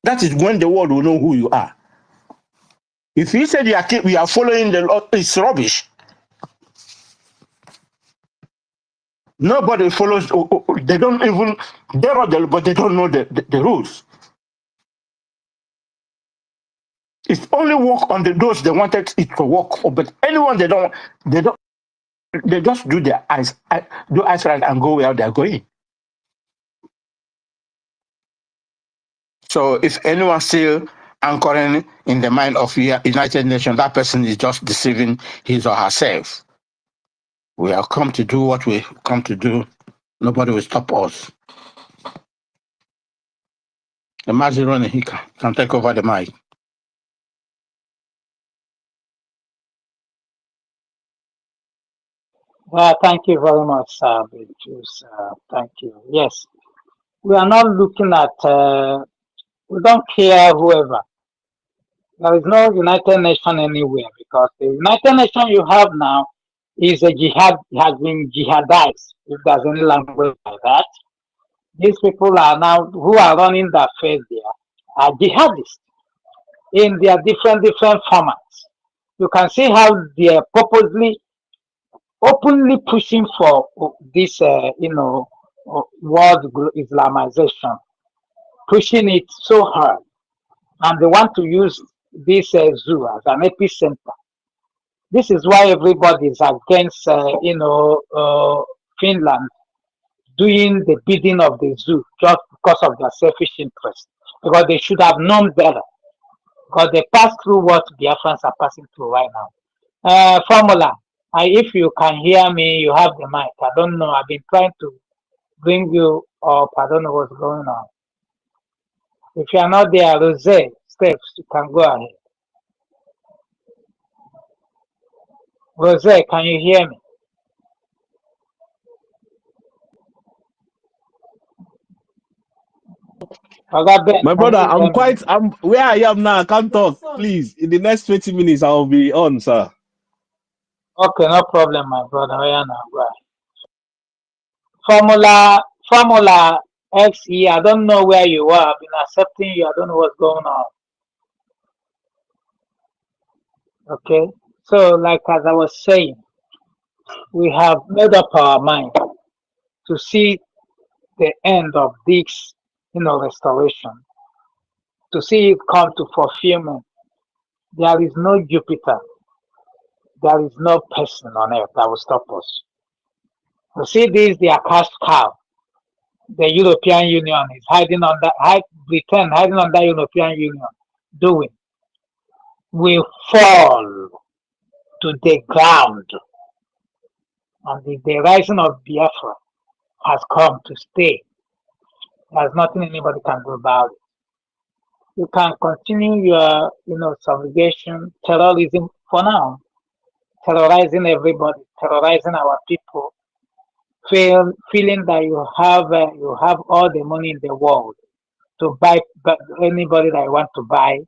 that is when the world will know who you are. If you said we are following the law, it's rubbish. Nobody follows. They don't even. They know but they don't know the rules. It's only work on those they wanted it to work for. But anyone they don't. They just do their eyes right and go where they're going. So if anyone still anchoring in the mind of United Nations, that person is just deceiving his or herself. We have come to do what we come to do. Nobody will stop us. The Mazironi, he can take over the mic. Thank you very much, sir. Thank you. Yes, we are not looking at, we don't care whoever. There is no United Nation anywhere because the United Nation you have now is a jihad, has been jihadized, if there's any language like that. These people are now, who are running the affairs there, are jihadists in their different formats. You can see how they are purposely, openly pushing for this, world Islamization, pushing it so hard, and they want to use this zoo as an epicenter. This is why everybody is against, Finland doing the bidding of the zoo just because of their selfish interest. Because they should have known better. Because they passed through what Biafrans are passing through right now. Formula, if you can hear me, you have the mic. I don't know. I've been trying to bring you up. I don't know what's going on. If you are not there, Rose, Steps, you can go ahead. Rose, can you hear me? My brother, I'm where I am now. I can't talk. Please, in the next 20 minutes, I'll be on, sir. Okay, no problem, my brother. Yeah, now, right. Formula XE, I don't know where you are. I've been accepting you. I don't know what's going on. Okay, so like as I was saying, we have made up our mind to see the end of this, restoration, to see it come to fulfillment. There is no Jupiter, there is no person on earth that will stop us. You see this, they are cash cow. The European Union is hiding under, Britain hiding under European Union, doing, will fall to the ground. And the rising of Biafra has come to stay. There's nothing anybody can do about it. You can continue your, subjugation, terrorism for now, terrorizing everybody, terrorizing our people, feeling that you have all the money in the world to buy anybody that you want to buy,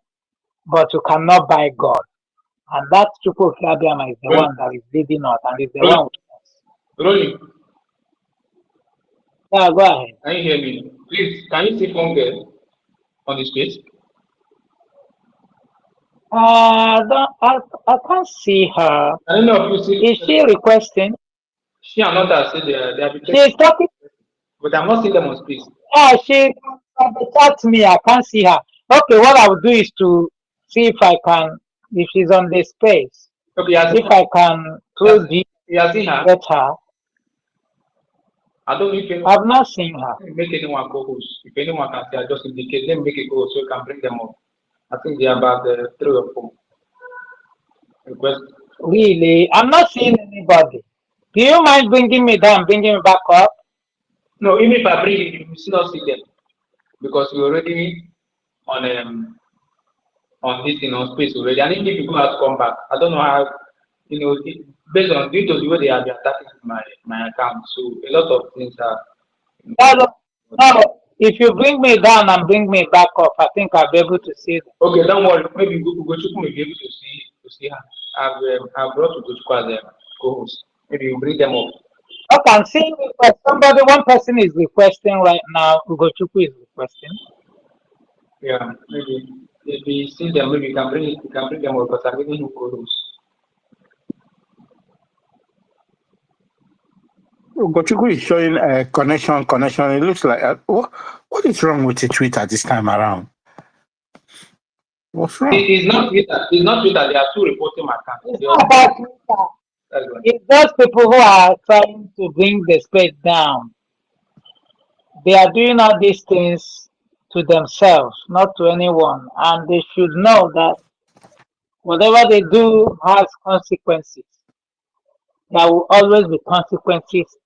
but you cannot buy God. And that Chukwu Kabiama is the one that is leading us and is the one. Rolling. Yeah, go ahead. Can you hear me? Please, can you see phone girl on the space? I can't see her. I don't know if you see. Is she requesting? She and others say they are. She's talking. But I'm not seeing them on space. She chat me. I can't see her. Okay, what I will do is to see if I can, if she's on the space. Okay, if I can close the get her. I don't know if I've not seen her. Make anyone co-host. If anyone can say, just indicate, let me make a co-host so you can bring them up. I think they are about 3 or 4. Request. Really? I'm not seeing anybody. Do you mind bringing me down, bringing me back up? No, even if I bring it, you will still not see them. Because we already on this on space already. And even if people have come back, I don't know how, based on due to the way they have been attacking my account. So a lot of things are. No, if you bring me down and bring me back up, I think I'll be able to see them. Okay, don't worry. Maybe Ugochukwu will be able to see her. I've brought Ugochukwu as a co-host. Maybe you bring them up. Okay, I'm seeing one person is requesting right now. Ugochukwu is requesting. Yeah, maybe if we see them, maybe you can bring them up because I'm giving you co-host. Ugochukwu is showing a connection. It looks like what is wrong with the Twitter this time around? What's wrong? It's not Twitter. It's not Twitter. They are two reporting my account. It's not about Twitter. It's those people who are trying to bring the space down. They are doing all these things to themselves, not to anyone, and they should know that whatever they do has consequences. There will always be consequences